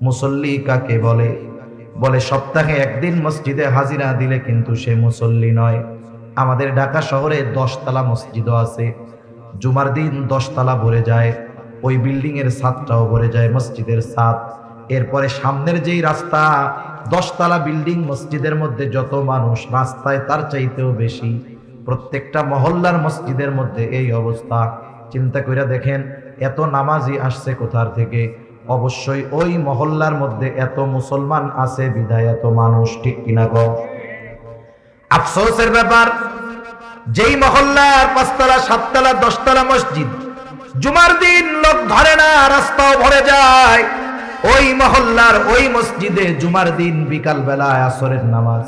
মুসল্লি কাকে বলে? বলে সপ্তাহে একদিন মসজিদে হাজিরা দিলে কিন্তু সে মুসল্লি নয়। আমাদের ঢাকা শহরে 10 তলা মসজিদও আছে। জুমার দিন 10 তলা ভরে যায়, ওই বিল্ডিং এর ছাদটাও ভরে যায়, মসজিদের ছাদ। এরপরে সামনের যেই রাস্তা, 10 তলা বিল্ডিং, মসজিদের মধ্যে যত মানুষ, রাস্তায় তার চাইতেও বেশি। প্রত্যেকটা মহল্লার মসজিদের মধ্যে এই অবস্থা। চিন্তা করে দেখেন, এত নামাজি আসছে কোথার থেকে? অবশ্যই ওই মহল্লার মধ্যে এত মুসলমান আছে বিধায় এত মানুষ, ঠিক কিনা গো? আফসোসের ব্যাপার, যেই মহল্লার 5 তলা 7 তলা 10 তলা মসজিদ, জুমার দিন লোক ধরে না, রাস্তাও ভরে যায়। ওই মহল্লার ওই মসজিদে জুমার দিন বিকাল বেলায় আসরের নামাজ,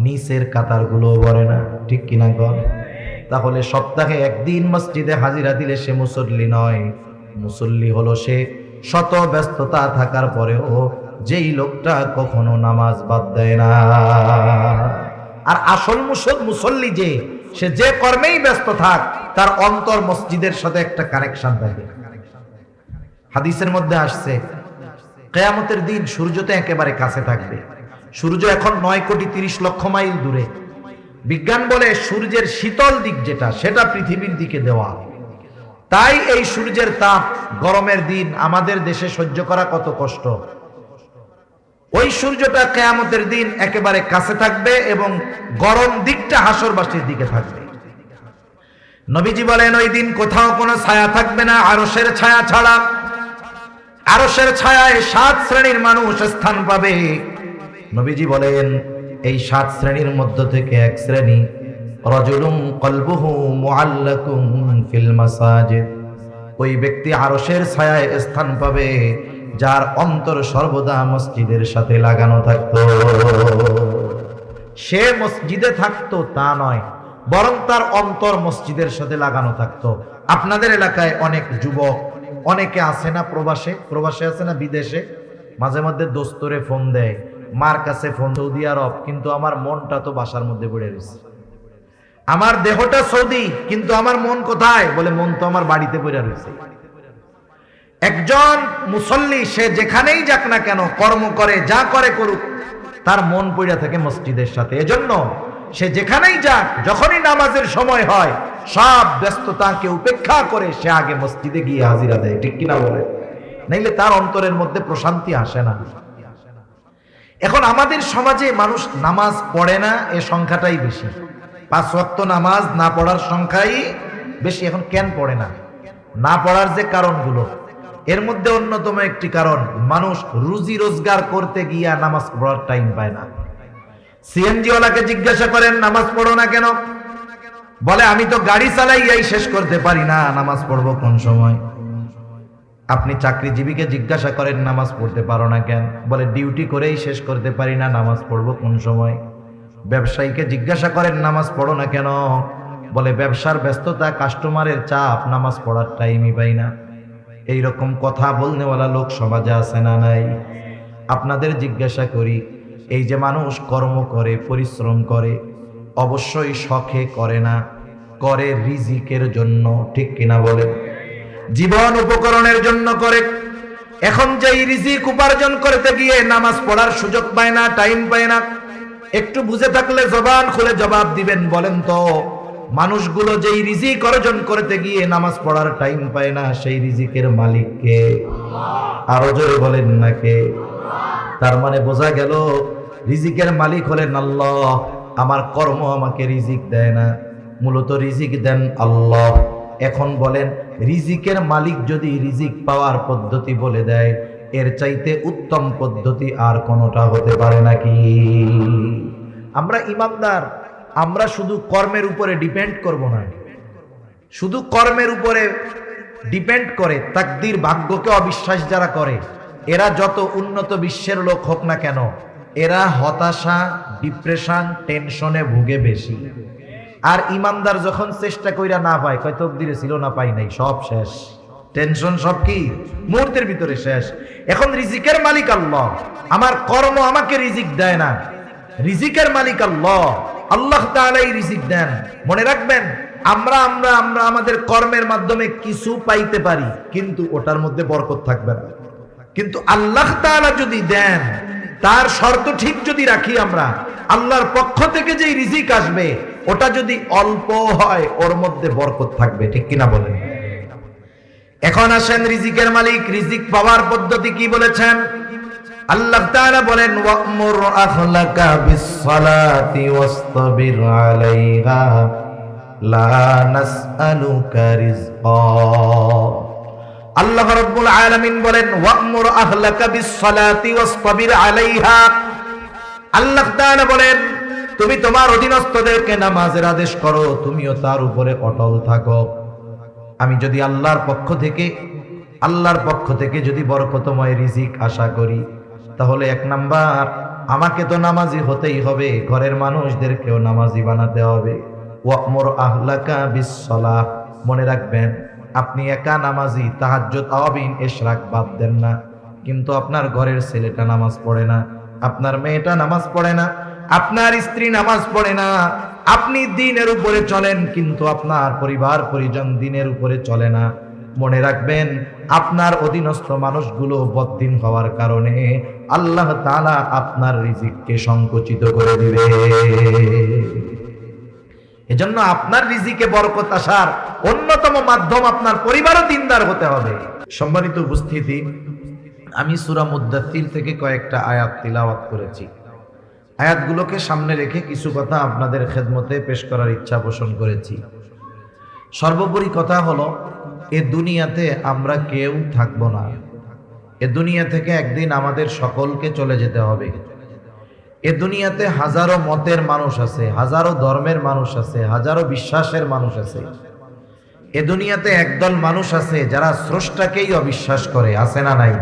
নিচের কাতারগুলো ভরে না, ঠিক কিনা গো? তাহলে সপ্তাহে একদিন মসজিদে হাজিরা দিলে সে মুসল্লি নয়। মুসল্লি হলো সে শত ব্যস্ততা থাকার পরেও যেই লোকটা কখনো নামাজ বাদ দেয় না। আর আসল মুসল্লি সে যে কর্মেই ব্যস্ত থাক, তার অন্তর মসজিদের সাথে একটা কানেকশন থাকে। হাদিসের মধ্যে আসছে, কিয়ামতের দিন সূর্য তো একেবারে কাছে থাকবে। সূর্য এখন 9 কোটি 30 লক্ষ মাইল দূরে। বিজ্ঞান বলে সূর্যের শীতল দিক যেটা, সেটা পৃথিবীর দিকে দেওয়া। তাই এই সূর্যের তাপ গরমের দিন আমাদের দেশে সহ্য করা কত কষ্ট। ওই সূর্যটা কিয়ামতের দিন একেবারে কাছে থাকবে এবং গরম দিকটা হাসরবাসীর দিকে থাকবে। নবীজি বলেন, ওই দিন কোথাও কোনো ছায়া থাকবে না আরশের ছায়া ছাড়া। আরশের ছায়ায় 7 শ্রেণীর মানুষ স্থান পাবে। নবীজি বলেন, এই 7 শ্রেণীর মধ্য থেকে এক শ্রেণী, রাজুলুন কলবুহু মুআল্লাকুন ফিল মাসাজিদ। ওই ব্যক্তি আরশের ছায়ায় স্থান পাবে যার অন্তর সর্বদা মসজিদের সাথে লাগানো থাকতো। সে মসজিদে থাকতো তা নয়, বরং তার অন্তর মসজিদের সাথে লাগানো থাকতো। আপনাদের এলাকায় অনেক যুবক, অনেকে আছে না প্রবাসে আছে না বিদেশে, মাঝে মধ্যে দোস্তরে ফোন দেয়, মার কাছে ফোন, সৌদি আরব, কিন্তু আমার মনটা তো বাসার মধ্যে পড়ে রয়েছে। আমার দেহটা সৌদি, কিন্তু আমার মন কোথায়? বলে মন তো আমার বাড়িতে পড়ে রয়েছে। একজন মুসল্লি সে যেখানেই যাক না কেন, কর্ম করে, যা করে করুক, তার মন পড়ে থাকে মসজিদের সাথে। এজন্য সে যেখানেই যাক, যখনই নামাজের সময় হয়, সব ব্যস্ততাকে উপেক্ষা করে সে আগে মসজিদে গিয়ে হাজিরা দেয়, ঠিক কিনা বলে? নাইলে তার অন্তরের মধ্যে প্রশান্তি আসে না। এখন আমাদের সমাজে মানুষ নামাজ পড়ে না, এ সংখ্যাটাই বেশি। 5 ওয়াক্ত নামাজ না পড়ার সংখ্যাই বেশি। এখন কেন পড়ে না? না পড়ার যে কারণগুলো, এর মধ্যে অন্যতম একটি কারণ, মানুষ রুজি রোজগার করতে গিয়া নামাজ পড়ার টাইম পায় না। সিএনজি ওয়ালাকে জিজ্ঞাসা করেন, নামাজ পড়ো না কেন? বলে, আমি তো গাড়ি চালাইয়াই শেষ করতে পারি না, নামাজ পড়বো কোন সময়? আপনি চাকরিজীবীকে জিজ্ঞাসা করেন, নামাজ পড়তে পারো না কেন? বলে, ডিউটি করেই শেষ করতে পারি না, নামাজ পড়বো কোন সময়? ব্যবসায়ীকে জিজ্ঞাসা করেন, নামাজ পড়ো না কেন? বলে, ব্যবসার ব্যস্ততা, কাস্টমারের চাপ, নামাজ পড়ার টাইমই পাই না। এইরকম কথা বলনেওয়ালা লোক সমাজে আছে না নাই? আপনাদের জিজ্ঞাসা করি, এই যে মানুষ কর্ম করে, পরিশ্রম করে, অবশ্যই শখে করে না, করে রিজিকের জন্য, ঠিক কিনা বলে? জীবন উপকরণের জন্য করে। এখন যেই রিজিক উপার্জন করতে গিয়ে নামাজ পড়ার সুযোগ পায় না, টাইম পায় না, একটু বুঝে থাকলে জবান খুলে জবাব দিবেন। বলেন তো, মানুষগুলো যেই রিজিক অর্জন করতে গিয়ে নামাজ পড়ার টাইম পায় না, সেই রিজিকের মালিক কে? আরো জোরে বলেন না কে? তার মানে বোঝা গেল, রিজিকের মালিক হলেন আল্লাহ। আমার কর্ম আমাকে রিজিক দেয় না, মূলত রিজিক দেন আল্লাহ। এখন বলেন, রিজিকের মালিক যদি রিজিক পাওয়ার পদ্ধতি বলে দেয়, এর চাইতে উত্তম পদ্ধতি আর কোনটা হতে পারে নাকি? আমরা ইমানদার, আমরা শুধু কর্মের উপরে ডিপেন্ড করব না। শুধু কর্মের উপরে ডিপেন্ড করে তাকদীর, ভাগ্যকে অবিশ্বাস যারা করে, এরা যত উন্নত বিশ্বের লোক হোক না কেন, এরা হতাশা, ডিপ্রেশন, টেনশনে ভুগে বেশি। আর ইমানদার যখন চেষ্টা কইরা না পায়, কয় তকদিরে ছিল না, পাই নাই, সব শেষ, টেনশন সব কি মুহূর্তের ভিতরে শেষ। এখন রিজিকের মালিক আল্লাহ, আমার কর্ম আমাকে রিজিক দেয় না, রিজিকের মালিক আল্লাহ, আল্লাহ তাআলাই রিজিক দেন। মনে রাখবেন, আমরা আমরা আমরা আমাদের কর্মের মাধ্যমে কিছু পাইতে পারি, কিন্তু ওটার মধ্যে বরকত থাকবে না। কিন্তু আল্লাহ তাআলা যদি দেন, তার শর্ত ঠিক যদি রাখি আমরা, আল্লাহর পক্ষ থেকে যেই রিজিক আসবে ওটা যদি অল্প হয় ওর মধ্যে বরকত থাকবে, ঠিক কিনা বলেন? এখন আসেন রিজিকের মালিক রিজিক পাওয়ার পদ্ধতি কি বলেছেন। আল্লাহ তাআলা বলেন ওয়া'মুর আখলাকা বিস-সালাতি ওয়াসতাবির আলাইহা লা নাসআলুকা রিজকা। আল্লাহ রাব্বুল আলামিন বলেন ওয়া'মুর আহলাকা বিস-সালাতি ওয়াসতাবির আলাইহা। আল্লাহ তাআলা বলেন তুমি তোমার অধীনস্থদেরকে নামাজের আদেশ করো, তুমিও তার উপরে অটল থাকো। আমি যদি আল্লাহর পক্ষ থেকে যদি বরকতময় রিজিক আশা করি, তাহলে এক নাম্বার আমাকে তো নামাজি হতেই হবে, ঘরের মানুষদেরকেও নামাজি বানাতে হবে। ওয়া'মুর আহলাকা বিস-সালাহ, মনে রাখবেন আপনি একা নামাজি, তাহাজ্জুদ আওয়াবিন ইশরাক বাদ দেন না, কিন্তু আপনার ঘরের ছেলেটা নামাজ পড়ে না, আপনার মেয়েটা নামাজ পড়ে না, আপনার স্ত্রী নামাজ পড়ে না, আপনি দ্বীনের উপরে চলেন কিন্তু আপনার পরিবার পরিজন দ্বীনের উপরে চলে না, মনে রাখবেন আপনার অধীনস্থ মানুষগুলো বদ্দীন হওয়ার কারণে আল্লাহ তাআলা আপনার রিজিককে সংকুচিত করে দিবে। এজন্য আপনার রিজিকে বরকত আসার অন্যতম মাধ্যম আপনার পরিবারও দ্বীনদার হতে হবে। সম্মানিত উপস্থিতি, আমি সূরা মুদ্দাথির থেকে কয়েকটা আয়াত তিলাওয়াত করেছি। আয়াতগুলোকে সামনে রেখে কিছু কথা আপনাদের খেদমতে পেশ করার ইচ্ছা পোষণ করেছি। সর্বোপরি কথা হলো, এ দুনিয়াতে আমরা কেউ থাকবো না। এ দুনিয়া থেকে একদিন আমাদের সকলকে চলে যেতে হবে। এ দুনিয়াতে হাজারো মতের মানুষ আছে, হাজারো ধর্মের মানুষ আছে, হাজারো বিশ্বাসের মানুষ আছে। এ দুনিয়াতে একদল মানুষ আছে যারা স্রষ্টাকেই অবিশ্বাস করে, আছে না নাই?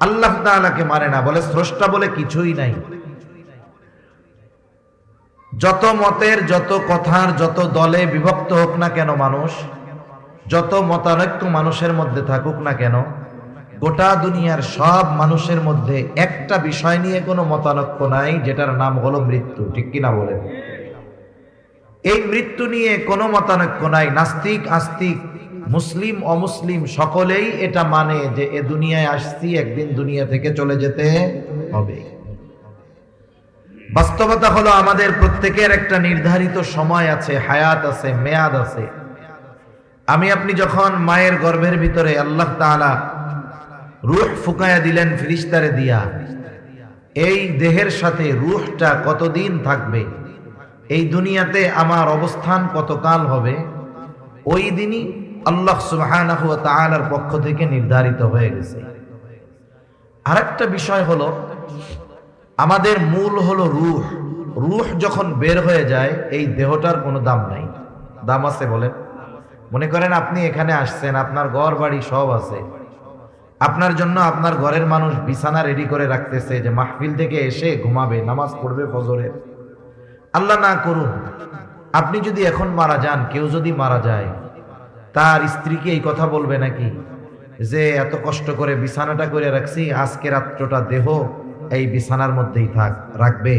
আল্লাহ তাআলাকে মানে না, বলে স্রষ্টা বলে কিছুই নাই। যত মতের, যত কথার, যত দলে বিভক্ত হোক না কেন মানুষ, যত মতানৈক্য মানুষের মধ্যে থাকুক না কেন, গোটা দুনিয়ার সব মানুষের মধ্যে একটা বিষয় নিয়ে কোনো মতানৈক্য নাই, যেটার নাম হলো মৃত্যু, ঠিক কিনা বলেন? এই মৃত্যু নিয়ে কোনো মতানৈক্য নাই। নাস্তিক আস্তিক, মুসলিম অমুসলিম সকলেই এটা মানে যে এ দুনিয়ায় আসছি, একদিন দুনিয়া থেকে চলে যেতে হবে। বাস্তবতা হলো আমাদের প্রত্যেকের একটা নির্ধারিত সময় আছে, হায়াত আছে, মেয়াদ আছে। আমি আপনি যখন মায়ের গর্ভের ভিতরে আল্লাহ তাআলা রূহ ফুকায়া দিলেন ফেরেশতারে দিয়া, এই দেহের সাথে রূহটা কতদিন থাকবে, এই দুনিয়াতে আমার অবস্থান কতকাল হবে, ওই দিনই আল্লাহ সুবহানাহু ওয়া তাআলার পক্ষ থেকে নির্ধারিত হয়ে গেছে। আরেকটা বিষয় হলো, আমাদের মূল হলো রূহ। রূহ যখন বের হয়ে যায় এই দেহটার কোনো দাম নাই। দাম আছে বলেন? মনে করেন আপনি এখানে আসছেন, আপনার ঘর বাড়ি সব আছে, আপনার জন্য আপনার ঘরের মানুষ বিছানা রেডি করে রাখতেছে যে মাহফিল থেকে এসে ঘুমাবে, নামাজ পড়বে ফজরের। আল্লাহ না করুন আপনি যদি এখন মারা যান, কেউ যদি মারা যায়, তার স্ত্রীকে এই কথা বলবে নাকি যে এত কষ্ট করে বিছানাটা করে রাখছি, আজকে রাত্রটা দেহ এই বিছানার মধ্যেই থাক? রাখবে?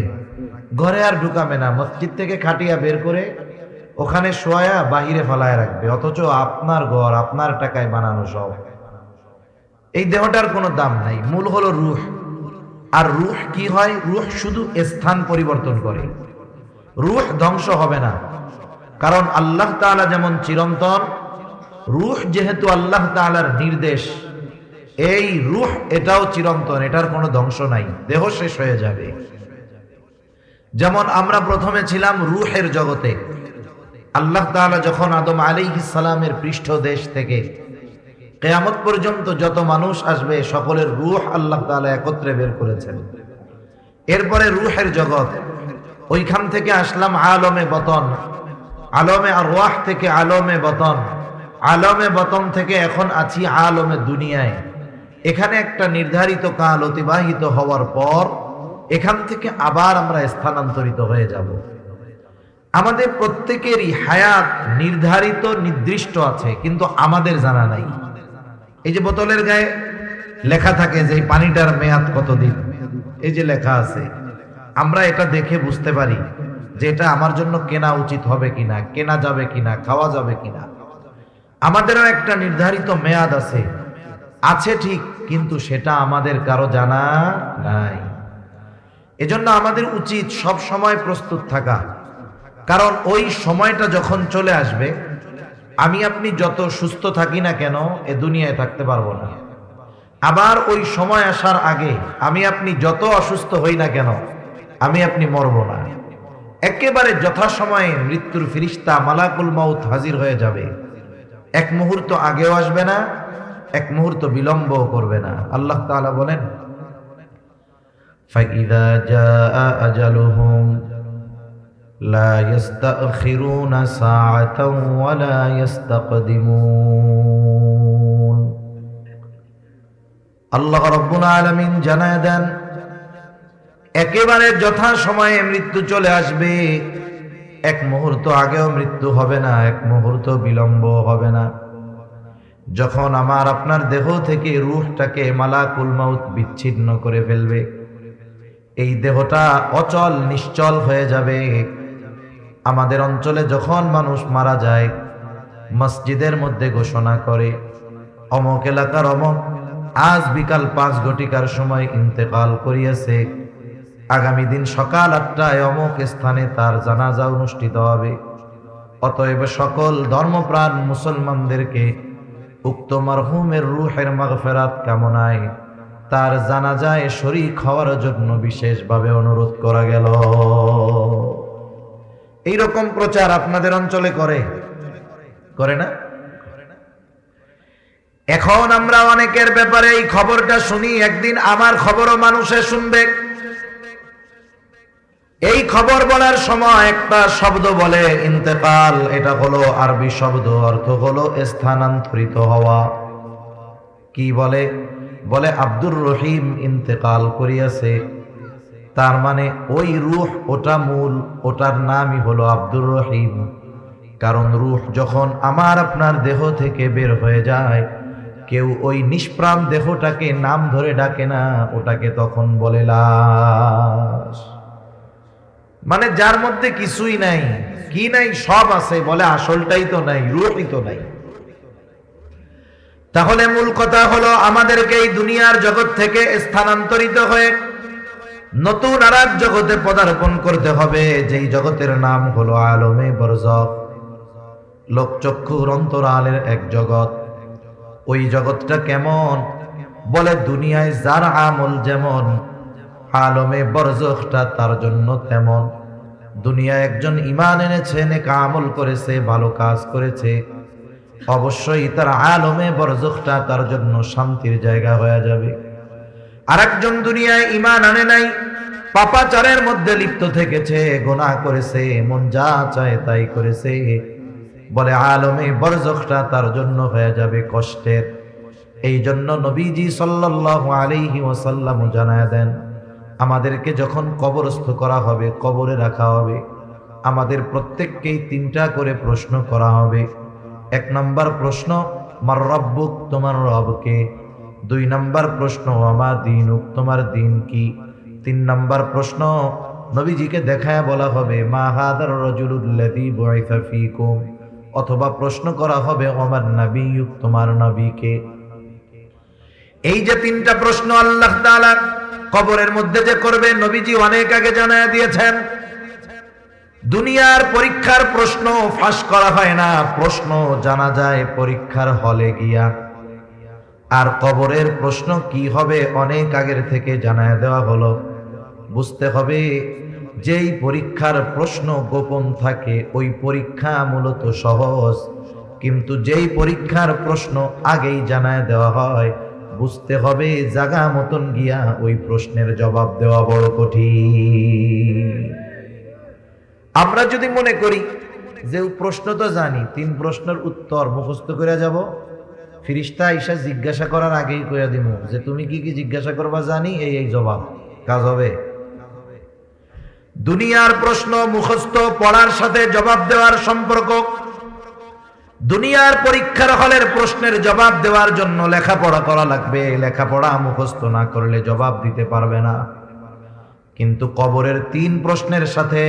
ঘরে আর ঢুকাবে না, মসজিদ থেকে খাটিয়া বের করে ওখানে শোয়া বাহিরে ফালায় রাখবে, অথচ আপনার ঘর আপনার টাকায় বানানো সব। এই দেহটার কোনো দাম নাই। মূল হলো রূহ। আর রূহ কি হয়? রূহ শুধু স্থান পরিবর্তন করে, রূহ ধ্বংস হবে না। কারণ আল্লাহ তাআলা যেমন চিরন্তন, রূহ যেহেতু আল্লাহ তাআলার নির্দেশ, এই রূহ এটাও চিরন্তন, এটার কোনো ধ্বংস নাই, দেহ শেষ হয়ে যাবে। যেমন আমরা প্রথমে ছিলাম রূহের জগতে। আল্লাহ তাআলা যখন আদম আলাইহিস সালামের পৃষ্ঠদেশ থেকে কিয়ামত পর্যন্ত যত মানুষ আসবে সকলের রূহ আল্লাহ তাআলা একত্রে বের করেছেন। এরপরে রূহের জগৎ, ওইখান থেকে আসলাম আলমে বতন, আলমে আরওয়াহ থেকে আলমে বতন, আলমে বতন থেকে এখন আছি আলমে দুনিয়ায়। এখানে একটা নির্ধারিত কাল অতিবাহিত হওয়ার পর এখান থেকে আবার আমরা স্থানান্তরিত হয়ে যাব। আমাদের প্রত্যেকেরই হায়াত নির্ধারিত নির্দিষ্ট আছে, কিন্তু আমাদের জানা নাই। এই যে বোতলের গায়ে লেখা থাকে যে এই পানিটার মেয়াদ কতদিন, এই যে লেখা আছে, আমরা এটা দেখে বুঝতে পারি যে এটা আমার জন্য কেনা উচিত হবে কিনা, কেনা যাবে কিনা, খাওয়া যাবে কিনা। আমাদেরও একটা নির্ধারিত মেয়াদ আছে, আছে ঠিক, কিন্তু সেটা আমাদের কারো জানা নাই। এজন্য আমাদের উচিত সব সময় প্রস্তুত থাকা, কারণ ওই সময়টা যখন চলে আসবে, আমি আপনি যত সুস্থ থাকি না কেন এ দুনিয়ায় থাকতে পারবো না। আবার ওই সময় আসার আগে আমি আপনি যত অসুস্থ হই না কেন আমি আপনি মরবো না। একেবারে যথাসময়ে মৃত্যুর ফিরিস্তা মালাকুল মাউত হাজির হয়ে যাবে, এক মুহূর্ত আগেও আসবে না, এক মুহূর্ত বিলম্ব করবে না। আল্লাহ তাআলা বলেন, ফাইদা জাআ আজালুহুম লা ইস্তাখিরুনা সাআতাও ওয়া লা ইস্তাকদিমুন। আল্লাহ রাব্বুল আলামিন জানায় দেন, একেবারে যথা সময়ে মৃত্যু চলে আসবে, এক মুহূর্ত আগেও মৃত্যু হবে না, এক মুহূর্ত বিলম্ব হবে না। যখন আমার আপনার দেহ থেকে রূহটাকে মালাকুল মাউত বিচ্ছিন্ন করে ফেলবে, এই দেহটা অচল নিশ্চল হয়ে যাবে। আমাদের অঞ্চলে যখন মানুষ মারা যায়, মসজিদের মধ্যে ঘোষণা করে, অমুক এলাকার অমুক আজ বিকাল 5 ঘটিকার সময় ইন্তেকাল করিয়াছে, আগামী দিন সকাল 8টায় অমুক স্থানে তার জানাজা অনুষ্ঠিত হবে। অতএব সকল ধর্মপ্রাণ মুসলমানদেরকে উক্ত মারহুমের রূহের মাগফিরাত কামনায় তার জানাজায় শরীক হওয়ার জন্য বিশেষভাবে অনুরোধ করা গেল। এইরকম প্রচার আপনাদের অঞ্চলে করে না? এখন আমরা অনেকের ব্যাপারে এই খবরটা শুনি, একদিন আমার খবরও মানুষে শুনবে। এই খবর বলার সময় একটা শব্দ বলে ইন্তেকাল, এটা হলো আরবি শব্দ, অর্থ হলো স্থানান্তরিত হওয়া। কি বলে? বলে আব্দুর রহিম ইন্তেকাল করিয়াছে। তার মানে ওই রূহ, ওটা মূল, ওটার নামই হলো আব্দুর রহিম। কারণ রূহ যখন আমার আপনার দেহ থেকে বের হয়ে যায়, কেউ ওই নিষ্প্রাণ দেহটাকে নাম ধরে ডাকে না, ওটাকে তখন বলে লাশ। মানে যার মধ্যে কিছুই নাই, কি নাই, সব আছে, বলে আসলটাই তো নাই, রূহই তো নাই। তাহলে মূল কথা হলো আমাদেরকে এই দুনিয়ার জগৎ থেকে স্থানান্তরিত হয়ে নতুন আর এক জগতে পদার্পণ করতে হবে, যেই জগতের নাম হলো আলমে বরজখ, লোকচক্ষুর অন্তরালের এক জগৎ। ওই জগৎটা কেমন? বলে দুনিয়ায় যার আমল যেমন, আলমে বরজখটা তার জন্য তেমন। দুনিয়ায় একজন ঈমান এনেছে, নেক আমল করেছে, ভালো কাজ করেছে, অবশ্যই তার আলমে বরজখটা তার জন্য শান্তির জায়গা হয়ে যাবে। আরেকজন দুনিয়ায় ঈমান আনে নাই, পাপাচারের মধ্যে লিপ্ত থেকেছে, গুনাহ করেছে, মন যা চায় তাই করেছে, বলে আলমে বরজখটা তার জন্য হয়ে যাবে কষ্টের। এই জন্য নবীজি সাল্লাল্লাহু আলাইহি ওয়াসাল্লাম জানায় দেন, আমাদেরকে যখন কবরস্থ করা হবে, কবরে রাখা হবে, আমাদের প্রত্যেককেই 3টা করে প্রশ্ন করা হবে। 1 নম্বর প্রশ্ন, মার রব্বুক, তোমার রবকে। 2 নম্বর প্রশ্ন, আমা দীনুক, তোমার দিন কি। 3 নম্বর প্রশ্ন, নবীজিকে দেখায় বলা হবে, মা হাদার রাজুলুল্লাযী বুইসা ফীকুম, অথবা প্রশ্ন করা হবে, আমার নবিয়ুক, তোমার নবীকে। এই যে 3টা প্রশ্ন আল্লাহ তাআলা কবরের মধ্যে যে করবে, নবীজি অনেক আগে জানায় দিয়েছেন। দুনিয়ার পরীক্ষার প্রশ্ন ফাঁস করা হয় না, প্রশ্ন জানা যায় পরীক্ষার হলে গিয়া। আর কবরের প্রশ্ন কি হবে অনেক আগের থেকে জানায় দেওয়া হলো। বুঝতে হবে, যেই পরীক্ষার প্রশ্ন গোপন থাকে ওই পরীক্ষা মূলত সহজ, কিন্তু যেই পরীক্ষার প্রশ্ন আগেই জানায় দেওয়া হয়, বুঝতে হবে জায়গা মতন গিয়া ওই প্রশ্নের জবাব দেওয়া বড় কঠিন। আমরা যদি মনে করি যে প্রশ্ন তো জানি, 3 প্রশ্নের উত্তর মুখস্থ করে যাব, ফিরিস্তা আইসা জিজ্ঞাসা করার আগেই কইয়া দিব যে তুমি কি কি জিজ্ঞাসা করবা জানি, এই জবাব, কাজ হবে? দুনিয়ার প্রশ্ন মুখস্থ পড়ার সাথে জবাব দেওয়ার সম্পর্ক। দুনিয়ার পরীক্ষার হলের প্রশ্নের জবাব দেওয়ার জন্য লেখাপড়া করা লাগবে, লেখাপড়া মুখস্থ না করলে জবাব দিতে পারবে না। কিন্তু কবরের 3 প্রশ্নের সাথে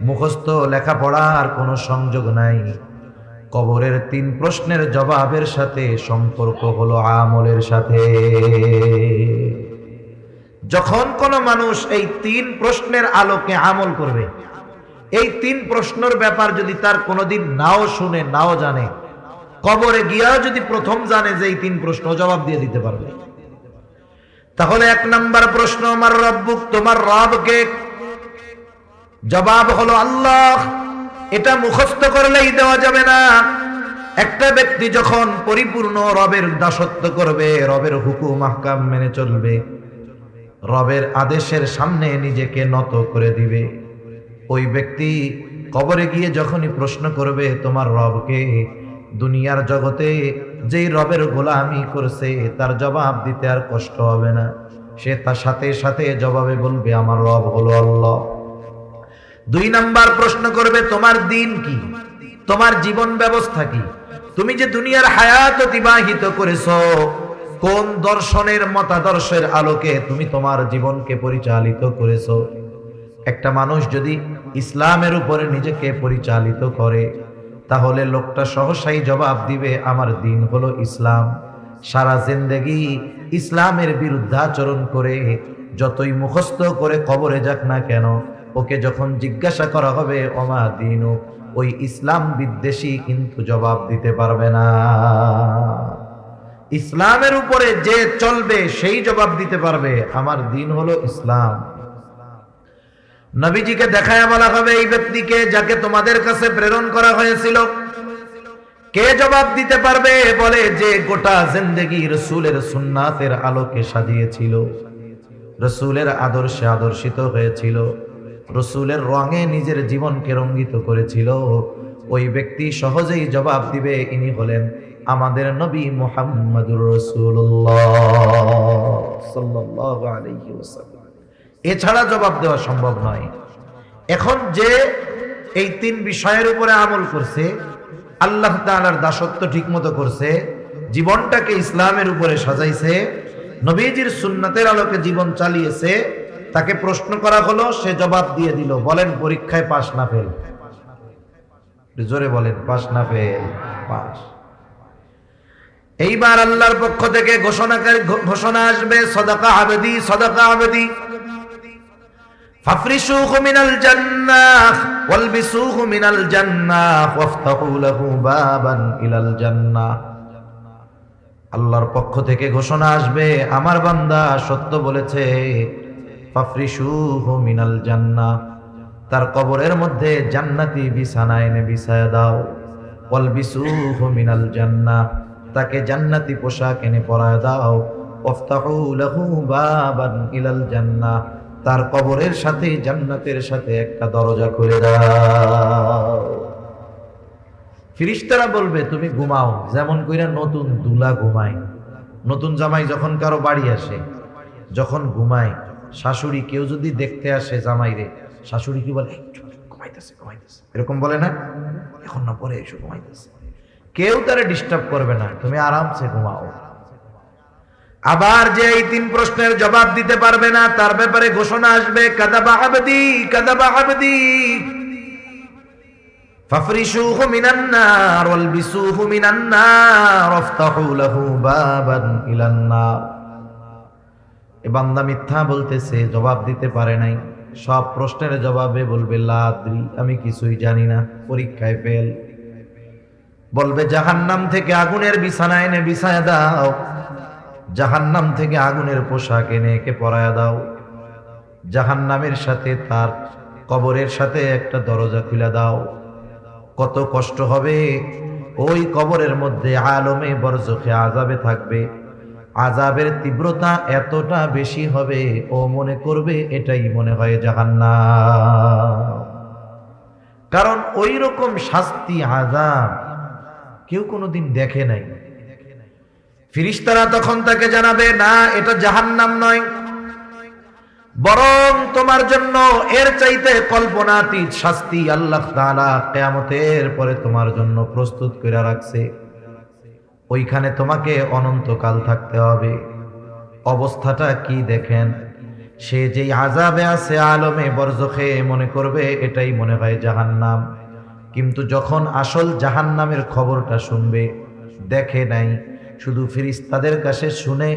মুখস্থ লেখাপড়ার কোনো সংযোগ নাই। কবরের 3 প্রশ্নের জবাবের সাথে সম্পর্ক হলো আমলের সাথে। যখন কোনো মানুষ এই 3 প্রশ্নের আলোকে আমল করবে, এই 3 প্রশ্নের ব্যাপার যদি তার কোনোদিন নাও শুনে নাও জানে, কবরে গিয়াও যদি প্রথম জানে যে এই 3 প্রশ্ন জবাব দিয়ে দিতে পারবে, তাহলে 1 নাম্বার প্রশ্ন, আমার রব্বুক, তোমার রব কে? জবাব হলো আল্লাহ। এটা মুখস্থ করলেই দেওয়া যাবে না। একটা ব্যক্তি যখন পরিপূর্ণ রবের দাসত্ব করবে, রবের হুকুম আহকাম মেনে চলবে, রবের আদেশের সামনে নিজেকে নত করে দিবে, ওই ব্যক্তি কবরে গিয়ে যখনই প্রশ্ন করবে তোমার রবকে, দুনিয়ার জগতে যেই রবের গোলামি করছে তার জবাব দিতে আর কষ্ট হবে না। সে তার সাথে সাথে জবাবে বলবে আমার রব হলো আল্লাহ। 2 নাম্বার প্রশ্ন করবে তোমার দিন কি, তোমার জীবন ব্যবস্থা কি, তুমি যে দুনিয়ার হায়াত অতিবাহিত করেছো, কোন দর্শনের মতাদর্শের আলোকে তুমি তোমার জীবনকে পরিচালিত করেছো। একটা মানুষ যদি ইসলামের উপরে নিজেকে পরিচালিত করে, তাহলে লোকটা সহসাই জবাব দিবে আমার দিন হলো ইসলাম। সারা জিন্দেগি ইসলামের বিরুদ্ধাচরণ করে যতই মুখস্থ করে কবরে যাক না কেন, ওকে যখন জিজ্ঞাসা করা হবে ওমা দিন, ওই ইসলাম বিদ্বেষী কিন্তু জবাব দিতে পারবে না। ইসলামের উপরে যে চলবে সেই জবাব দিতে পারবে আমার দিন হলো ইসলাম। নবীজিকে দেখায় বলা হবে এই ব্যক্তিকে যাকে তোমাদের কাছে প্রেরণ করা হয়েছিল, কে জবাব দিতে পারবে? বলে যে গোটা জিন্দেগি রাসূলের সুন্নাতের আলোকে সাজিয়েছিল, রাসূলের আদর্শে আদর্শিত হয়েছিল, রাসূলের রঙে নিজের জীবনকে রঙ্গিত করেছিল। ওই ব্যক্তি সহজেই জবাব দিবে ইনি হলেন আমাদের নবী মুহাম্মদুর রাসূলুল্লাহ সাল্লাল্লাহু আলাইহি ওয়াসাল্লাম। এছাড়া জবাব দেওয়া সম্ভব নয়। এখন যে এই 3 বিষয়ের উপরে আমল করছে, আল্লাহ তাআলার দাসত্ব ঠিকমতো করছে, জীবনটাকে ইসলামের উপরে সাজাইছে, নবীজির সুন্নাতের আলোকে জীবন চালিয়েছে, তাকে প্রশ্ন করা হলো, সে জবাব দিয়ে দিল। বলেন পরীক্ষায় পাস না ফেল? জোরে বলেন পাস না ফেল? পাস। এইবার আল্লাহর পক্ষ থেকে ঘোষণা আসবে সাদাকা আবদি, সাদাকা আবদি, ফাফরিশুহু মিনাল জান্নাহ ওয়ালবিসুহু মিনাল জান্নাহ ওয়াফতাহু লাহু বাবান ইলাল জান্নাহ। আল্লাহর পক্ষ থেকে ঘোষণা আসবে আমার বান্দা সত্য বলেছে, ফাফরিশুহু মিনাল জান্নাহ, তার কবরের মধ্যে জান্নাতি বিছানা এনে বিছায়া দাও, ওয়ালবিসুহু মিনাল জান্নাহ, তাকে জান্নাতি পোশাক এনে পরায় দাও, ওয়াফতাহু লাহু বাবান ইলাল জান্নাহ, তার কবরের সাথে জান্নাতের সাথে একটা দরজা খুলে দাও। ফেরেশতারা বলবে তুমি ঘুমাও, যেমন কইরা নতুন দুলা ঘুমায়। নতুন জামাই যখন কারো বাড়ি আসে, যখন ঘুমায়, শাশুড়ি কেউ যদি দেখতে আসে জামাইরে, শাশুড়ি কি বলে ঘুমাইতেছে ঘুমাইতেছে, এরকম বলে না? এখন না পরে এসো ঘুমাইতেছে, কেউ তারে ডিস্টার্ব করবে না, তুমি আরামসে ঘুমাও। আবার যে এই 3 প্রশ্নের জবাব দিতে পারবে না, তার ব্যাপারে ঘোষণা আসবে কাযাবা আবদি, কাযাবা আবদি, ফাফরিশুহু মিনান নার ওয়ালবিসুহু মিনান নার ওয়াফতাহু লাহু বাবান ইলান নার। এ বান্দা মিথ্যা বলতেছে, জবাব দিতে পারে নাই। সব প্রশ্নের জবাবে বলবে লা আদরি, আমি কিছুই জানি না, পরীক্ষায় ফেল। বলবে জাহান্নাম থেকে আগুনের বিছানা এনে বিছায়া দাও, জাহান্নাম থেকে আগুনের পোশাক এনে একে পরায়া দাও, জাহান্নামের সাথে তার কবরের সাথে একটা দরজা খুলে দাও। কত কষ্ট হবে ওই কবরের মধ্যে, আলমে বরজখে আযাবে থাকবে, আযাবের তীব্রতা এতটা বেশি হবে ও মনে করবে এটাই মনে হয় জাহান্নাম। কারণ ওই রকম শাস্তি আযাব কেউ কোনোদিন দেখে নাই। ফেরেশতারা তখন তাকে জানাবে না, এটা জাহান্নাম নয়, বরং তোমার জন্য এর চাইতে কল্পনাতীত শাস্তি আল্লাহ তাআলা কিয়ামতের পরে তোমার জন্য প্রস্তুত করে রাখছে। ওইখানে তোমাকে অনন্তকাল থাকতে হবে। অবস্থাটা কি দেখেন, সে যেই আযাবে আছে আলমে বরজখে, মনে করবে এটাই মনে হয় জাহান্নাম। কিন্তু যখন আসল জাহান্নামের খবরটা শুনবে, দেখে নাই, শুধু ফেরেশতাদের কাছে শুনে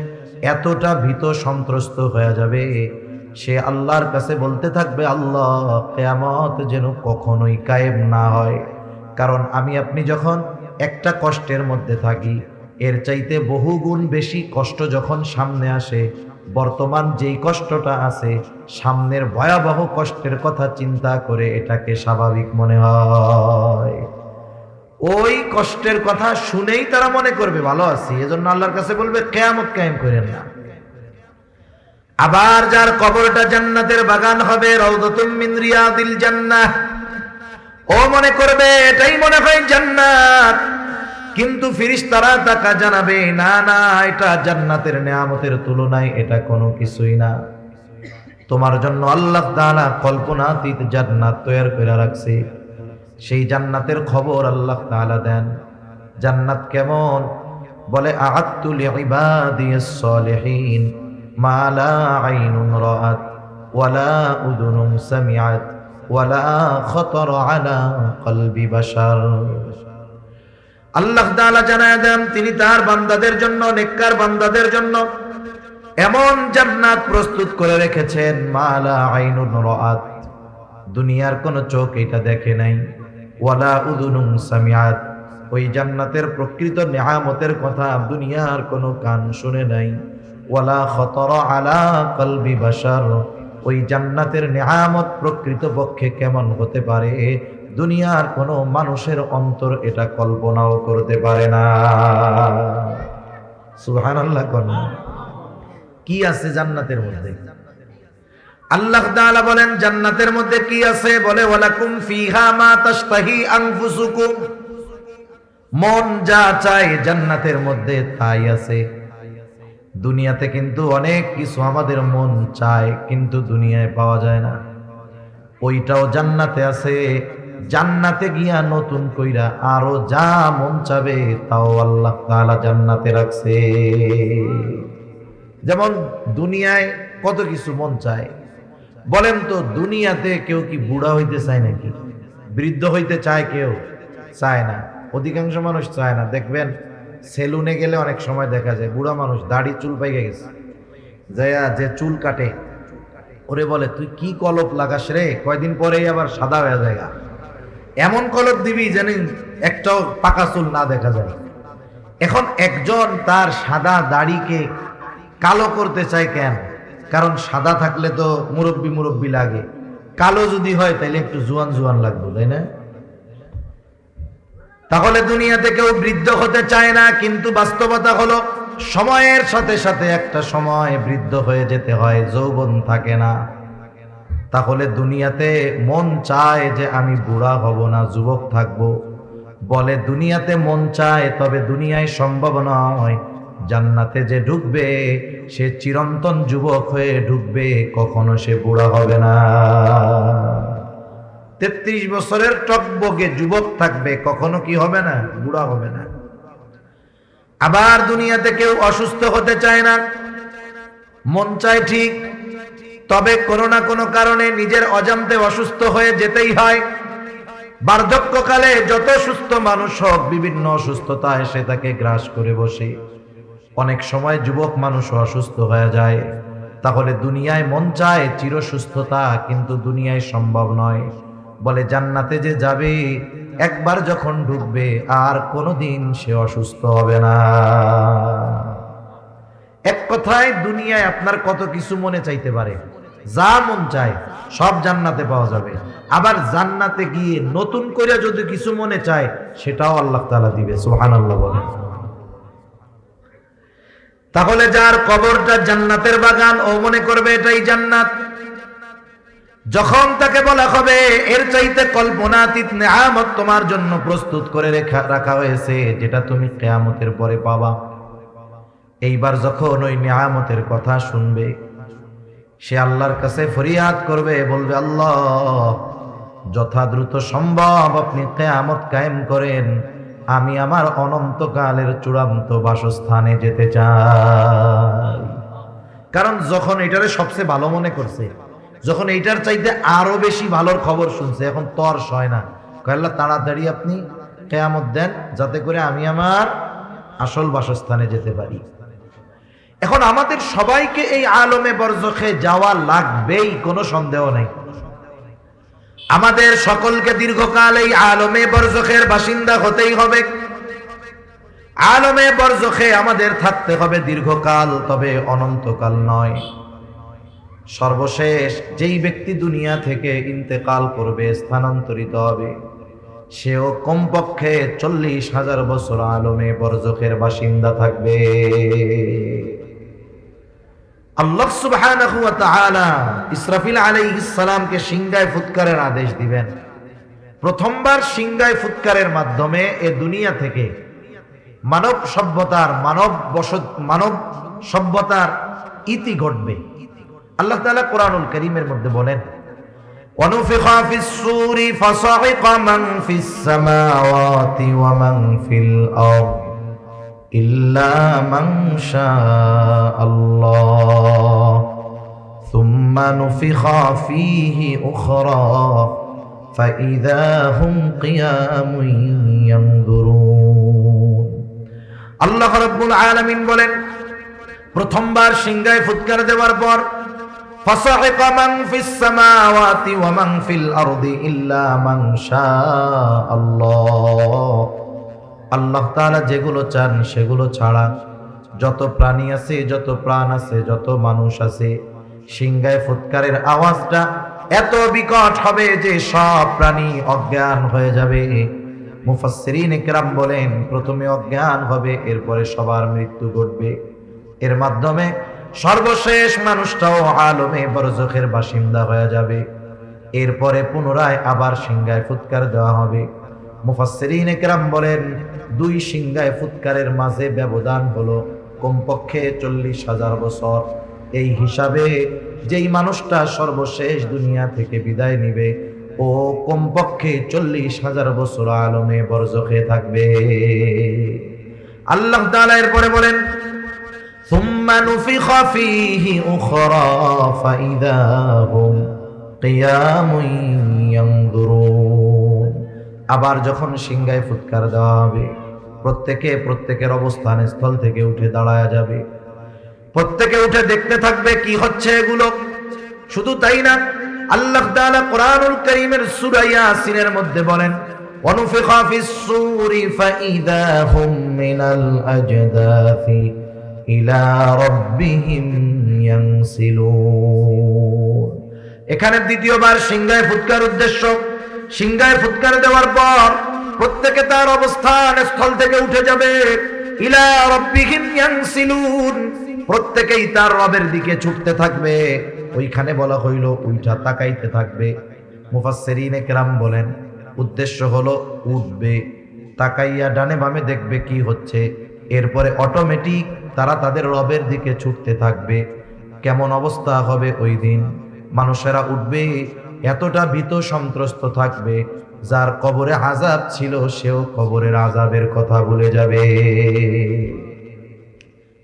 এতটা ভীত সন্ত্রস্ত হয়ে যাবে, সে আল্লাহর কাছে বলতে থাকবে, আল্লাহ, কিয়ামত যেন কখনোই কায়েম না হয়। কারণ আমি আপনি যখন একটা কষ্টের মধ্যে থাকি, এর চাইতে বহুগুণ বেশি কষ্ট যখন সামনে আসে, বর্তমান যেই কষ্টটা আছে, সামনের ভয়াবহ কষ্টের কথা চিন্তা করে এটাকে স্বাভাবিক মনে হয়। ওই কষ্টের কথা শুনেই তারা মনে করবে ভালো আছি, এজন্য আল্লাহর কাছে বলবে কিয়ামত কায়েম করেন না। আবার যার কবরটা জান্নাতের বাগান হবে, রাউদাতুম মিন রিয়াদিল জান্নাহ, ও মনে করবে এটাই মনে হয় জান্নাত, কিন্তু ফেরেশতারা তাকে জানাবে, না না, এটা জান্নাতের নেয়ামতের তুলনায় এটা কোনো কিছুই না। তোমার জন্য আল্লাহ তাআলা কল্পনাতীত জান্নাত তৈরি করে রাখছে। সেই জান্নাতের খবর আল্লাহ তাআলা দেন। জান্নাত কেমন? বলে, আ'আদতু লিইবাদিয়াস সালিহিন মা লা আইনুন রাআত ওয়ালা উযুনুন সামিআত ওয়ালা খাতারা আলা কলবি বাশার। আল্লাহ তাআলা জানায় দেন, তিনি তার বান্দাদের জন্য, নেককার বান্দাদের জন্য এমন জান্নাত প্রস্তুত করে রেখেছেন, মা লা আইনুন রাআত, দুনিয়ার কোন চোখ এটা দেখে নাই, ওয়ালা উযুনুন সামিআত, ওই জান্নাতের প্রকৃত নেয়ামতের কথা দুনিয়ার কোন কান শুনে নাই, ওয়ালা খাতারা আলা কলবি বাশার, ওই জান্নাতের নেয়ামত প্রকৃত পক্ষে কেমন হতে পারে দুনিয়ার কোন মানুষের অন্তর এটা কল্পনাও করতে পারে না। সুবহানাল্লাহ। কি আছে জান্নাতের মধ্যে? আল্লাহ তাআলা বলেন জান্নাতের মধ্যে কি আছে? বলে, ওয়ালাকুম ফিহা মা তাশতাহি আনফুসুকুম, মন যা চায় জান্নাতের মধ্যে তাই আছে। দুনিয়াতে কিন্তু অনেক কিছু আমাদের মন চায়, কিন্তু দুনিয়ায় পাওয়া যায় না, ওইটাও জান্নাতে আছে। জান্নাতে গিয়া নতুন কইরা আরো যা মন চাবে তাও আল্লাহ তাআলা জান্নাতে রাখছে। যেমন দুনিয়ায় কত কিছু মন চায়, বলেন তো, দুনিয়াতে কেউ কি বুড়া হইতে চায় নাকি? বৃদ্ধ হইতে চায়? কেউ চায় না, অধিকাংশ মানুষ চায় না। দেখবেন সেলুনে গেলে অনেক সময় দেখা যায় বুড়া মানুষ দাড়ি চুল পাইকে গেছে, যাইয়া যে চুল কাটে ওরে বলে, তুই কি কলপ লাগাস রে, কয়দিন পরেই আবার সাদা হয়ে যায়। এমন কলপ দিবি জানি একটাও পাকা চুল না দেখা যায়। এখন একজন তার সাদা দাড়িকে কালো করতে চায় কেন? কারণ সাদা থাকলে তো মুরব্বি মুরব্বি লাগে, কালো যদি হয় তাহলে একটু জোয়ান জোয়ান লাগবে, তাই না? তাহলে দুনিয়াতে কেউ বৃদ্ধ হতে চায় না, কিন্তু বাস্তবতা হলো সময়ের সাথে সাথে একটা সময় বৃদ্ধ হয়ে যেতে হয়, যৌবন থাকে না। তাহলে দুনিয়াতে মন চায় যে আমি বুড়া হব না, যুবক থাকবো। বলে দুনিয়াতে মন চায়, তবে দুনিয়ায় সম্ভব নয়। জান্নাতে যে ঢুকবে সে চিরন্তন যুবক হয়ে ঢুকবে, কখনো সে বুড়া হবে না। 33 বছরের টকবগে যুবক থাকবে, কখনো কি হবে না? বুড়া হবে না। আবার দুনিয়াতে কেউ অসুস্থ হতে চায় না, মন চায় ঠিক, তবে কোনো না কোনো কারণে নিজের অজান্তে অসুস্থ হয়ে যেতেই হয়। বার্ধক্যকালে যত সুস্থ মানুষ হোক, বিভিন্ন অসুস্থতা এসে তাকে গ্রাস করে বসে। অনেক সময় যুবক মানুষ অসুস্থ হয়ে যায়। তাহলে দুনিয়ায় মন চায় চির সুস্থতা, কিন্তু দুনিয়ায় সম্ভব নয়। বলে জান্নাতে যে যাবে, একবার যখন ঢুকবে আর কোনোদিন সে অসুস্থ হবে না। এক কথায় দুনিয়ায় আপনার কত কিছু মনে চাইতে পারে, যা মন চায় সব জান্নাতে পাওয়া যাবে। আবার জান্নাতে গিয়ে নতুন করে যদি কিছু মনে চায় সেটাও আল্লাহ তাআলা দিবে। সুবহানাল্লাহ বলেন। তাহলে যার কবরটা জান্নাতের বাগান, ও মনে করবে এটাই জান্নাত। যখন তাকে বলা হবে এর চাইতে কল্পনাতীত নেয়ামত তোমার জন্য প্রস্তুত করে রাখা হয়েছে, যেটা তুমি কিয়ামতের পরে পাবা, এইবার যখন ওই নেয়ামতের কথা শুনবে, সে আল্লাহর কাছে ফরিয়াদ করবে, বলবে, আল্লাহ, যথা দ্রুত সম্ভব আপনি কিয়ামত কায়েম করেন, আমি আমার অনন্তকালের চূড়ান্ত বাসস্থানে যেতে চাই। কারণ যখন এটারে সবচেয়ে ভালো মনে করছে, যখন এইটার চাইতে আরো বেশি ভালোর খবর শুনছে, এখন তর সয় না, কয় আল্লাহ তাড়াতাড়ি আপনি কিয়ামত দেন যাতে করে আমি আমার আসল বাসস্থানে যেতে পারি। এখন আমাদের সবাইকে এই আলমে বরজখে যাওয়া লাগবেই, কোনো সন্দেহ নেই। আমাদের সকলকে দীর্ঘকাল এই আলমে বরজখের বাসিন্দা হতেই হবে। আলমে বরজখে আমাদের থাকতে হবে দীর্ঘকাল, তবে অনন্তকাল নয়। সর্বশেষ যেই ব্যক্তি দুনিয়া থেকে ইন্তেকাল করবে, স্থানান্তরিত হবে, সেও কমপক্ষে 40,000 বছর আলমে বরজখের বাসিন্দা থাকবে। আল্লাহ সুবহানাহু ওয়া তাআলা ইসরাফিল আলাইহিস সালামকে সিংহায় ফুৎকারের আদেশ দিবেন। প্রথমবার সিংহায় ফুৎকারের মাধ্যমে এ দুনিয়া থেকে মানব সভ্যতার ইতি ঘটবে। আল্লাহ তাআলা কোরআনুল কারীমের মধ্যে বলেন, ওয়ানুফিখা ফিস সূরি ফাসাইকা মান ফিস সামাওয়াতি ওয়া মান ফিল আরদ ইল্লা মান শাআল্লাহ সুম্মা নুফিখা ফীহি উখরা ফাইযা হুম কিয়ামুন ইয়ানজুরুন। আল্লাহ রাব্বুল আলামিন বলেন, প্রথমবার সিংহায় ফুৎকার দেওয়ার পর ফাসাইকা মান ফিস সামাওয়াতি ওয়া মান ফিল আরদি ইল্লা মান শাআল্লাহ। আল্লাহ তাআলা যেগুলো চান সেগুলো ছাড়া যত প্রাণী আছে, যত প্রাণ আছে, যত মানুষ আছে, সিংহায় ফুৎকারের আওয়াজটা এত বিকট হবে যে সব প্রাণী অজ্ঞান হয়ে যাবে। মুফাসসিরিন ইকরাম বলেন, প্রথমে অজ্ঞান হবে, এরপরে সবার মৃত্যু ঘটবে। এর মাধ্যমে সর্বশেষ মানুষটাও আলমে বরজখের বাসিন্দা হয়ে যাবে। এরপরে পুনরায় আবার সিংহায় ফুৎকার দেওয়া হবে। মুফাসসিরিন ইকরাম বলেন, দুই সিংহায় ফুৎকারের মাঝে ব্যবধান হলো কমপক্ষে 40,000 বছর। এই হিসাবে যেই মানুষটা সর্বশেষ দুনিয়া থেকে বিদায় নিবে, ও কমপক্ষে 40,000 বছর আলমে বরজখে থাকবে। আল্লাহ তাআলা এরপরে বলেন, সুম্মা নুফিখা ফীহি উখরা ফাইযা হুম কিয়ামুন ইয়ানজুরুন। আবার যখন সিংহায় ফুৎকার দেওয়া হবে, প্রত্যেকের অবস্থান স্থল থেকে উঠে দাঁড়ায়া যাবে। প্রত্যেকে উঠে দেখতে থাকবে কি হচ্ছে এগুলো। শুধু তাই না, আল্লাহ তাআলা কোরআনুল কারীমের সূরা ইয়াসিনের মধ্যে বলেন, ওয়ানুফিখা ফিস সূরি ফাইযা হুম মিনাল আজদাফি ইলা রাব্বিহিম ইয়ানসিলুন। এখানে দ্বিতীয়বার সিংহায় ফুৎকার উদ্দেশ্য, সিংহায় ফুৎকার দেওয়ার পর প্রত্যেকে তার অবস্থান স্থল থেকে উঠে যাবে। ইলা রাব্বিহিম ইয়ানসিলুন, প্রত্যেকেই তার রবের দিকে ছুটতে থাকবে। ওইখানে বলা হইল উইঠা তাকাইতে থাকবে। মুফাসসিরিন ইকরাম বলেন, উদ্দেশ্য হলো উঠবে, তাকাইয়া ডানে বামে দেখবে কি হচ্ছে, এরপরে অটোমেটিক তারা তাদের রবের দিকে ছুটতে থাকবে। কেমন অবস্থা হবে ওই দিন? মানুষেরা উঠবে, এতটা ভীত সন্ত্রস্ত থাকবে, যার কবরে আযাব ছিল সেও কবরের আযাবের কথা ভুলে যাবে।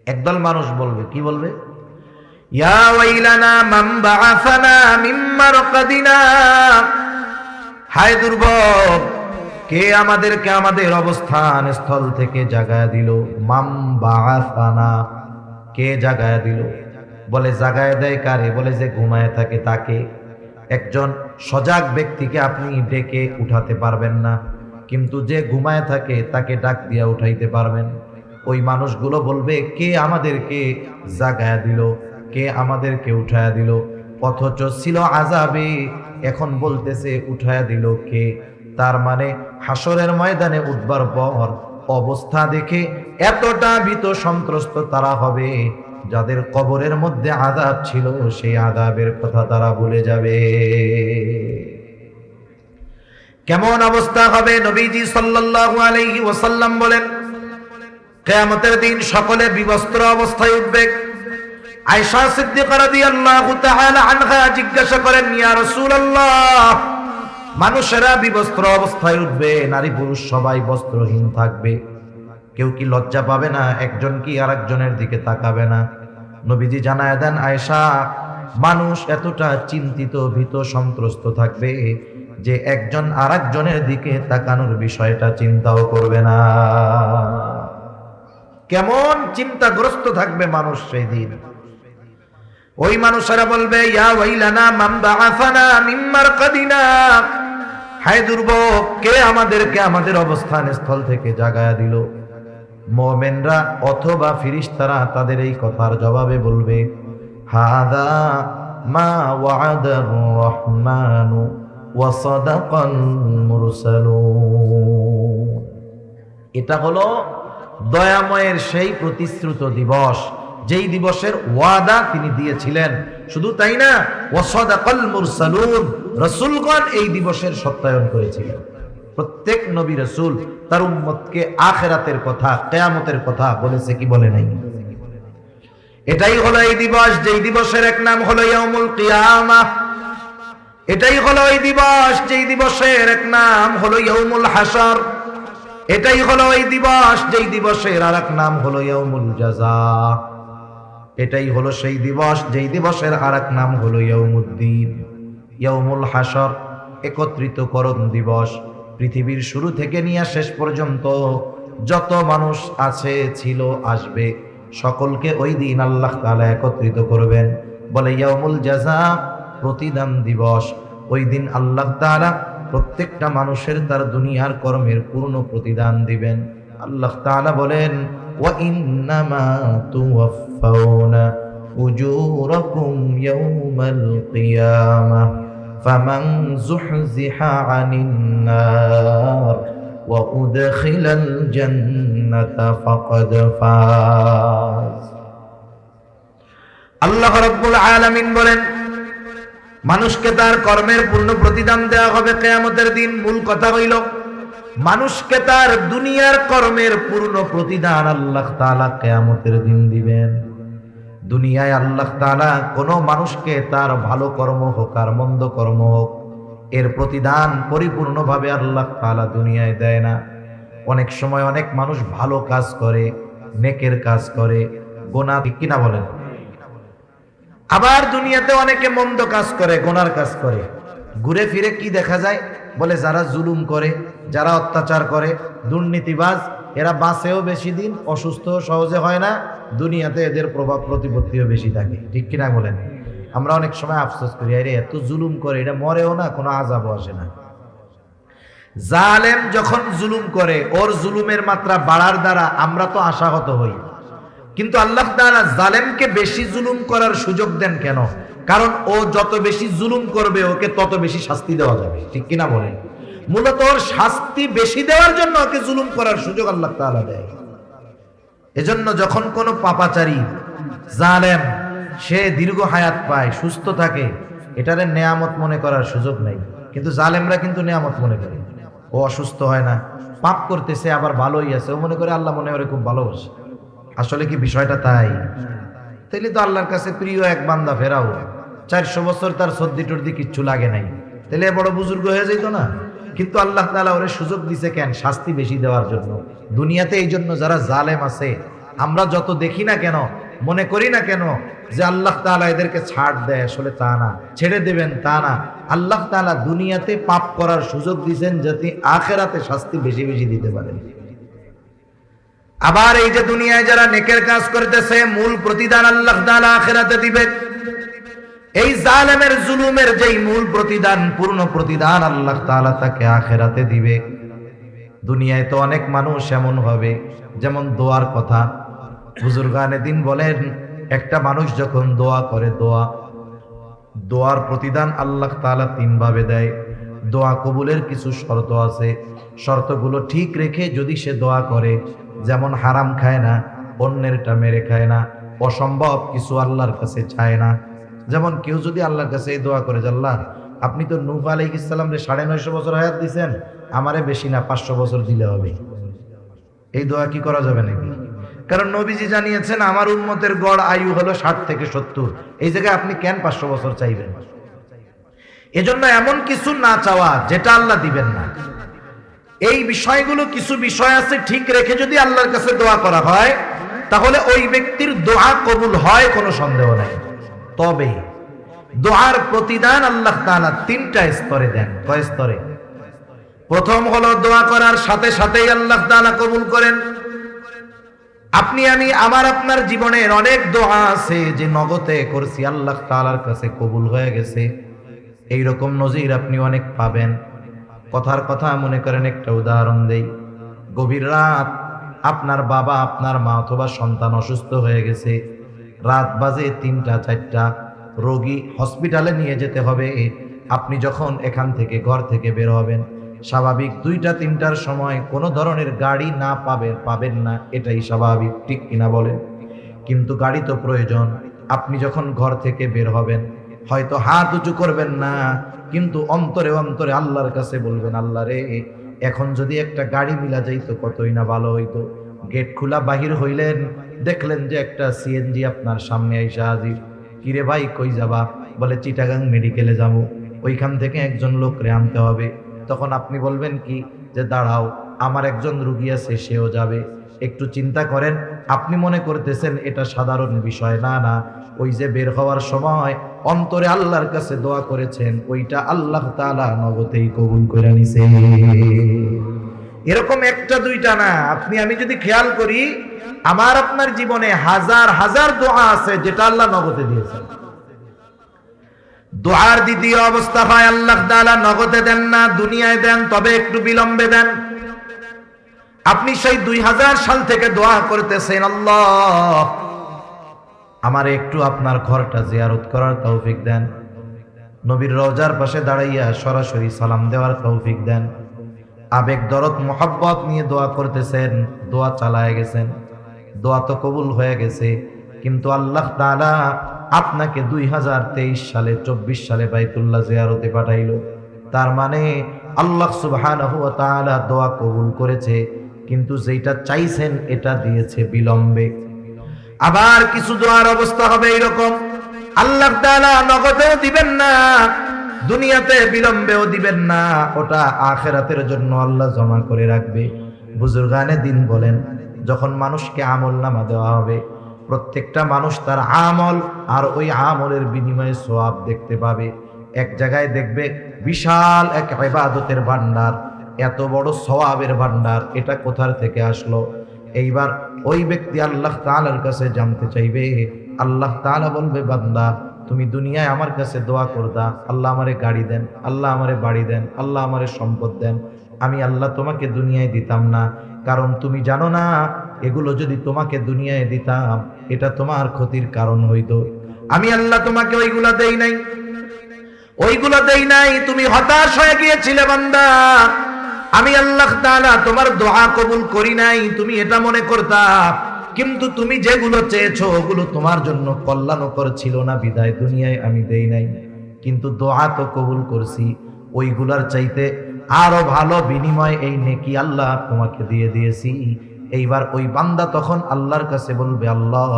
একদল মানুষ বলবে, কি বলবে? ইয়া ওয়াইলানা মান বাআসানা মিন মারকাদিনা, হায় দুর্ভোগ, কে আমাদেরকে আমাদের অবস্থান স্থল থেকে জাগায়া দিল। মাম বাআসানা, কে জাগায়া দিল? বলে জাগায়া দেয় কারে? বলে যে ঘুমায় থাকে তাকে। একজন সজাগ ব্যক্তিকে আপনি ডেকে উঠাতে পারবেন না, কিন্তু যে ঘুমায় থাকে তাকে ডাক দিয়া উঠাইতে পারবেন। ওই মানুষগুলো বলবে, কে আমাদেরকে জাগায়া দিল, কে আমাদেরকে উঠায়া দিল? অথচ ছিল আযাবে, এখন বলতেছে উঠায়া দিল কে? তার মানে হাসরের ময়দানে উঠবার পর অবস্থা দেখে এতটা ভীত সন্ত্রস্ত তারা হবে, যাদের কবরের মধ্যে আযাব ছিল সেই আযাবের কথা তারা ভুলে যাবে। কেমন অবস্থা হবে? নবীজি সাল্লাল্লাহু আলাইহি ওয়াসাল্লাম বলেন, কিয়ামতের দিন সকলে বিবস্ত্র অবস্থায় উঠবে। আয়েশা সিদ্দিকা রাদিয়াল্লাহু তাআলা আনহা জিজ্ঞাসা করেন, ইয়া রাসূলুল্লাহ, মানুষেরা বিবস্ত্র অবস্থায় উঠবে, নারী পুরুষ সবাই বস্ত্রহীন থাকবে, কেউ কি লজ্জা পাবে না? একজন কি আরেকজনের দিকে তাকাবে না? নবীজি জানায় দেন, আয়েশা, মানুষ এতটা চিন্তিত ভীত সন্ত্রস্ত থাকবে যে একজন আরেকজনের দিকে তাকানোর বিষয়টা চিন্তাও করবে না। কেমন চিন্তাগ্রস্ত থাকবে মানুষ সেই দিন। ওই মানুষেরা বলবে ইয়া ওয়াইলানা মান বাআসানা মিন মারকাদিনা, হায় দুর্ভোগ, কে আমাদেরকে আমাদের অবস্থান স্থল থেকে জাগায়া দিল। মুমিনরা অথবা ফেরেশতারা তাদের এই কথার জবাবে বলবে হাদা মা ওয়া'দার রহমানু ওয়া সাদাকাল মুরসালুন। এটা হলো দয়াময়ের সেই প্রতিশ্রুত দিবস, যেই দিবসের ওয়াদা তিনি দিয়েছিলেন। শুধু তাই না, ওয়া সাদাকাল মুরসালুন, রাসূলগণ এই দিবসের সত্যায়ন করেছিলেন। প্রত্যেক নবী রাসূল তার উম্মতকে আখিরাতের কথা, কিয়ামতের কথা বলেছে কি বলে নাই? এটাই হলো এই দিবস, যেই দিবসের এক নাম হলো ইয়াউমুল কিয়ামাহ। এটাই হলো এই দিবস, যেই দিবসের এক নাম হলো ইয়াউমুল হাসর। এটাই হলো এই দিবস, যেই দিবসের আরেক নাম হলো ইয়াউমুল জাযা। এটাই হলো সেই দিবস, যেই দিবসের আরেক নাম হলো ইয়াউমুদ্দিন, ইয়াউমুল হাসর, একত্রিতকরণ দিবস। পৃথিবীর শুরু থেকে নিয়ে শেষ পর্যন্ত যত মানুষ আছে, ছিল, আসবে, সকলকে ওই দিন আল্লাহ তাআলা একত্রিত করবেন। বলে ইয়াউমুল জাযা, প্রতিদান দিবস। ওই দিন আল্লাহ তাআলা প্রত্যেকটা মানুষের তার দুনিয়ার কর্মের পূর্ণ প্রতিদান দিবেন। আল্লাহ তাআলা বলেন ওয়া ইন্নামা তুওয়াফাউনা উজুরাকুম ইয়াউমাল কিয়ামাহ ফামান যুহজিহা আনিন নার ওয়া উদখিলাল জান্নাতা ফাকাদ ফাজ। আল্লাহ রাব্বুল আলামিন বলেন মানুষকে তার কর্মের পূর্ণ প্রতিদান দেওয়া হবে কিয়ামতের দিন। মূল কথা হইল মানুষকে তার দুনিয়ার কর্মের পূর্ণ প্রতিদান আল্লাহ তাআলা কিয়ামতের দিন দিবেন। দুনিয়ায় আল্লাহ তাআলা কোন মানুষকে তার ভালো কর্ম হোক আর মন্দ কর্ম হোক, এর প্রতিদান পরিপূর্ণভাবে আল্লাহ তাআলা দুনিয়ায় দেয় না। অনেক সময় অনেক মানুষ ভালো কাজ করে, নেকের কাজ করে, গুনাহ, ঠিক কিনা বলেন? আবার দুনিয়াতে অনেকে মন্দ কাজ করে, গুনার কাজ করে। ঘুরে ফিরে কি দেখা যায়? বলে যারা জুলুম করে, যারা অত্যাচার করে, দুর্নীতিবাজ, এরা বাঁচেও বেশি দিন, অসুস্থ সহজে হয় না, দুনিয়াতে এদের প্রভাব প্রতিপত্তিও বেশি থাকে, ঠিক কিনা বলেন? আমরা অনেক সময় আফসোস করি, আরে এত জুলুম করে, এটা মরেও না, কোনো আযাবও আসে না। জালেম যখন জুলুম করে, ওর জুলুমের মাত্রা বাড়ার দ্বারা আমরা তো আশাহত হই, কিন্তু আল্লাহ তাআলা জালেমকে বেশি জুলুম করার সুযোগ দেন কেন? কারণ ও যত বেশি জুলুম করবে ওকে তত বেশি শাস্তি দেওয়া যাবে, ঠিক কিনা বলেন? মূলত ওর শাস্তি বেশি দেওয়ার জন্য ওকে জুলুম করার সুযোগ আল্লাহ তাআলা দেয়। এজন্য যখন কোনো পাপাচারী জালেম সে দীর্ঘ হায়াত পায়, সুস্থ থাকে, এটারে নেয়ামত মনে করার সুযোগ নাই। কিন্তু জালেমরা কিন্তু নেয়ামত মনে করে। ও অসুস্থ হয় না, পাপ করতেছে, আবার ভালোই আছে, ও মনে করে আল্লাহ মনে করে খুব ভালোবাসে। আসলে কি বিষয়টা তাই? তাইলে তো আল্লাহর কাছে প্রিয় এক বান্দা ফেরাও, 400 বছর তার সর্দি টর্দি কিচ্ছু লাগে নাই, তাহলে বড় বুজুর্গ হয়ে যেত না? কিন্তু আল্লাহ তাআলা ওরে সুযোগ দিছে কেন? শাস্তি বেশি দেওয়ার জন্য। দুনিয়াতে এই জন্য যারা জালেম আছে, আমরা যত দেখি না কেন, মনে করি না কেন যে আল্লাহ তাআলা এদেরকে ছাড় দেয়, আসলে তা না, ছেড়ে দেবেন তা না। আল্লাহ তাআলা দুনিয়াতে পাপ করার সুযোগ দিয়েছেন যাতে আখিরাতে শাস্তি বেশি বেশি দিতে পারেন। আবার এই যে দুনিয়ায় যারা নেকের কাজ করতেছে, মূল প্রতিদান আল্লাহ তাআলা আখিরাতে দিবেন। এই জালেমের জুলুমের যেই মূল প্রতিদান, পূর্ণ প্রতিদান আল্লাহ তাআলা তাকে আখিরাতে দিবে। দুনিয়ায় তো অনেক মানুষ এমন হবে, যেমন দোয়ার কথা বুজুর্গানে দিন বলেন, একটা মানুষ যখন দোয়া করে, দোয়ার প্রতিদান আল্লাহ তাআলা 3 ভাবে দেয়। দোয়া কবুলের কিছু শর্ত আছে, শর্তগুলো ঠিক রেখে যদি সে দোয়া করে, যেমন হারাম খায় না, অন্যেরটা মেরে খায় না, অসম্ভব কিছু আল্লাহর কাছে চায় না। যেমন কেউ যদি আল্লাহর কাছে এই দোয়া করে যে আল্লাহ আপনি তো নূহ আলাইহিস সালাম রে 950 বছর হায়াত দিয়েছেন, আমারে বেশি না 500 বছর দিলে হবে, এই দোয়া কি করা যাবে নাকি? কারণ নবীজি জানিয়েছেন আমার উম্মতের গড় আয়ু হলো 60 থেকে 70, এই জায়গায় আপনি কেন 500 বছর চাইবেন? এজন্য এমন কিছু না চাওয়া যেটা আল্লাহ দিবেন না। এই বিষয়গুলো, কিছু বিষয় আছে ঠিক রেখে যদি আল্লাহর কাছে দোয়া করা হয়, তাহলে ওই ব্যক্তির দোয়া কবুল হয়, কোনো সন্দেহ নাই। তবে দোয়ার প্রতিদান আল্লাহ তাআলা তিনটা স্তরে দেন। কয় স্তরে? প্রথম হলো দোয়া করার সাথে সাথেই আল্লাহ তাআলা কবুল করেন। আপনি আমি আমার আপনার জীবনের অনেক দোয়া আছে যে নগদে করছি, আল্লাহ তাআলার কাছে কবুল হয়ে গেছে। এইরকম নজির আপনি অনেক পাবেন। কথার কথা মনে করেন একটা উদাহরণ দেই। গভীর রাত আপনার বাবা, আপনার মা অথবা সন্তান অসুস্থ হয়ে গেছে, রাত বাজে 3টা 4টা, রোগী হসপিটালে নিয়ে যেতে হবে। আপনি যখন এখান থেকে ঘর থেকে বের হবেন, স্বাভাবিক 2টা 3টার সময় কোনো ধরনের গাড়ি না পাবেন না, এটাই স্বাভাবিক, ঠিক কিনা বলেন? কিন্তু গাড়ি তো প্রয়োজন। আপনি যখন ঘর থেকে বের হবেন, হয়তো হাত উঁচু করবেন না, কিন্তু অন্তরে অন্তরে আল্লাহর কাছে বলবেন, আল্লাহ রে, এখন যদি একটা গাড়ি মিলা যাইতো কতই না ভালো হইতো। গেট খোলা বাহির হইলেন, দেখলেন যে একটা সিএনজি আপনার সামনে আইসা হাজির। কিরে ভাই, কই যাবা? বলে চিটাগাং মেডিকেলে যাবো, ওইখান থেকে একজন লোকরে আনতে হবে। তখন আপনি বলবেন কি যে দাঁড়াও, আমার একজন রুগী আছে, সেও যাবে। একটু চিন্তা করেন, আপনি মনে করতেছেন এটা সাধারণ বিষয়। না না, ওই যে বের হওয়ার সময় অন্তরে আল্লাহর কাছে দোয়া করেছেন, ওইটা আল্লাহ তাআলা নগদেই কবুল করে নিছে। এরকম একটা দুইটা না, আপনি আমি যদি খেয়াল করি, আমার আপনার জীবনে হাজার হাজার দোয়া আছে যেটা আল্লাহ নগদে দিয়েছেন। দোয়ার দ্বিতীয় অবস্থা হয় আল্লাহ তাআলা নগদে দেন না, দুনিয়ায় দেন, তবে একটু বিলম্বে দেন। আপনি সেই 2000 সাল থেকে দোয়া করতেছেন, আল্লাহ আমারে একটু আপনার ঘরটা জিয়ারত করার তৌফিক দেন, নবীর রওজার পাশে দাঁড়াইয়া সরাসরি সালাম দেওয়ার তৌফিক দেন। আবেগ দরদ মোহাব্বত নিয়ে দোয়া করতেছেন, দোয়া চালায় গেছেন, দোয়া তো কবুল হয়ে গেছে, কিন্তু আল্লাহ তাআলা আপনাকে 2023 সালে 24 সালে বাইতুল্লাহ জিয়ারতে পাঠাইলো। তার মানে আল্লাহ সুবহানাহু ওয়া তাআলা দোয়া কবুল করেছে, কিন্তু যেটা চাইছেন এটা দিয়েছে বিলম্বে। আবার কিছু দোয়ার অবস্থা হবে এরকম, আল্লাহ তাআলা নগদেও দিবেন না, দুনিয়াতে বিলম্বেও দিবেন না, ওটা আখিরাতের জন্য আল্লাহ জমা করে রাখবে। বুজুর্গানে দিন বলেন, যখন মানুষকে আমলনামা দেওয়া হবে, প্রত্যেকটা মানুষ তার আমল আর ওই আমলের বিনিময়ে সওয়াব দেখতে পাবে। এক জায়গায় দেখবে বিশাল এক ইবাদতের ভান্ডার, এত বড় সওয়াবের ভান্ডার, এটা কোথা থেকে আসলো? এইবার ওই ব্যক্তি আল্লাহ তাআলার কাছে জানতে চাইবে। আল্লাহ তাআলা বলবে, বান্দা তুমি দুনিয়ায় আমার কাছে দোয়া করতা, আল্লাহ আমারে গাড়ি দেন, আল্লাহ আমারে বাড়ি দেন, আল্লাহ আমারে সম্পদ দেন। আমি আল্লাহ তোমাকে দুনিয়ায় দিতাম না, কারণ তুমি জানো না এগুলো যদি তোমাকে দুনিয়ায় দিতাম এটা তোমার ক্ষতির কারণ হইতো। আমি আল্লাহ তোমাকে ওইগুলা দেই নাই, ওইগুলো দেই নাই, তুমি হতাশ হয়ে গিয়েছিলে বান্দা। আমি আল্লাহ তাআলা তোমার দোয়া কবুল করি নাই, তুমি এটা মনে করতা, কিন্তু তুমি যেগুলো চেয়েছো ওগুলো তোমার জন্য কল্যাণকর ছিল না, বিদায় দুনিয়ায় আমি দেই নাই। কিন্তু দোয়া তো কবুল করছি, ওইগুলার চাইতে আরো ভালো বিনিময় এই নেকি আল্লাহ তোমাকে দিয়ে দিয়েছি। এইবার ওই বান্দা তখন আল্লাহর কাছে বলবে, আল্লাহ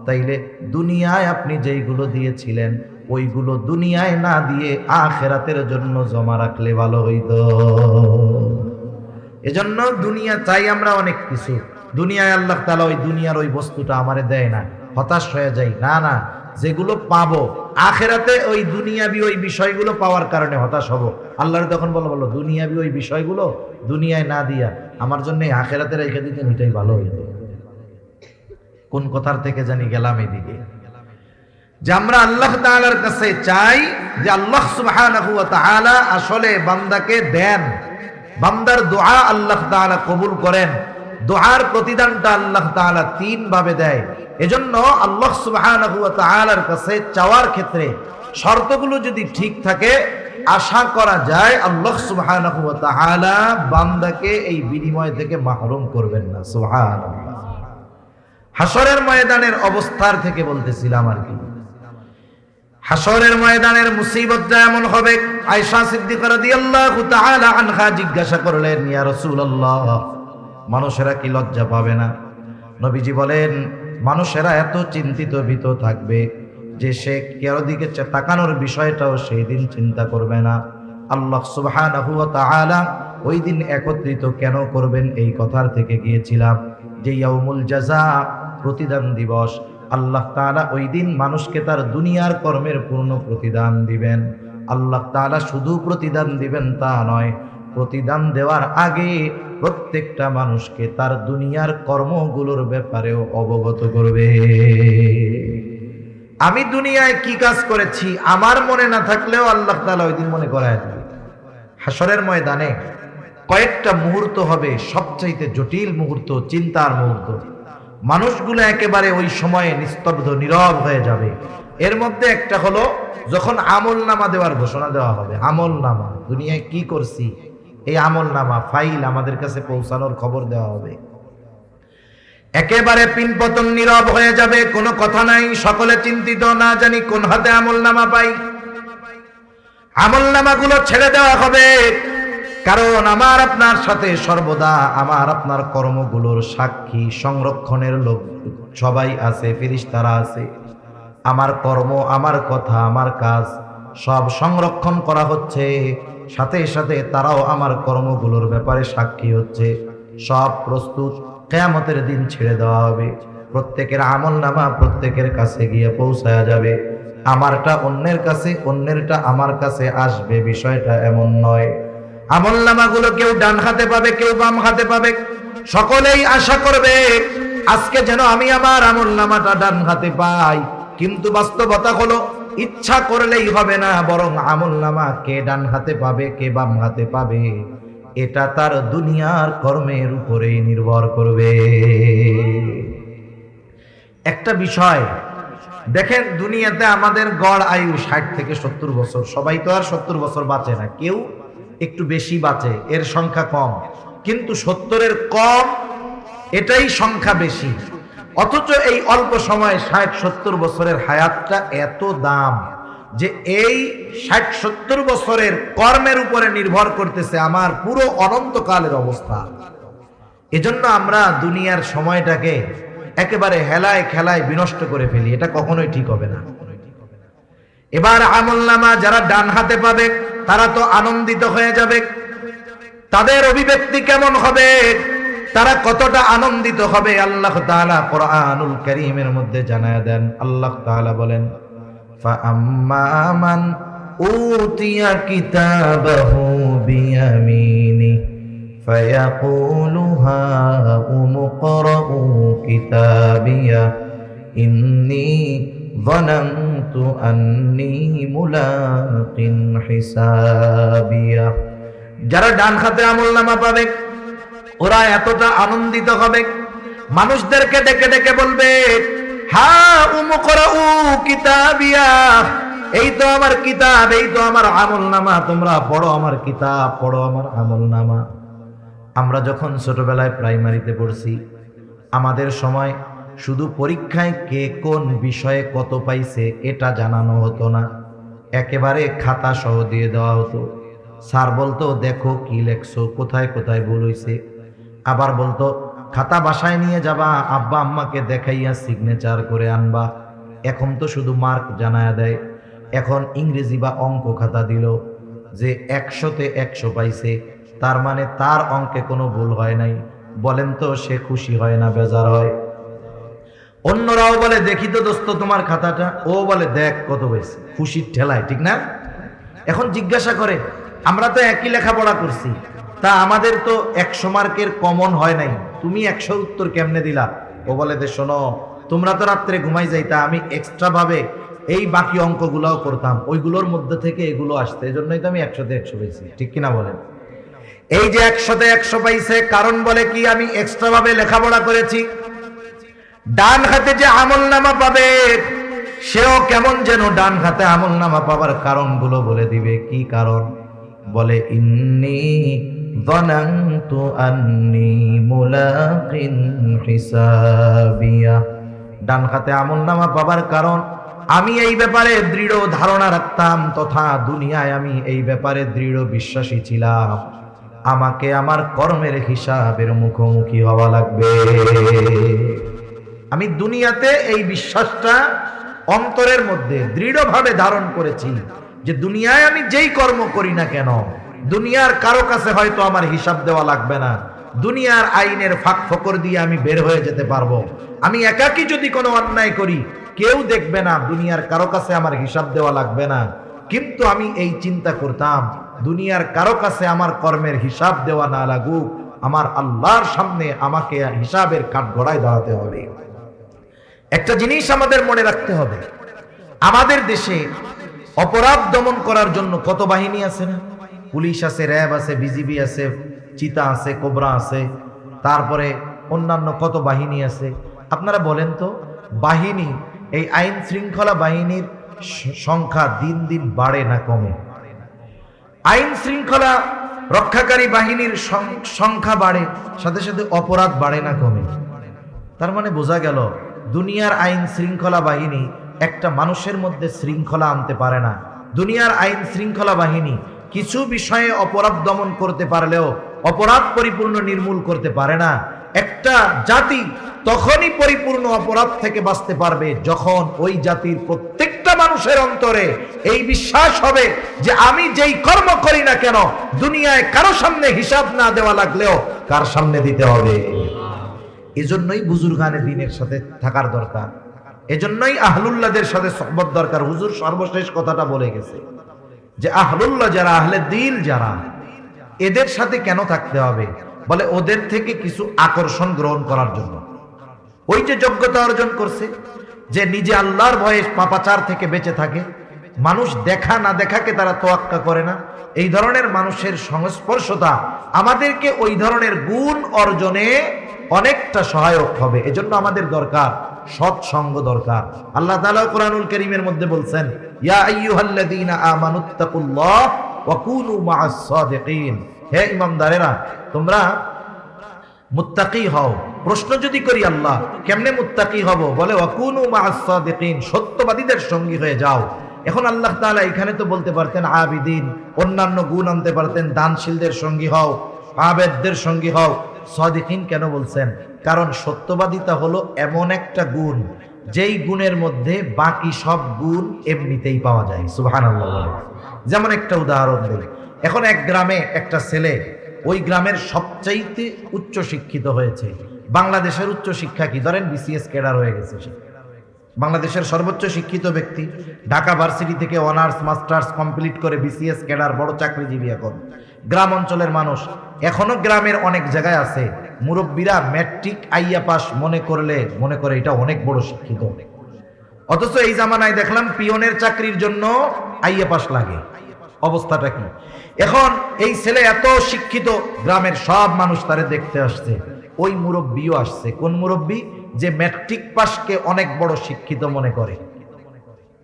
তাইলে দুনিয়ায় আপনি যেইগুলো দিয়েছিলেন ওইগুলো দুনিয়ায় না দিয়ে আখিরাতের জন্য জমা রাখলে ভালো হইতো। এজন্য দুনিয়া চাই আমরা অনেক কিছু, দুনিয়ায় আল্লাহ তাআলা ওই দুনিয়ার ওই বস্তুটা আমারে দেয় না, হতাশ হয়ে যাই। না না, যেগুলো পাবো আখিরাতে ওই দুনিয়াবি ওই বিষয়গুলো পাওয়ার কারণে হতাশ হব। আল্লাহর তখন বলো দুনিয়াবি ওই বিষয়গুলো দুনিয়ায় না দিয়া আমার জন্য আখিরাতে রেখে দিতেন, এটাই ভালো হইতো। কোন কথার থেকে জানি গেলাম এদিকে, যে আমরা আল্লাহ তাআলার কাছে চাই যে আল্লাহ সুবহানাহু ওয়া তাআলা আসলে বান্দাকে দেন, বান্দার দোয়া আল্লাহ তাআলা কবুল করেন। দোয়ার প্রতিদানটা আল্লাহ তাআলা 3 ভাবে দেয়। এজন্য আল্লাহ সুবহানাহু ওয়া তাআলার কাছে চাওয়ার ক্ষেত্রে শর্তগুলো যদি ঠিক থাকে, আশা করা যায় আল্লাহ সুবহানাহু ওয়া তাআলা বান্দাকে এই বিনিময় থেকে মাহরুম করবেন না। সুবহানাল্লাহ। হাসরের ময়দানের অবস্থার থেকে বলতেছিলাম আর কি, হাসরের ময়দানের মুসিবতটা এমন হবে। আয়েশা সিদ্দিকা রাদিয়াল্লাহু তাআলা আনহা জিজ্ঞাসা করলেন, ইয়া রাসূলুল্লাহ, মানুষেরা কি লজ্জা পাবে না? নবীজি বলেন, মানুষেরা এত চিন্তিত ভীত থাকবে যে সে কারো দিকে তাকানোর বিষয়টাও সেই দিন চিন্তা করবে না। আল্লাহ সুবহানাহু ওয়া তাআলা ওই দিন একত্রিত কেন করবেন এই কথার থেকে গিয়েছিলাম যে ইয়াউমুল জাযা, প্রতিদান দিবস। আল্লাহ তাআলা ওই দিন মানুষকে তার দুনিয়ার কর্মের পূর্ণ প্রতিদান দিবেন। আল্লাহ তাআলা শুধু প্রতিদান দিবেন তা নয়, প্রতিদান দেওয়ার আগে প্রত্যেকটা মানুষকে তার দুনিয়ার কর্মগুলোর ব্যাপারেও অবগত করবে। আমি দুনিয়ায় কি কাজ করেছি আমার মনে না থাকলেও আল্লাহ তাআলা ওই দিন মনে করায় দিবে। হাসরের ময়দানে কয়েকটা মুহূর্ত হবে সবচাইতে জটিল মুহূর্ত, চিন্তার মুহূর্ত। মানুষগুলো একেবারে ওই সময়ে নিস্তব্ধ নীরব হয়ে যাবে। এর মধ্যে একটা হলো যখন আমলনামা দেওয়ার ঘোষণা দেওয়া হবে। আমলনামা, দুনিয়ায় কি করছি এই আমলনামা ফাইল আমাদের কাছে পৌঁছানোর খবর দেওয়া হবে। একেবারে পিনপতন নীরব হয়ে যাবে, কোনো কথা নাই, সকলে চিন্তিত, না জানি কোন হাতে আমলনামা পাই। আমলনামাগুলো ছেড়ে দেওয়া হবে, কারণ আমার আপনার সাথে সর্বদা আমার আপনার কর্মগুলোর সাক্ষী সংরক্ষণের লোক সবাই আছে, ফেরেশতারা আছে। আমার কর্ম, আমার কথা, আমার কাজ সব সংরক্ষণ করা হচ্ছে, সাথে সাথে তারাও আমার কর্মগুলোর ব্যাপারে সাক্ষী হচ্ছে। সব প্রস্তুত, কিয়ামতের দিন ছেড়ে দেওয়া হবে। প্রত্যেকের আমলনামা প্রত্যেকের কাছে গিয়ে পৌঁছায়া যাবে। আমারটা অন্যের কাছে, অন্যেরটা আমার কাছে আসবে, বিষয়টা এমন নয়। আমলনামাগুলো কেউ ডান হাতে পাবে, কেউ বাম হাতে পাবে। সকলেই আশা করবে আজকে যেন আমি আমার আমলনামাটা ডান হাতে পাই। কিন্তু বাস্তবতা হলো ইচ্ছা করলেই হবে না, বরং আমলনামা কে ডান হাতে পাবে কে বাম হাতে পাবে এটা তার দুনিয়ার কর্মের উপরেই নির্ভর করবে। একটা বিষয় দেখেন, দুনিয়াতে আমাদের গড় আয়ু 60 থেকে 70 বছর। সবাই তো আর 70 বছর বাঁচে না, কেউ একটু বেশি বাঁচে, এর সংখ্যা কম। কিন্তু 70-এর কম, এটাই সংখ্যা বেশি। অথচ এই অল্প সময়ে 60-70 বছরের হায়াতটা এত দাম যে এই 60-70 বছরের কর্মের উপরে নির্ভর করতেছে আমার পুরো অনন্তকালের অবস্থা। এজন্য আমরা দুনিয়ার সময়টাকে একেবারে হেলায় খেলায় বিনষ্ট করে ফেলি, এটা কখনোই ঠিক হবে না। এবার আমলনামা যারা ডান হাতে পাবে তারা তো আনন্দিত হয়ে যাবে। তাদের অভিব্যক্তি কেমন হবে, তারা কতটা আনন্দিত হবে, আল্লাহ তাআলা কোরআনুল কারীমের মধ্যে জানায় দেন। আল্লাহ তাআলা বলেন, ফাআম্মা মান উতিয়া কিতাবাহু বিয়ামিনি ফায়াকুলু হাউমু ইকরাউ কিতাবিয়া ইন্নী যানানতু আন্নী মুলাকিন হিসাবিয়া। যারা ডান হাতে আমলনামা পাবে ওরা এতটা আনন্দিত হবে, মানুষদেরকে ডেকে ডেকে বলবে, হা উমুকরাউ কিতাবিয়া, এই তো আমার কিতাব, এই তো আমার আমলনামা, তোমরা পড়ো আমার কিতাব, পড়ো আমার আমলনামা। আমরা যখন ছোটবেলায় প্রাইমারিতে পড়ছি, আমাদের সময় শুধু পরীক্ষায় কে কোন বিষয়ে কত পাইছে এটা জানানো হতো না, একেবারে খাতা সহ দিয়ে দেওয়া হতো। স্যার বলতো, দেখো কি লেখছো, কোথায় কোথায় ভুল হইছে। আবার বলতো, খাতা বাসায় নিয়ে যাবা, আব্বা আম্মাকে দেখাইয়া সিগনেচার করে আনবা। এখন তো শুধু মার্ক জানায়া দেয়। এখন ইংরেজি বা অঙ্ক খাতা দিল যে 100-তে 100 পাইছে, তার মানে তার অঙ্কে কোনো ভুল হয় নাই। বলেন তো সে খুশি হয় না বেজার হয়? অন্যরাও বলে, দেখি তো দোস্ত তোমার খাতাটা, ও বলে দেখ কত পাইছে, খুশির ঠেলায়, ঠিক না? এখন জিজ্ঞাসা করে, আমরা তো একই লেখাপড়া করছি, তা আমাদের তো 100 মার্কের কমন হয় নাই, তুমি 100 উত্তর কেমনে দিলা? ও বলে, যে শোনো, তোমরা তো রাত্রে ঘুমাই যাইতা, আমি এক্সট্রা ভাবে এই বাকি অঙ্কগুলোও করতাম, ওইগুলোর মধ্যে থেকে এগুলো আসছে, এই জন্যই তো আমি 100-তে 100 পাইছি, ঠিক কিনা বলেন? এই যে 100-তে 100 পাইছে, কারণ বলে কি, আমি এক্সট্রা ভাবে লেখাপড়া করেছি। ডান হাতে যে আমলনামা পাবে সেও কেমন যেন ডান হাতে আমলনামা পাবার কারণগুলো বলে দিবে। কি কারণ? বলে, ইন্নী যানানতু আন্নী মুলাকিন হিসাবিয়া। ডান হাতে আমলনামা পাবার কারণ, আমি এই ব্যাপারে দৃঢ় ধারণা রাখতাম, তথা দুনিয়ায় আমি এই ব্যাপারে দৃঢ় বিশ্বাসী ছিলাম, আমাকে আমার কর্মের হিসাবের মুখোমুখি হওয়া লাগবে। আমি দুনিয়াতে এই বিশ্বাসটা অন্তরের মধ্যে দৃঢ়ভাবে ধারণ করেছি যে দুনিয়ায় আমি যেই কর্ম করি না কেন, দুনিয়ার কারো কাছে হয়তো আমার হিসাব দেওয়া লাগবে না, দুনিয়ার আইনের ফাঁক ফকর দিয়ে আমি বের হয়ে যেতে পারবো। আমি একাকী যদি কোনো অন্যায় করি কেউ দেখবে না, দুনিয়ার কারো কাছে আমার হিসাব দেওয়া লাগবে না। কিন্তু আমি এই চিন্তা করতাম দুনিয়ার কারো কাছে আমার কর্মের হিসাব দেওয়া না লাগুক, আমার আল্লাহর সামনে আমাকে হিসাবের কাঠগড়ায় দাঁড়াতে হবে। একটা জিনিস আমাদের মনে রাখতে হবে, আমাদের দেশে অপরাধ দমন করার জন্য কত বাহিনী আছে না? পুলিশ আছে, র্যাব আছে, বিজিবি আছে, চিতা আছে, কোবরা আছে, তারপরে অন্যান্য কত বাহিনী আছে। আপনারা বলেন তো, বাহিনী, এই আইন শৃঙ্খলা বাহিনীর সংখ্যা দিন দিন বাড়ে না কমে? আইন শৃঙ্খলা রক্ষাকারী বাহিনীর সংখ্যা বাড়ে, সাথে সাথে অপরাধ বাড়ে না কমে? তার মানে বোঝা গেল দুনিয়ার আইন শৃঙ্খলা বাহিনী একটা মানুষের মধ্যে শৃঙ্খলা আনতে পারে না। দুনিয়ার আইন শৃঙ্খলা বাহিনী কিছু বিষয়ে অপরাধ দমন করতে পারলেও অপরাধ পরিপূর্ণ নির্মূল করতে পারে না। একটা জাতি তখনই পরিপূর্ণ অপরাধ থেকে বাঁচতে পারবে যখন ওই জাতির প্রত্যেকটা মানুষের অন্তরে এই বিশ্বাস হবে যে আমি যেই কর্ম করি না কেন দুনিয়ায় কারো সামনে হিসাব না দেওয়া লাগলেও কার সামনে দিতে হবে। এজন্যই বুজুর্গানে দ্বীনের সাথে থাকার দরকার, এজন্যই আহলুল্লাহদের সাথে সোহবত দরকার। হুজুর সর্বশেষ কথাটা বলে গেছে যে আহলুল্লাহ যারা, আহলে দিল যারা, এদের সাথে কেন থাকতে হবে? বলে ওদের থেকে কিছু আকর্ষণ গ্রহণ করার জন্য। ওই যে যোগ্যতা অর্জন করছে, যে নিজে আল্লাহর ভয়ে পাপাচার থেকে বেঁচে থাকে, মানুষ দেখা না দেখাকে তারা তোয়াক্কা করে না, এই ধরনের মানুষের সংস্পর্শতা আমাদেরকে ওই ধরনের গুণ অর্জনে অনেকটা সহায়ক হবে। এজন্য আমাদের দরকার সৎসঙ্গ দরকার। আল্লাহ তাআলা কোরআনুল কারীমের মধ্যে বলছেন, ইয়া আইয়ুহাল্লাযীনা আমানুত্তাকুল্লাহ ওয়া কুনু মাআস সাদিকিন। হে ঈমানদারেরা, তোমরা মুত্তাকি হও। প্রশ্ন যদি করি আল্লাহ কেমনে মুত্তাকি হব? বলে ওয়া কুনু মাআস সাদিকিন, সত্যবাদীদের সঙ্গী হয়ে যাও। এখন আল্লাহ তাআলা এখানে তো বলতে পারতেন আবিদিন, অন্যান্য গুণ আনতে পারতেন, দানশীলদের সঙ্গী হও, আবেদদের সঙ্গী হও। সাদিকিন কেন বলছেন? কারণ সত্যবাদিতা হলো এমন একটা গুণ যেই গুণের মধ্যে বাকি সব গুণ এমনিতেই পাওয়া যায়। সুবহানাল্লাহ। যেমন একটা উদাহরণ দিই, এখন এক গ্রামে একটা ছেলে ওই গ্রামের সবচাইতে উচ্চ শিক্ষিত হয়েছে। বাংলাদেশের উচ্চ শিক্ষা কি? ধরেন বিসিএস ক্যাডার হয়ে গেছে সে, বাংলাদেশের সর্বোচ্চ শিক্ষিত ব্যক্তি, ঢাকা ভার্সিটি থেকে অনার্স মাস্টার্স কমপ্লিট করে বিসিএস ক্যাডার, বড় চাকরিজীবী। এখন গ্রাম অঞ্চলের মানুষ, এখনো গ্রামের অনেক জায়গায় আছে মুরব্বীরা ম্যাট্রিক আইয়া পাস মনে করে এটা অনেক বড় শিক্ষিত। অথচ এই জামানায় দেখলাম পিয়নের চাকরির জন্য আইয়া পাস লাগে। অবস্থাটা কি? এখন এই ছেলে এত শিক্ষিত, গ্রামের সব মানুষ তারে দেখতে আসছে। ওই মুরব্বীও আসছে। কোন মুরব্বী? যে ম্যাট্রিক পাসকে অনেক বড় শিক্ষিত মনে করে।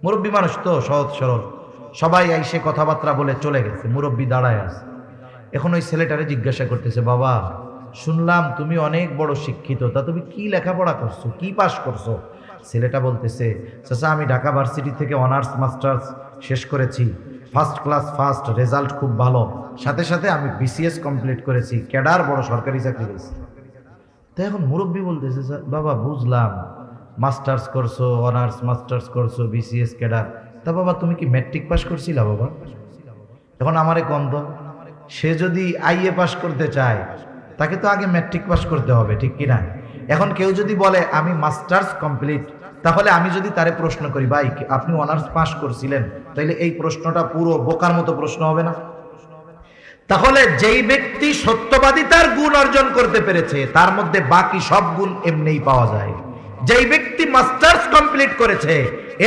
মুরব্বী মানুষ তো সহজ সরল, সবাই আইসে কথাবার্তা বলে চলে গেছে। মুরব্বী দাঁড়ায় আছে। এখন ওই ছেলেটারে জিজ্ঞাসা করতেছে, বাবা শুনলাম তুমি অনেক বড় শিক্ষিত, তা তুমি কি লেখাপড়া করছো, কি পাস করছো? ছেলেটা বলতেছে, চাচা আমি ঢাকা ভার্সিটি থেকে অনার্স মাস্টার্স শেষ করেছি, ফার্স্ট ক্লাস ফার্স্ট, রেজাল্ট খুব ভালো, সাথে সাথে আমি বিসিএস কমপ্লিট করেছি, ক্যাডার, বড় সরকারি চাকরি পেয়েছি। তো এখন মুরব্বী বলতেছে, বাবা বুঝলাম মাস্টার্স করছো, অনার্স মাস্টার্স করছো, বিসিএস ক্যাডার, তা বাবা তুমি কি ম্যাট্রিক পাস করছিলা বাবা? এখন আমারে কন্ত, সে যদি আইএ পাস করতে চায় তাকে তো আগে ম্যাট্রিক পাস করতে হবে, ঠিক কিনা? এখন কেউ যদি বলে আমি মাস্টার্স কমপ্লিট, তাহলে আমি যদি তারে প্রশ্ন করি, ভাই আপনি অনার্স পাস করছিলেন, তাইলে এই প্রশ্নটা পুরো বোকার মতো প্রশ্ন হবে না? তাহলে যেই ব্যক্তি সত্যবাদিতার গুণ অর্জন করতে পেরেছে তার মধ্যে বাকি সব গুণ এমনিই পাওয়া যায়। যেই ব্যক্তি মাস্টার্স কমপ্লিট করেছে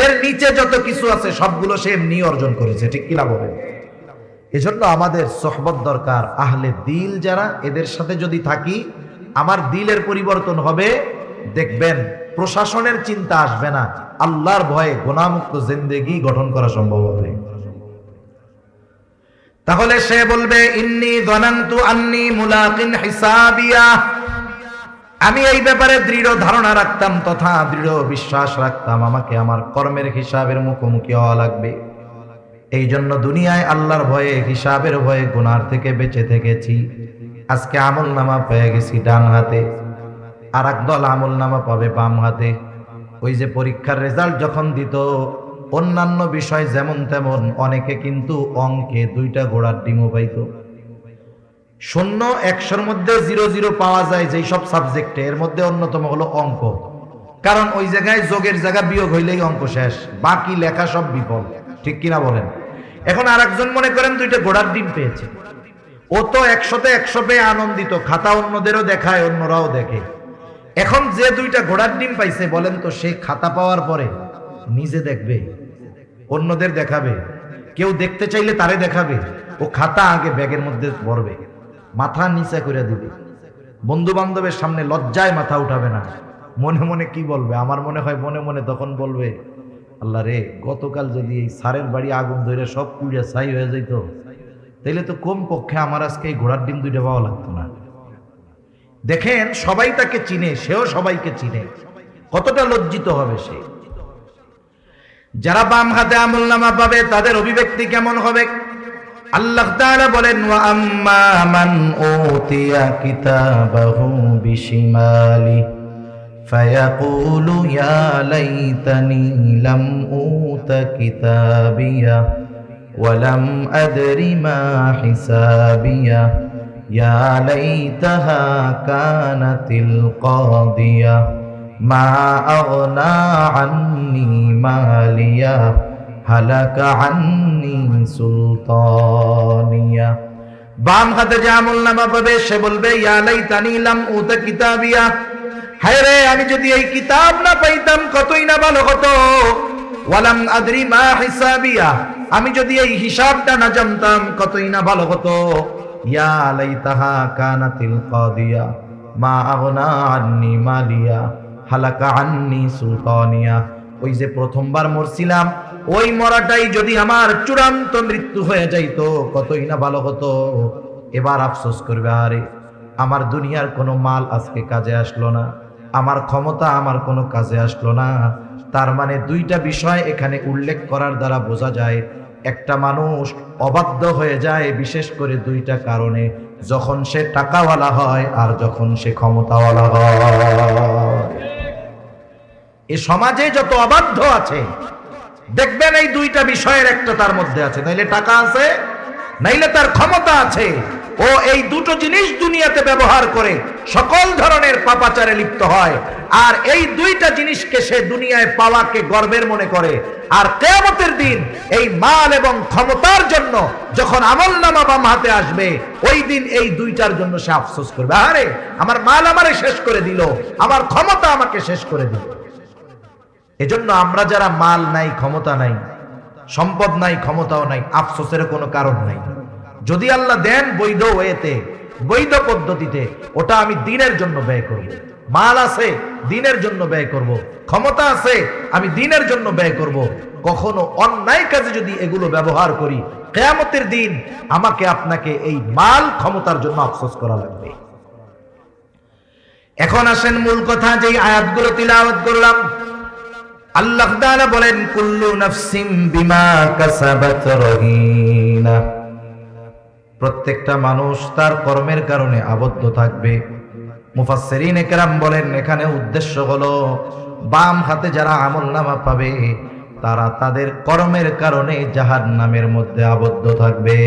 এর নিচে যত কিছু আছে সবগুলো সে এমনি অর্জন করেছে, ঠিক কিনা বলেন? এজন্য আমাদের সোহবত দরকার। আহলে দিল যারা, এদের সাথে যদি থাকি আমার দিলের পরিবর্তন হবে। দেখবেন প্রশাসনের চিন্তা আসবে না, আল্লাহর ভয়ে গুনাহমুক্ত জিন্দেগি গঠন করা সম্ভব হবে। তাহলে সে বলবে ইন্নী যানানতু আন্নী মুলাকিন হিসাবিয়া, আমি এই ব্যাপারে দৃঢ় ধারণা রাখতাম তথা দৃঢ় বিশ্বাস রাখতাম আমাকে আমার কর্মের হিসাবের মুখোমুখি হওয়া লাগবে। এই জন্য দুনিয়ায় আল্লাহর ভয়ে, হিসাবের ভয়ে গুনার থেকে বেঁচে থেকেছি। আজকে আমল নামা পেয়ে গেছি ডান হাতে, আর একদল আমল নামা পাবে বাম হাতে। ওই যে পরীক্ষার রেজাল্ট যখন দিত, অন্যান্য বিষয় যেমন তেমন, অনেকে কিন্তু অঙ্কে 2টা ঘোড়ার ডিমও পাইত। শূন্য 100-র মধ্যে 0 পাওয়া যায় যেই সব সাবজেক্টে, এর মধ্যে অন্যতম হলো অঙ্ক। কারণ ওই জায়গায় যোগের জায়গা বিয়োগ হইলেই অঙ্ক শেষ, বাকি লেখা সব বিফল। ঠিক কিনা বলেন? এখন আরেকজন মনে করেন 2টা ঘোড়ার ডিম পেয়েছে, ও তো 100-তে 100 পেয়ে আনন্দিত, খাতা অন্যদেরও দেখায়, অন্যরাও দেখে। এখন যে 2টা ঘোড়ার ডিম পাইছে, বলেন তো সে খাতা পাওয়ার পরে নিজে দেখবে, অন্যদের দেখাবে? কেউ দেখতে চাইলে তারে দেখাবে? ও খাতা আগে ব্যাগের মধ্যে ভরবে, মাথা নিচে করে দিবে, বন্ধু বান্ধবের সামনে লজ্জায় মাথা উঠাবে না। মনে মনে কি বলবে? আমার মনে হয় মনে মনে তখন বলবে, আল্লাহ রে, গতকাল যদি এই সারের বাড়ি আগুন ধরে সব পুড়ে ছাই হয়ে যেত, তাইলে তো কম পক্ষে আমার আজকে এই ঘোড়ার ডিম 2টা পাওয়া লাগতো না। দেখেন, সবাই তাকে চিনে, সেও সবাইকে চিনে, কতটা লজ্জিত হবে সে। যারা বাম হাতে আমলনামা পাবে তাদের অভিব্যক্তি কেমন হবে? আল্লাহ তাআলা বলেন, ওয়া আম্মা মান উতিয়া কিতাবাহু বিশিমালি ফায়াকুলু ইয়া লাইতানি লাম উতা কিতাবিয়া ওয়া লাম আদরি মা হিসাবিয়া ইয়া লাইতাহা কানাতিল কাদিয়া মা আগনা আন্নি মালিয়া হালাকা আন্নি সুলতানিয়া। বাম হাতে যে আমলনামা পাবে সে বলবে, ইয়া লাইতানি লাম উতা কিতাবিয়া, হায় রে, আমি যদি এই কিতাব না পাইতাম কতই না ভালো হতো। ওয়ালাম আদরি মা হিসাবিয়া, আমি যদি এই হিসাবটা না জানতাম কতই না ভালো হতো। ইয়া লাইতাহা কানাতিল কাদিয়া মা আগনা আন্নি মালিয়া হালাকা আন্নি সুলতানিয়া। ওই যে প্রথমবার মরছিলাম, ওই মরাটাই যদি আমার চূড়ান্ত মৃত্যু হয়ে যাইতো কতই না ভালো হতো। এবার আফসোস করবে, আরে আমার দুনিয়ার কোনো মাল আজকে কাজে আসলো না, আমার ক্ষমতা আমার কোনো কাজে আসলো না। তার মানে 2টা বিষয় এখানে উল্লেখ করার দ্বারা বোঝা যায়, একটা মানুষ অবাধ্য হয়ে যায় বিশেষ করে 2টা কারণে, যখন সে টাকাওয়ালা হয় আর যখন সে ক্ষমতাওয়ালা হয়। এ সমাজে যত অবাধ্য আছে দেখবেন এই 2টা বিষয়ের একটা তার মধ্যে আছে, নাইলে টাকা আছে, নাইলে তার ক্ষমতা আছে। ও এই 2টো জিনিস দুনিয়াতে ব্যবহার করে সকল ধরনের পাপাচারে লিপ্ত হয়, আর এই 2টা জিনিসকে সে দুনিয়ায় পাওয়াকে গর্বের মনে করে। আর কিয়ামতের দিন এই মাল এবং ক্ষমতার জন্য যখন আমলনামা বাম হাতে আসবে, ওই দিন এই 2টার জন্য সে আফসোস করবে, আরে আমার মাল আমারে শেষ করে দিল, আমার ক্ষমতা আমাকে শেষ করে দিল। এজন্য আমরা যারা মাল নাই, ক্ষমতা নাই, সম্পদ নাই, ক্ষমতাও নাই, আফসোসের কোনো কারণ নাই। যদি আল্লাহ দেন বৈধ ওয়েতে, বৈধ পদ্ধতিতে, ওটা আমি দ্বীনের জন্য ব্যয় করব। মাল আছে, দ্বীনের জন্য ব্যয় করব। ক্ষমতা আছে, আমি দ্বীনের জন্য ব্যয় করব। কখনো অন্যায় কাজে যদি এগুলো ব্যবহার করি, কিয়ামতের দিন আমাকে আপনাকে এই মাল ক্ষমতার জন্য আফসোস করা লাগবে। এখন আসেন মূল কথা, যেই আয়াতগুলো তিলাওয়াত করলাম। আল্লাহ তাআলা বলেন, কুল্লু নাফসিম বিমা কাসাবাত রহিনা, প্রত্যেকটা মানুষ তার কর্মের কারণে আবদ্ধ থাকবে। মুফাসসিরিনে কেরাম বলেন, এখানে উদ্দেশ্য হলো বাম হাতে যারা আমলনামা পাবে তারা তাদের কর্মের কারণে জাহান্নামের মধ্যে আবদ্ধ থাকবে।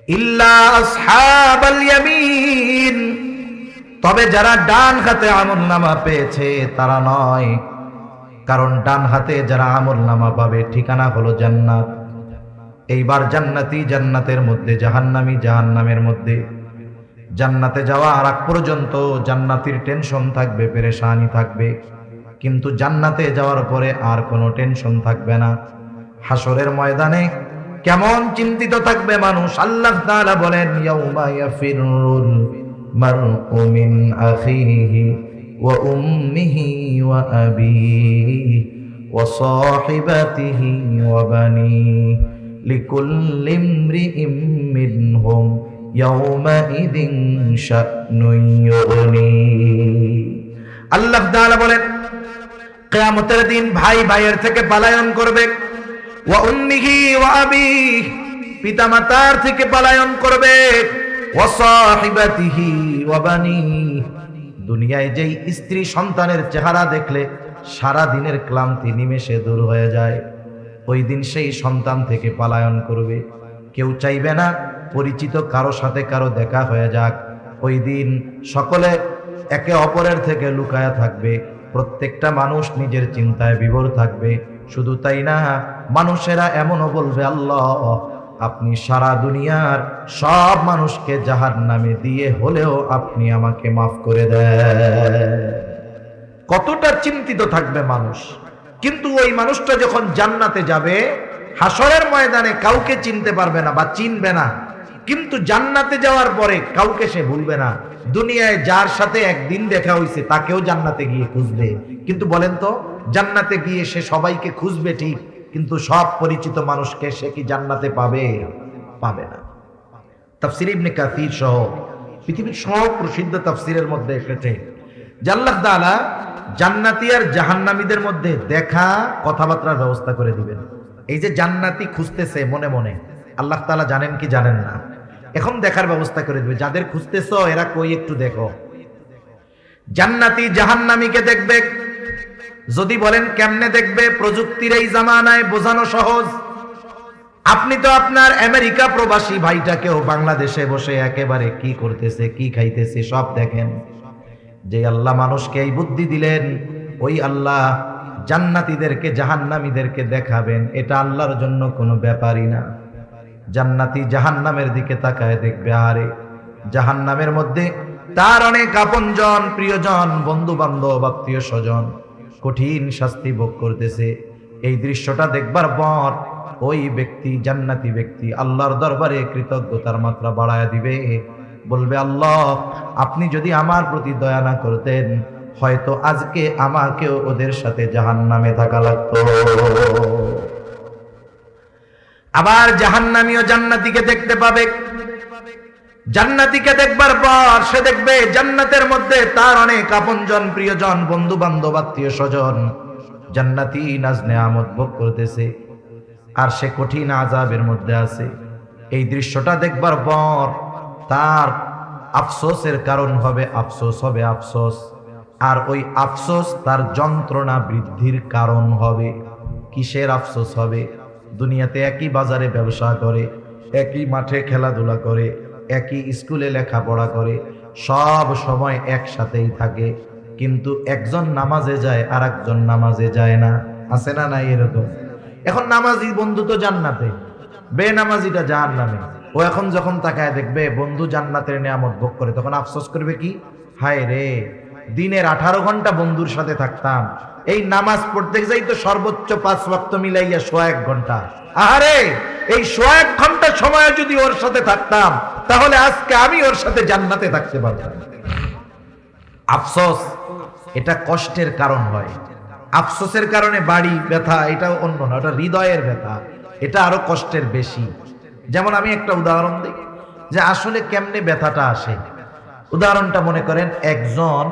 ইল্লা আসহাবাল ইয়ামিন, তবে যারা ডান হাতে আমলনামা পেয়েছে তারা নয়, কারণ ডান হাতে যারা আমলনামা পাবে ঠিকানা হলো জান্নাত। এইবার জান্নাতি জান্নাতের মধ্যে, জাহান্নামী জাহান্নামের মধ্যে। জান্নাতে যাওয়ার আগ পর্যন্ত জান্নাতির টেনশন থাকবে, পেরেশানি থাকবে, কিন্তু জান্নাতে যাওয়ার পরে আর কোনো টেনশন থাকবে না। হাসরের ময়দানে কেমন চিন্তিত থাকবে মানুষ। আল্লাহ তাআলা বলেন, ইয়াউমা ইয়াফিরুল মারউ মিন আখিহি ওয়া উম্মিহি ওয়া আবিহি ওয়া সাহিবাতিহি ওয়া বানিহি লিকুল্লি ইমরিইম মিনহুম ইয়াউমাইযিন শা'নুন ইউগনি। আল্লাহ তাআলা বলেন, কিয়ামতের দিন ভাই ভাইয়ের থেকে পলায়ন করবে। ওয়া উম্মিহি ওয়া আবিহি, পিতামাতার থেকে পলায়ন করবে। ওয়া সাহিবাতিহি ওয়া বানিহি, দুনিয়ায় যেই স্ত্রী সন্তানের চেহারা দেখলে সারা দিনের ক্লান্তি নিমেষে দূর হয়ে যায়, ওই দিন সেই সন্তান থেকে পলায়ন করবে। কেউ চাইবে না পরিচিত কারো সাথে কারো দেখা হয়ে যাক, ওই দিন সকলে একে অপরের থেকে লুকায়া থাকবে, প্রত্যেকটা মানুষ নিজের চিন্তায় বিভোর থাকবে। শুধু তাই না, মানুষেরা এমনও বলবে, আল্লাহ আপনি সারা দুনিয়ার সব মানুষকে জাহান্নামে দিয়ে হলেও আপনি আমাকে মাফ করে দেন। কতটা চিন্তিত থাকবে মানুষ। কিন্তু ওই মানুষটা যখন জান্নাতে যাবে, হাসরের ময়দানে কাউকে চিনতে পারবে না বা চিনবে না, কিন্তু জান্নাতে যাওয়ার পরে কাউকে সে ভুলবে না। দুনিয়ায় যার সাথে একদিন দেখা হয়েছে তাকেও জান্নাতে গিয়ে খুঁজবে। কিন্তু বলেন তো, জান্নাতে গিয়ে সে সবাইকে খুঁজবে ঠিক, কিন্তু সব পরিচিত মানুষকে সে কি জান্নাতে পাবে? পাবে না। তাফসীর ইবনে কাসীর সহ পৃথিবীর সব প্রসিদ্ধ তাফসীরের মধ্যে এসেছে যে আল্লাহ তাআলা জান্নাতি আর জাহান্নামীদের মধ্যে দেখা কথাবার্তার ব্যবস্থা করে দিবেন। এই যে জান্নাতি খুঁজতেছে মনে মনে, আল্লাহ তাআলা জানেন কি জানেন না, এখন দেখার ব্যবস্থা করে দিবে। যাদের খুঁজতেছ এরা কই একটু দেখো। জান্নাতি জাহান্নামীকে দেখবে। যদি বলেন কেমনে দেখবে, প্রযুক্তির এই জামানায় বোঝানো সহজ। আপনি তো আপনার আমেরিকা প্রবাসী ভাইটাকেও বাংলাদেশে বসে একেবারে কি করতেছে কি খাইতেছে সব দেখেন। যে আল্লাহ মানুষকে এই বুদ্ধি দিলেন, ওই আল্লাহ জান্নাতীদেরকে জাহান্নামীদেরকে দেখাবেন, এটা আল্লাহর জন্য কোনো ব্যাপারই না। জান্নাতি জাহান্নামের দিকে তাকায় দেখবে, আরে জাহান্নামের মধ্যে তার অনেক আপনজন, প্রিয়জন, বন্ধু বান্ধব, আত্মীয় স্বজন কঠিন শাস্তি ভোগ করতেছে। এই দৃশ্যটা দেখবার পর ওই ব্যক্তি, জান্নাতি ব্যক্তি আল্লাহর দরবারে কৃতজ্ঞতার মাত্রা বাড়ায় দিবে, বলবে, আল্লাহ আপনি যদি আমার প্রতি দয়া না করতেন, হয়তো আজকে আমাকেও ওদের সাথে জাহান্নামে থাকা লাগতো। আবার জাহান্নামীও জান্নাতীকে দেখতে পাবে। জান্নাতীকে দেখবার পর সে দেখবে জান্নাতের মধ্যে তার অনেক আপনজন, প্রিয়জন, বন্ধু বান্ধব, আত্মীয় স্বজন জান্নাতি নাজ নেয়ামত ভোগ করতেছে, আর সে কঠিন আযাবের মধ্যে আছে। এই দৃশ্যটা দেখবার পর তার আফসোসের কারণ হবে, আফসোস হবে, আফসোস। আর ওই আফসোস তার যন্ত্রণা বৃদ্ধির কারণ হবে। কিসের আফসোস হবে? দুনিয়াতে একই বাজারে ব্যবসা করে, একই মাঠে খেলাধুলা করে, একই স্কুলে লেখাপড়া করে, সব সময় একসাথেই থাকে, কিন্তু একজন নামাজে যায় আর একজন নামাজে যায় না। আছে না নাই এরকম? এখন নামাজি বন্ধু তো জান্নাতে, বেনামাজিটা জাহান্নামে। ও এখন যখন তাকায় দেখবে বন্ধু জান্নাতের নিয়ামত ভোগ করে, তখন আফসোস করবে কি, হায় রে, দিনের 18 ঘন্টা বন্ধুর সাথে থাকতাম, এই নামাজ পড়তে যাই তো সর্বোচ্চ 5 ওয়াক্ত মিলাইয়া 1 ঘন্টা, আরে এই 1 ঘন্টা সময় যদি ওর সাথে থাকতাম তাহলে আজকে আমি ওর সাথে জান্নাতে থাকতে পারতাম। আফসোস এটা কষ্টের কারণ হয়। আফসোসের কারণে বাড়ি ব্যথা, এটা অন্য না, ওটা হৃদয়ের ব্যথা, এটা আরো কষ্টের বেশি। যেমন আমি একটা উদাহরণ দিই যে আসলে কেমনে ব্যথাটা আসে। উদাহরণটা মনে করেন, একজন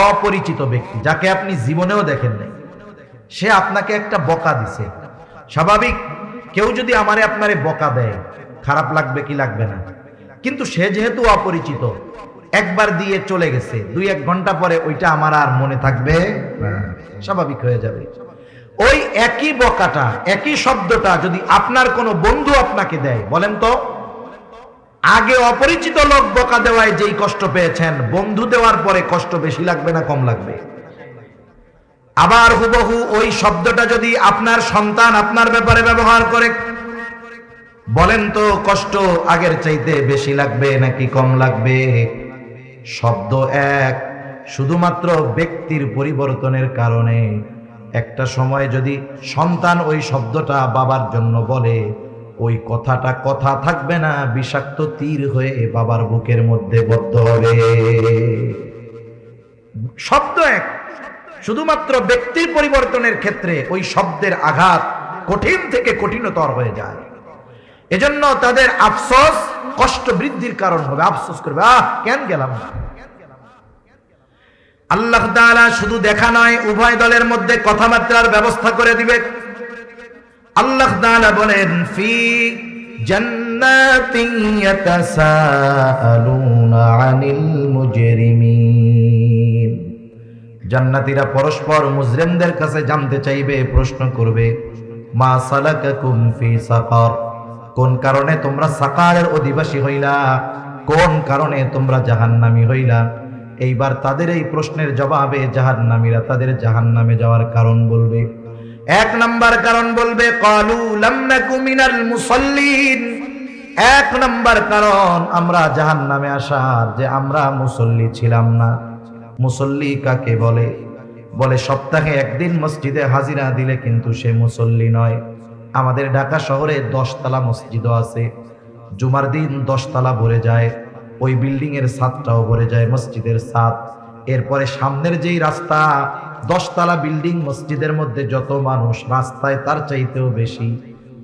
অপরিচিত ব্যক্তি যাকে আপনি জীবনেও দেখেন নাই, সে আপনাকে একটা বকা দিছে। স্বাভাবিক, কেউ যদি আমারে আপনারে বকা দেয় খারাপ লাগবে কি লাগবে না? কিন্তু সে যেহেতু অপরিচিত, একবার দিয়ে চলে গেছে, 2-1 ঘন্টা পরে ওইটা আমার আর মনে থাকবে না, স্বাভাবিক হয়ে যাবে। ওই একই বকাটা, একই শব্দটা যদি আপনার কোনো বন্ধু আপনাকে দেয়, বলেন তো আগে অপরিচিত লোক বকা দেওয়ায় যেই কষ্ট পেয়েছেন, বন্ধু দেওয়ার পরে কষ্ট বেশি লাগবে না কম লাগবে? আবার হুবহু ওই শব্দটা যদি আপনার সন্তান আপনার ব্যাপারে ব্যবহার করে, বলেন তো কষ্ট আগের চাইতে বেশি লাগবে নাকি কম লাগবে? শব্দ এক, শুধুমাত্র ব্যক্তির পরিবর্তনের কারণে একটা সময় যদি সন্তান ওই শব্দটা বাবার জন্য বলে, ওই কথাটা কথা থাকবে না, বিষাক্ত তীর হয়ে বাবার বুকের মধ্যে বদ্ধ হবে। শব্দ এক, শুধুমাত্র ব্যক্তির পরিবর্তনের ক্ষেত্রে ওই শব্দের আঘাত কঠিন থেকে কঠিনতর হয়ে যায়। এজন্য তাদের আফসোস কষ্ট বৃদ্ধির কারণ হবে, আফসোস করবে, কেন গেলাম না। আল্লাহ তাআলা শুধু দেখা নয়, উভয় দলের মধ্যে কথাবার্তার ব্যবস্থা করে দিবে। আল্লাহ তাআলা বলেন, ফি জান্নাতিন ইয়াতাসাআলুনা আনিল মুজরিমিন। জান্নাতীরা পরস্পর মুজরিমদের কাছে জানতে চাইবে, প্রশ্ন করবে, মা সালাকাকুম ফি সাকার, কোন কারণে তোমরা সাকারের অধিবাসী হইলা, কোন কারণে তোমরা জাহান্নামী হইলা। এইবার তাদের এই প্রশ্নের জবাবে জাহান্নামীরা তাদের জাহান্নামে যাওয়ার কারণ বলবে। এক নাম্বার কারণ বলবে ক্বালু লাম নাকু মিনাল মুসাল্লিন। এক নাম্বার কারণ আমরা জাহান্নামে আসার যে আমরা মুসল্লি ছিলাম না। মুসল্লি কাকে বলে? বলে সপ্তাহে একদিন মসজিদে হাজিরা দিলে কিন্তু সে মুসল্লি নয়। আমাদের ঢাকা শহরে 10 তলা মসজিদও আছে, জুমার দিন 10 তলা ভরে যায়, ওই বিল্ডিং এর ছাদটাও ভরে যায়, মসজিদের ছাদ। এরপরে সামনের যেই রাস্তা, 10 তলা বিল্ডিং, মসজিদের মধ্যে যত মানুষ, রাস্তায় তার চাইতেও বেশি।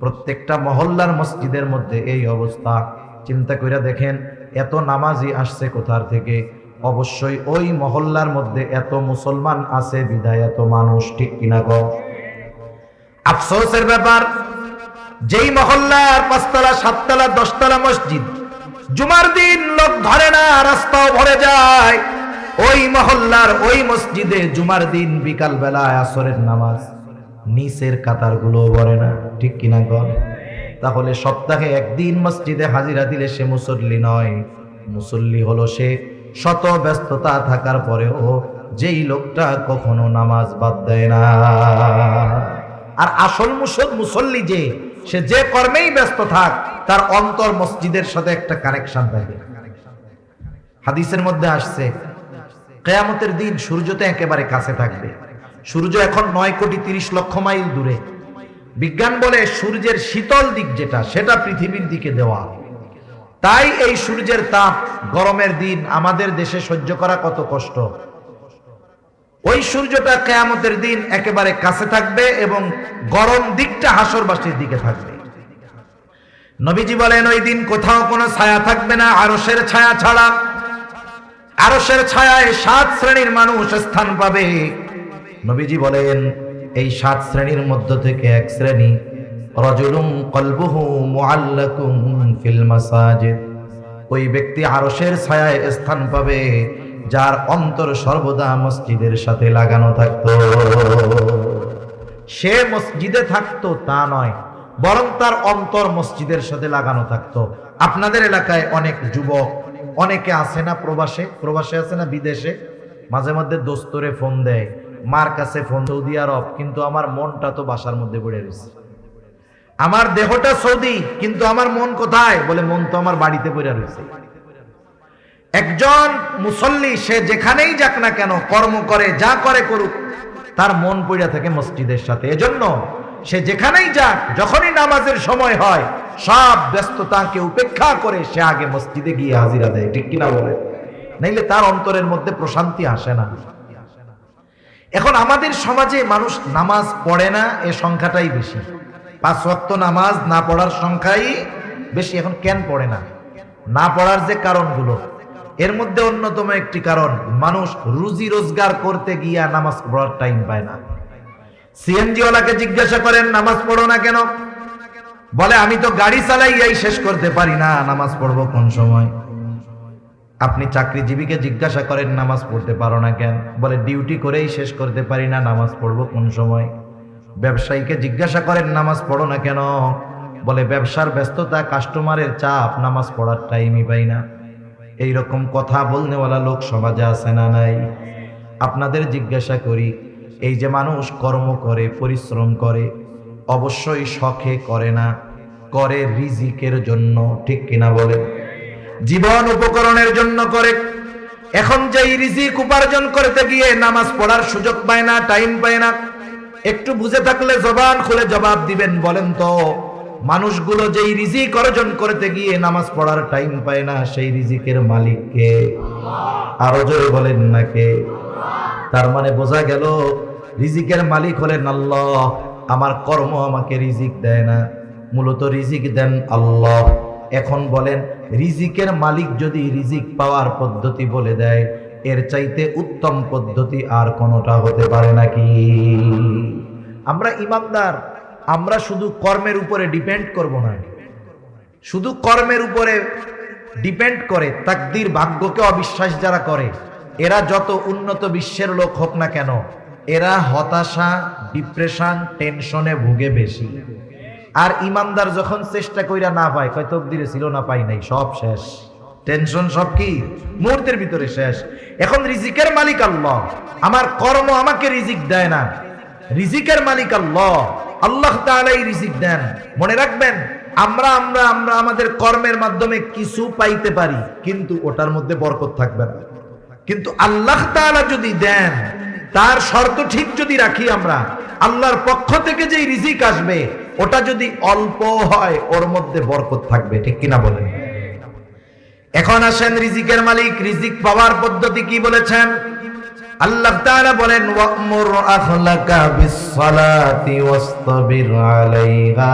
প্রত্যেকটা মহল্লার মসজিদের মধ্যে এই অবস্থা। চিন্তা করে দেখেন এত নামাজি আসছে কোথার থেকে? অবশ্যই ওই মহল্লার মধ্যে এত মুসলমান আছে বিধায় এত মানুষ, ঠিক কিনা গো? আফসোসের ব্যাপার, যেই মহল্লার 5 তলা 7 তলা 10 তলা মসজিদ, জুমার দিন লোক ধরে না, রাস্তাও ভরে যায়, ওই মহল্লার ওই মসজিদে জুমার দিন বিকাল বেলায় আসরের নামাজ নিচের কাতারগুলো ভরে না, ঠিক কিনা গো? তাহলে সপ্তাহে একদিন মসজিদে হাজিরা দিলে সে মুসল্লি নয়। মুসল্লি হলো সে শত ব্যস্ততা থাকার পরেও যেই লোকটা কখনো নামাজ বাদ দেয় না। আর আসল মুসল্লি যে, সে যে কর্মেই ব্যস্ত থাক তার অন্তর মসজিদের সাথে একটা কানেকশন থাকে। হাদিসের মধ্যে আসছে কিয়ামতের দিন সূর্য তো একেবারে কাছে থাকবে। সূর্য এখন 9,30,00,000 মাইল দূরে। বিজ্ঞান বলে সূর্যের শীতল দিক যেটা, সেটা পৃথিবীর দিকে দেওয়া। তাই এই সূর্যের তাপ গরমের দিন আমাদের দেশে সহ্য করা কত কষ্ট। ওই সূর্যটা কিয়ামতের দিন একেবারে কাছে থাকবে এবং গরম দিকটা হাসরবাসীর দিকে থাকবে। নবীজি বলেন ওই দিন কোথাও কোনো ছায়া থাকবে না আরশের ছায়া ছাড়া। আরশের ছায়ায় 7 শ্রেণীর মানুষ স্থান পাবে। নবীজি বলেন এই 7 শ্রেণীর মধ্য থেকে এক শ্রেণী, রাজুলুম কলবুহু মুআল্লাকুম ফিল মাসাজিদ। ওই ব্যক্তি আরশের ছায়ায় স্থান পাবে যার অন্তর সর্বদা মসজিদের সাথে লাগানো থাকতো। সে মসজিদে থাকতো তা নয়, বরং তার অন্তর মসজিদের সাথে লাগানো থাকতো। আপনাদের এলাকায় অনেক যুবক, অনেকে আছে না প্রবাসে আছে না বিদেশে, মাঝে মধ্যে দোস্তরে ফোন দেয়, মার কাছে ফোন, সৌদি আরব, কিন্তু আমার মনটা তো বাসার মধ্যে পড়ে রয়েছে। আমার দেহটা সৌদি কিন্তু আমার মন কোথায়? বলে মন তো আমার বাড়িতে পড়ে রয়েছে। একজন মুসল্লি সে যেখানেই যাক না কেন, কর্ম করে, যা করে করুক, তার মন পড়ে থাকে মসজিদের সাথে। এজন্য সে যেখানেই যাক, যখনই নামাজের সময় হয়, সব ব্যস্ততাকে উপেক্ষা করে সে আগে মসজিদে গিয়ে হাজিরা দেয়, ঠিক কিনা বলে? নাইলে তার অন্তরের মধ্যে প্রশান্তি আসে না। এখন আমাদের সমাজে মানুষ নামাজ পড়ে না, এ সংখ্যাটাই বেশি। 5 ওয়াক্ত নামাজ না পড়ার সংখ্যাই বেশি। এখন কেন পড়ে না? না পড়ার যে কারণগুলো, এর মধ্যে অন্যতম একটি কারণ, মানুষ রুজি রোজগার করতে গিয়া নামাজ পড়ার টাইম পায় না। সিএনজি ওয়ালাকে জিজ্ঞাসা করেন নামাজ পড়ো না কেন? বলে আমি তো গাড়ি চালাইয়াই শেষ করতে পারি না, নামাজ পড়বো কোন সময়? আপনি চাকরিজীবীকে জিজ্ঞাসা করেন নামাজ পড়তে পারো না কেন? বলে ডিউটি করেই শেষ করতে পারি না, নামাজ পড়বো কোন সময়? ব্যবসায়ীকে জিজ্ঞাসা করেন নামাজ পড়ো না কেন? বলে ব্যবসার ব্যস্ততা, কাস্টমারের চাপ, নামাজ পড়ার টাইমই পাই না। এইরকম কথা বলনেওয়ালা লোক সমাজে আছে না নাই? আপনাদের জিজ্ঞাসা করি, এই যে মানুষ কর্ম করে, পরিশ্রম করে, অবশ্যই শখে করে না, করে রিজিকের জন্য, ঠিক কিনা বলে? জীবন উপকরণের জন্য করে। এখন যেই রিজিক উপার্জন করতে গিয়ে নামাজ পড়ার সুযোগ পায় না, টাইম পায় না, একটু বুঝে থাকলে জবান খুলে জবাব দিবেন। বলেন তো, মানুষগুলো যেই রিজিক অর্জন করতে গিয়ে নামাজ পড়ার টাইম পায় না, সেই রিজিকের মালিক কে? আরো জোরে বলেন না কে? তার মানে বোঝা গেল রিজিকের মালিক হলেন আল্লাহ। আমার কর্ম আমাকে রিজিক দেয় না, মূলত রিজিক দেন আল্লাহ। এখন বলেন, রিজিকের মালিক যদি রিজিক পাওয়ার পদ্ধতি বলে দেয়, এর চাইতে উত্তম পদ্ধতি আর কোনটা হতে পারে নাকি? আমরা ইমানদার, আমরা শুধু কর্মের উপরে ডিপেন্ড করব না। শুধু কর্মের উপরে ডিপেন্ড করে তাকদীর, ভাগ্যকে অবিশ্বাস যারা করে, এরা যত উন্নত বিশ্বের লোক হোক না কেন, এরা হতাশা, ডিপ্রেশন, টেনশনে ভুগে বেশি। আর ইমানদার যখন চেষ্টা কইরা না পায়, কয় তকদিরে ছিল না, পাই নাই, সব শেষ, টেনশন সব কি মুহূর্তের ভিতরে শেষ। এখন রিজিকের মালিক আল্লাহ, আমার কর্ম আমাকে রিজিক দেয় না, রিজিকের মালিক আল্লাহ, আল্লাহ তাআলাই রিজিক দেন। মনে রাখবেন, আমরা আমরা আমরা আমাদের কর্মের মাধ্যমে কিছু পাইতে পারি, কিন্তু ওটার মধ্যে বরকত থাকবে না। কিন্তু আল্লাহ তাআলা যদি দেন, তার শর্ত ঠিক যদি রাখি আমরা, আল্লাহর পক্ষ থেকে যেই রিজিক আসবে ওটা যদি অল্প হয়, ওর মধ্যে বরকত থাকবে। ঠিক কিনা বলেন? এখন আসেন, রিজিকের মালিক রিজিক পাওয়ার পদ্ধতি কি বলেছেন? আল্লাহ তাআলা বলেন, ওয়া'মুর আখলাকা বিস-সালাতি ওয়াসতাবির আলাইহা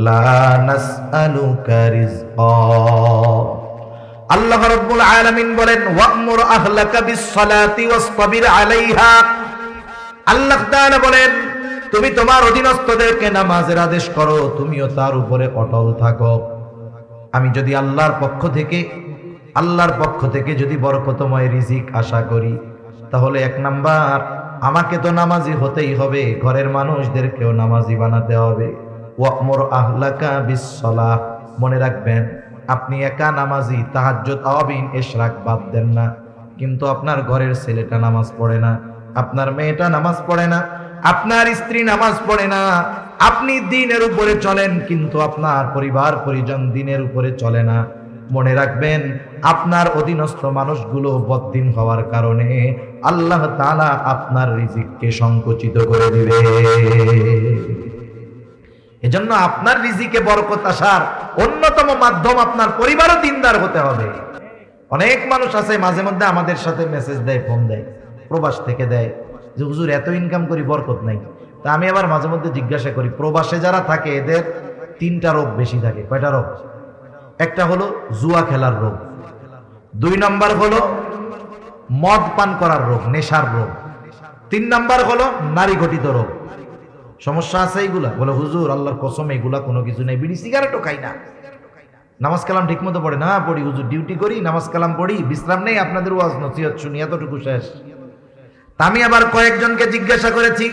লা নাসআলুকা রিজকা। আল্লাহ রাব্বুল আলামিন বলেন, ওয়া'মুর আহলাকা বিস-সালাতি ওয়াসতাবির আলাইহা। আল্লাহ তাআলা বলেন, তুমি তোমার অধীনস্থদেরকে নামাজের আদেশ করো, তুমিও তার উপরে অটল থাকো। আমি যদি আল্লাহর পক্ষ থেকে যদি বরকতময় রিজিক আশা করি, তাহলে এক নাম্বার, আমাকে তো নামাজি হতেই হবে, ঘরের মানুষদেরকেও নামাজি বানাতে হবে। ওয়া'মুর আহলাকা বিস-সালাহ, মনে রাখবেন, আপনি একা নামাজি, তাহাজ্জুদ, তাওয়াবিন, ইশরাক বাদ দেন না, কিন্তু আপনার ঘরের ছেলেটা নামাজ পড়ে না, আপনার মেয়েটা নামাজ পড়ে না, আপনার স্ত্রী নামাজ পড়ে না, আপনি দ্বীনের উপরে চলেন কিন্তু আপনার পরিবার পরিজন দ্বীনের উপরে চলে না। মনে রাখবেন, আপনার অধীনস্থ মানুষগুলো বদ্দিন হওয়ার কারণে আল্লাহ তাআলা আপনার রিজিককে সংকুচিত করে দিবে। এজন্য আপনার রিজিকে বরকত আসার অন্যতম মাধ্যম আপনার পরিবারও দিনদার হতে হবে। অনেক মানুষ আছে মাঝে মধ্যে আমাদের সাথে মেসেজ দেয়, ফোন দেয়, প্রবাস থেকে দেয় যে হুজুর এত ইনকাম করি, বরকত নাই। তা আমি আবার মাঝে মধ্যে জিজ্ঞাসা করি, প্রবাসে যারা থাকে এদের 3টা রোগ বেশি থাকে। কয়টা রোগ? একটা হলো জুয়া খেলার রোগ, 2 নম্বর হলো মদ পান করার রোগ, নেশার রোগ, 3 নম্বর হলো নারী ঘটিত রোগ। সমস্যা আছে এইগুলা? বলে হুজুর আল্লাহর কসম এইগুলা কোনো কিছু নেই, বিড়ি সিগারেটও খাই না, নামাজ কালাম ঠিক মতো পড়ে না, পড়ি হুজুর, ডিউটি করি, নামাজ কালাম পড়ি, বিশ্রাম নেই, আপনাদের ওয়াজ নসিহত শুনি, এতটুকু শেষ। আমি আবার কয়েকজনকে জিজ্ঞাসা করেছি,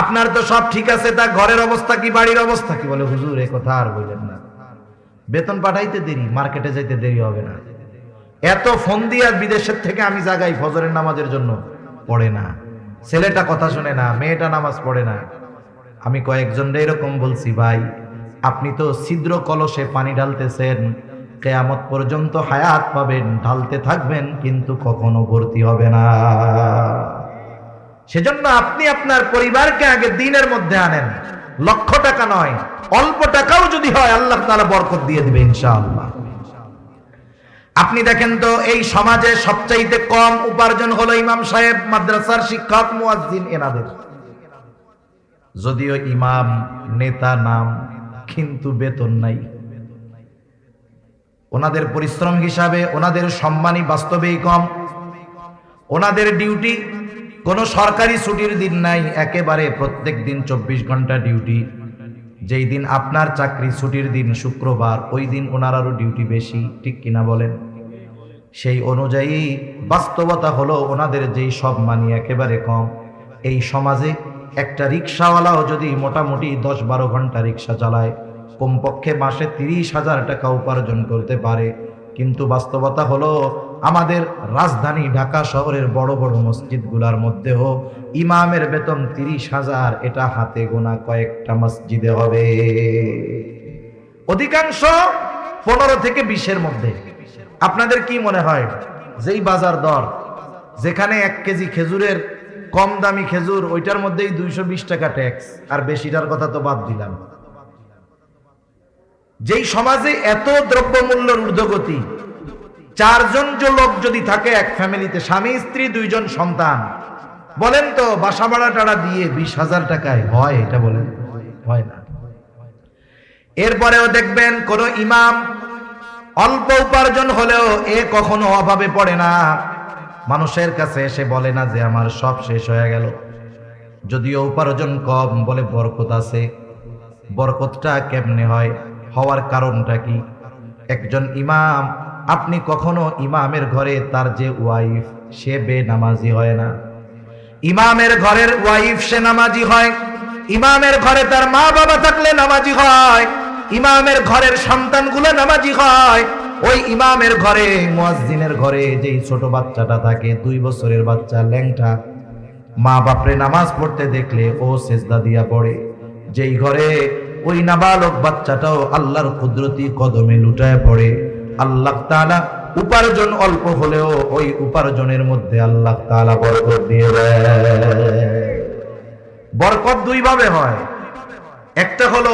আপনার তো সব ঠিক আছে, তা ঘরের অবস্থা কি, বাড়ির অবস্থা কি? বলে হুজুর এ কথা আর বললেন না, বেতন পাঠাইতে দেরি, মার্কেটে যাইতে দেরি হবে না, এত ফোন দিয়ে বিদেশের থেকে আমি জাগাই ফজরের নামাজের জন্য, পড়ে না, ছেলেটা কথা শুনে না, মেয়েটা নামাজ পড়ে না। আমি কয়েকজনরে এরকম বলছি, ভাই আপনি তো ছিদ্র কলসে পানি ঢালতেছেন, কিয়ামত পর্যন্ত হায়াত পাবেন, ঢালতে থাকবেন, কিন্তু কখনো ভর্তি হবে না। সেজন্য আপনি আপনার পরিবারকে আগে দ্বীনের মধ্যে আনেন, লক্ষ টাকা নয়, অল্প টাকাও যদি হয় আল্লাহ তাআলা বরকত দিয়ে দিবে ইনশাআল্লাহ। আপনি দেখেন তো, এই সমাজে সবচাইতে কম উপার্জন হলো ইমাম সাহেব, মাদ্রাসার শিক্ষক, মুয়াজ্জিন, এনাদের। যদিও ইমাম নেতা নাম, কিন্তু বেতন নাই। ওনাদের পরিশ্রম হিসাবে ওনাদের সম্মানই বাস্তবেই কম। ওনাদের ডিউটি, কোনো সরকারি ছুটির দিন নাই, একেবারে প্রত্যেক দিন 24 ঘন্টা ডিউটি। যেই দিন আপনার চাকরি ছুটির দিন শুক্রবার, ওই দিন ওনারারও ডিউটি বেশি। ঠিক কিনা বলেন? সেই অনুযায়ী বাস্তবতা হলো ওনাদের যেই সম্মানই একেবারে কম। এই সমাজে একটা রিক্সাওয়ালাও যদি মোটামুটি 10-12 ঘন্টা রিক্সা চালায়, কমপক্ষে মাসে 30,000 টাকা উপার্জন করতে পারে। কিন্তু বাস্তবতা হলো আমাদের রাজধানী ঢাকা শহরের বড় বড় মসজিদগুলোর মধ্যেও ইমামের বেতন 30,000, এটা হাতে গোনা কয়েকটা মসজিদে হবে, অধিকাংশ 15 থেকে 20-এর মধ্যে। আপনাদের কি মনে হয়, যেই বাজার দর, যেখানে 1 কেজি খেজুরের কম দামি খেজুর, ওইটার মধ্যেই 220 টাকা ট্যাক্স, আর বেশিটার কথা তো বাদ দিলাম। যেই সমাজে এত দ্রব্যমূল্যের ঊর্ধ্বগতি, 4 জন লোক যদি থাকে এক ফ্যামিলিতে, স্বামী স্ত্রী 2 জন সন্তান, বলেন তো বাসা ভাড়া টাড়া দিয়ে 20,000 টাকায় হয়? এটা বলেন, হয় না। এরপরেও দেখবেন কোন ইমাম অল্প উপার্জন হলেও এ কখনো অভাবে পড়ে না, মানুষের কাছে এসে বলে না যে আমার সব শেষ হয়ে গেল। যদিও উপার্জন কম, বলে বরকত আছে। বরকতটা কেমনে হয়, হওয়ার কারণটা কি? একজন ইমাম, আপনি কখনো ইমামের ঘরে তার যে ওয়াইফ, সে বেনামাজি হয় না। ইমামের ঘরের ওয়াইফ সে নামাজি হয়। ইমামের ঘরে তার মা বাবা থাকলে নামাজি হয়, ইমামের ঘরের সন্তানগুলো নামাজি হয়। ওই ইমামের ঘরে, মুয়াজ্জিনের ঘরে যেই ছোট বাচ্চাটা থাকে, 2 বছরের বাচ্চা, ল্যাংটা, মা বাপরে নামাজ পড়তে দেখলে ও সেজদা দিয়া পড়ে। যেই ঘরে ওই নাবালক বাচ্চাটাও আল্লাহর কুদরতি কদমে লুটায় পড়ে, আল্লাহ তাআলা উপার্জন অল্প হলেও ওই উপার্জনের মধ্যে আল্লাহ তাআলা বরকত দিয়ে দেয়। বরকত 2 ভাবে হয়। একটা হলো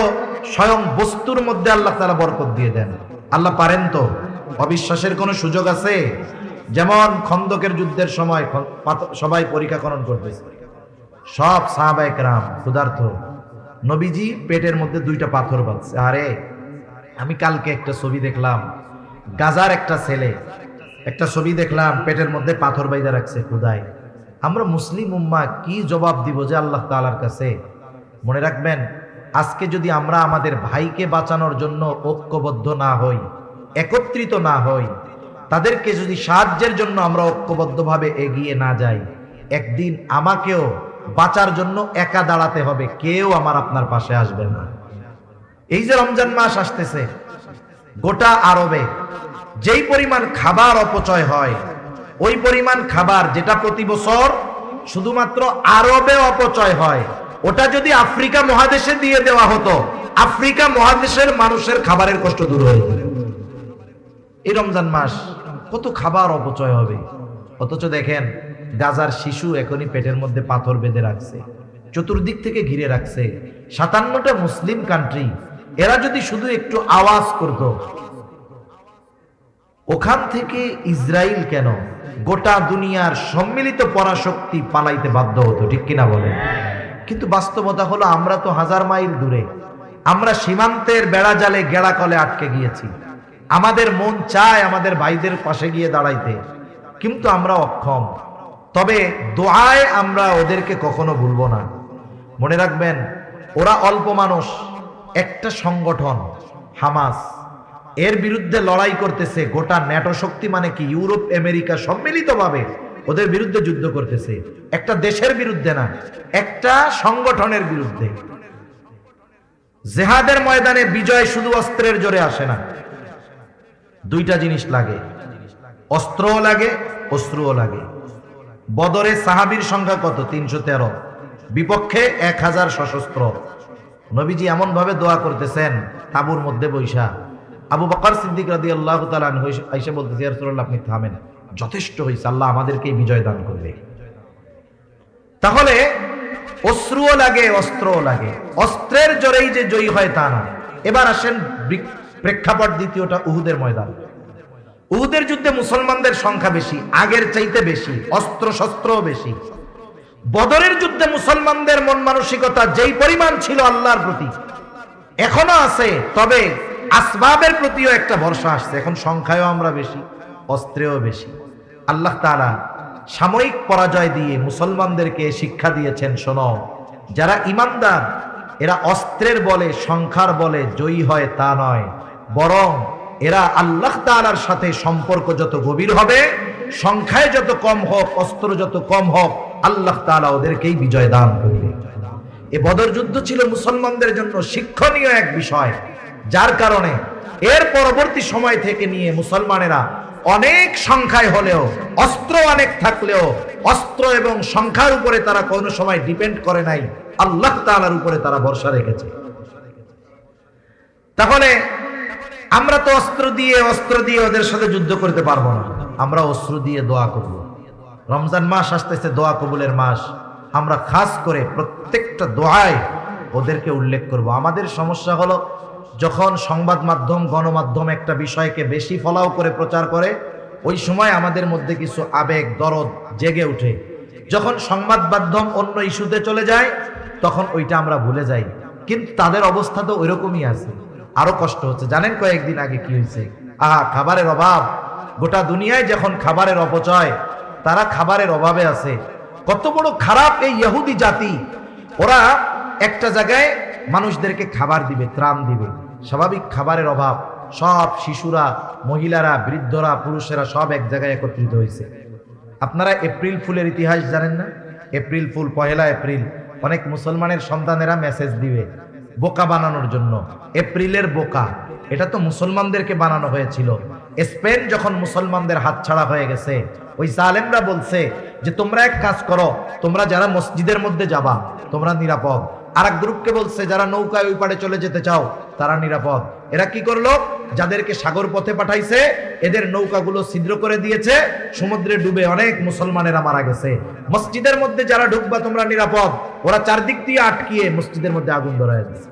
স্বয়ং বস্তুর মধ্যে আল্লাহ তাআলা বরকত দিয়ে দেন। আল্লাহ পারেন তো? অবিশ্বাসের কোনো সুযোগ আছে? যেমন খন্দকের যুদ্ধের সময় সবাই পরীক্ষা খনন করতেছে, সব সাহাবায়ে কেরাম ক্ষুধার্ত, নবীজি পেটের মধ্যে 2টা পাথর বাঁধছে। আরে আমি কালকে একটা ছবি দেখলাম, গাজার একটা ছেলে, একটা ছবি দেখলাম, পেটের মধ্যে পাথর বাইদা রাখছে ক্ষুধায়। আমরা মুসলিম উম্মাহ কি জবাব দিব যে আল্লাহ তাআলার কাছে? মনে রাখবেন, আজকে যদি আমরা আমাদের ভাইকে বাঁচানোর জন্য ঐক্যবদ্ধ না হই, একত্রিত না হই, তাদেরকে যদি সাহায্যের জন্য আমরা ঐক্যবদ্ধভাবে এগিয়ে না যাই, একদিন আমাকেও বাঁচার জন্য একা দাঁড়াতে হবে, কেউ আমার আপনার পাশে আসবে না। এই যে রমজান মাস আসতেছে, গোটা আরবে যেই পরিমাণ খাবার অপচয় হয়, ওই পরিমাণ খাবার যেটা প্রতি বছর শুধুমাত্র আরবে অপচয় হয়, ওটা যদি আফ্রিকা মহাদেশে দিয়ে দেওয়া হতো, আফ্রিকা মহাদেশের মানুষের খাবারের কষ্ট দূর হয়ে যেত। এই রমজান মাস কত খাবার অপচয় হবে। অথচ দেখেন, গাজার শিশু এখনই পেটের মধ্যে পাথর বেঁধে রাখছে, চতুর্দিক থেকে ঘিরে রাখছে। 57টা মুসলিম কান্ট্রি, এরা যদি শুধু একটু আওয়াজ করত, ওখান থেকে ইসরায়েল কেন, গোটা দুনিয়ার সম্মিলিত পরাশক্তি পালাইতে বাধ্য হতো, ঠিক কিনা বলেন? কিন্তু বাস্তবতা হলো আমরা তো 1000 মাইল দূরে, আমরা সীমান্তের বেড়া জালে গেড়া কলে আটকে গিয়েছি। আমাদের মন চায় আমাদের ভাইদের পাশে গিয়ে দাঁড়াইতে, কিন্তু আমরা অক্ষম। তবে দোয়ায় আমরা ওদেরকে কখনো ভুলবো না। মনে রাখবেন, ওরা অল্প মানুষ, একটা সংগঠন হামাস, এর বিরুদ্ধে লড়াই করতেছে গোটা ন্যাটো শক্তি, মানে কি ইউরোপ আমেরিকা সম্মিলিতভাবে ওদের বিরুদ্ধে যুদ্ধ করতেছে। একটা দেশের বিরুদ্ধে না, একটা সংগঠনের বিরুদ্ধে। জিহাদের ময়দানে বিজয় শুধু অস্ত্রের জোরে আসে না, 2টা জিনিস লাগে, অস্ত্রও লাগে, অশ্রুও লাগে। বদরে সাহাবীর সংখ্যা কত? 313, বিপক্ষে 1000 সশস্ত্র। নবীজি এমন ভাবে দোয়া করতেছেন তাঁবুর মধ্যে বৈশা। আবু বকর সিদ্দিক রাদিয়াল্লাহু তাআলা আনহু আয়েশা বলতেছে, ইয়া রাসূলুল্লাহ আপনি থামেন, যথেষ্ট হয়েছে, আল্লাহ আমাদেরকে বিজয় দান করবে। তাহলে অশ্রুও লাগে, অস্ত্রও লাগে। অস্ত্রের জোরেই যে জয়ী হয় তা না। এবার আসেন প্রেক্ষাপট দ্বিতীয়টা, উহুদের ময়দান। উহুদের যুদ্ধে মুসলমানদের সংখ্যা বেশি, আগের চাইতে বেশি, অস্ত্র শস্ত্রও বেশি। বদরের যুদ্ধে মুসলমানদের মন মানসিকতা যেই পরিমাণ ছিল আল্লাহর প্রতি, এখনো আছে, তবে আসবাবের প্রতিও একটা ভরসা আসছে। এখন সংখ্যায়ও আমরা বেশি, অস্ত্রেও বেশি। আল্লাহ তাআলা সাময়িক পরাজয় দিয়ে মুসলমানদেরকে শিক্ষা দিয়েছেন, শোনো, যারা ইমানদার এরা অস্ত্রের বলে, সংখ্যার বলে জয়ী হয় তা নয়, বরং এরা আল্লাহ তাআলার সাথে সম্পর্ক যত গভীর হবে, সংখ্যায় যত কম হোক, অস্ত্র যত কম হোক, আল্লাহ তাআলা ওদেরকেই বিজয় দান করবে। এই বদর যুদ্ধ ছিল মুসলমানদের জন্য শিক্ষণীয় এক বিষয়, যার কারণে এর পরবর্তী সময় থেকে নিয়ে মুসলমানেরা অনেক সংখ্যায় হলেও, অস্ত্র অনেক থাকলেও, অস্ত্র এবং সংখ্যার উপরে তারা কোনো সময় ডিপেন্ড করে নাই, আল্লাহ তাআলার উপরে তারা ভরসা রেখেছে। তাহলে আমরা তো অস্ত্র দিয়ে ওদের সাথে যুদ্ধ করতে পারবো না, আমরা অস্ত্র দিয়ে দোয়া করব। রমজান মাস আসতেছে, দোয়া কবুলের মাস। আমরা খাস করে প্রত্যেকটা দোয়ায় ওদেরকে উল্লেখ করব। আমাদের সমস্যা হলো, যখন সংবাদ মাধ্যম, গণমাধ্যম একটা বিষয়কে বেশি ফলাও করে প্রচার করে, ওই সময় আমাদের মধ্যে কিছু আবেগ, দরদ জেগে ওঠে। যখন সংবাদ মাধ্যম অন্য ইস্যুতে চলে যায়, তখন ওইটা আমরা ভুলে যাই। কিন্তু তাদের অবস্থা তো ওইরকমই আছে, আরো কষ্ট হচ্ছে। জানেন কয়েকদিন আগে কি হয়েছে? খাবারের অভাব, গোটা দুনিয়ায় যখন খাবারের অপচয়, তারা খাবারের অভাবে আছে। কত বড় খারাপ এই ইহুদি জাতি! ওরা একটা জায়গায় মানুষদেরকে খাবার দিবে, ত্রাণ দিবে, স্বাভাবিক খাবারের অভাব, সব শিশুরা, মহিলারা, বৃদ্ধরা, পুরুষেরা সব এক জায়গায় একত্রিত হয়েছে। আপনারা এপ্রিল ফুলের ইতিহাস জানেন না? এপ্রিল ফুল, 1 এপ্রিল অনেক মুসলমানের সন্তানেরা মেসেজ দিবে বোকা বানানোর জন্য। এপ্রিলের বোকা, এটা তো মুসলমানদেরকে বানানো হয়েছিল। স্পেন যখন মুসলমানদের হাতছাড়া হয়ে গেছে, ওই জালেমরা বলছে যে তোমরা এক কাজ করো, তোমরা যারা মসজিদের মধ্যে যাবা তোমরা নিরাপদ। আর এক গ্রুপকে বলছে যারা নৌকায় ওই পারে চলে যেতে চাও তারা নিরাপদ। এরা কি করলো, যাদেরকে সাগর পথে পাঠাইছে এদের নৌকাগুলো ছিদ্র করে দিয়েছে, সমুদ্রে ডুবে অনেক মুসলমানেরা মারা গেছে। মসজিদের মধ্যে যারা ঢুকবা তোমরা নিরাপদ, ওরা চারদিক দিয়ে আটকিয়ে মসজিদের মধ্যে আগুন ধরায় দিয়েছে।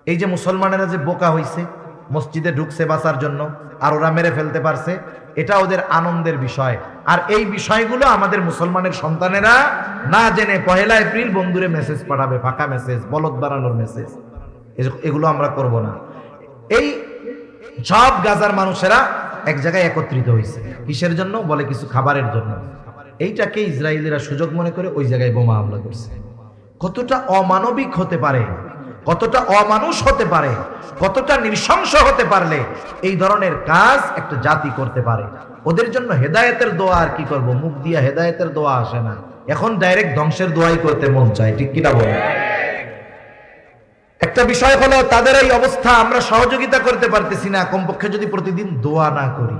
এই যে মুসলমানেরা যে বোকা হইছে, মসজিদে ঢুকছে বাঁচার জন্য, আর ওরা মেরে ফেলতে পারছে, এটা ওদের আনন্দের বিষয়। আর এই বিষয়গুলো আমাদের মুসলমানের সন্তানেরা না জেনে 1 এপ্রিল বন্ধুরে মেসেজ পাঠাবে, ফাঁকা মেসেজ, বলদ বানানোর মেসেজ, এগুলো আমরা করব না। এই সব গাজার মানুষেরা এক জায়গায় একত্রিত হয়েছে কিসের জন্য? বলে কিছু খাবারের জন্য। এইটাকে ইসরায়েলিরা সুযোগ মনে করে ওই জায়গায় বোমা হামলা করছে। কতটা অমানবিক হতে পারে, কতটা অমানুষ হতে পারে, কতটা নৃশংস হতে পারলে এই ধরনের কাজ একটা জাতি করতে পারে। ওদের জন্য হেদায়েতের দোয়া আর কি করব, মুখ দিয়ে হেদায়েতের দোয়া আসে না, এখন ডাইরেক্ট ধ্বংসের দোয়াই করতে মন চায়, ঠিক কিনা বলে? একটা বিষয় হলো তাদের এই অবস্থা, আমরা সহযোগিতা করতে পারতেছি না, কমপক্ষে যদি প্রতিদিন দোয়া না করি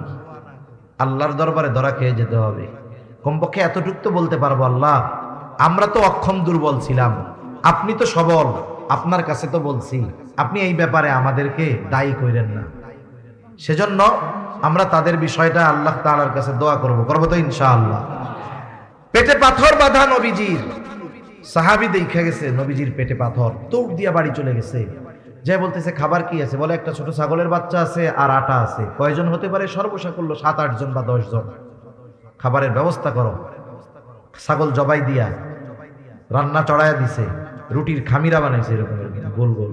আল্লাহর দরবারে ধরা খেয়ে যেতে হবে। কমপক্ষে এতটুকু তো বলতে পারবো, আল্লাহ আমরা তো অক্ষম দুর্বল ছিলাম, আপনি তো সবল, আপনার কাছে তো বলছি, আপনি এই ব্যাপারে আমাদেরকে দায়ী করেন না। সেজন্য আমরা তাদের বিষয়টা আল্লাহ তাআলার কাছে দোয়া করবো তো ইনশাআল্লাহ। পেটে পাথর বাঁধা নবীজির, সাহাবী দেখা গেছে নবীজির পেটে পাথর, দৌড় দিয়া বাড়ি চলে গেছে। যে বলতেছে খাবার কি আছে? বলে একটা ছোট ছাগলের বাচ্চা আছে আর আটা আছে। কয়জন হতে পারে? সর্বসা করলো 7-8 জন বা 10 জন। খাবারের ব্যবস্থা করো। ছাগল জবাই দিয়া রান্না চড়াইয়া দিছে, রুটির খামিরা বানাইছে এরকম গোল গোল,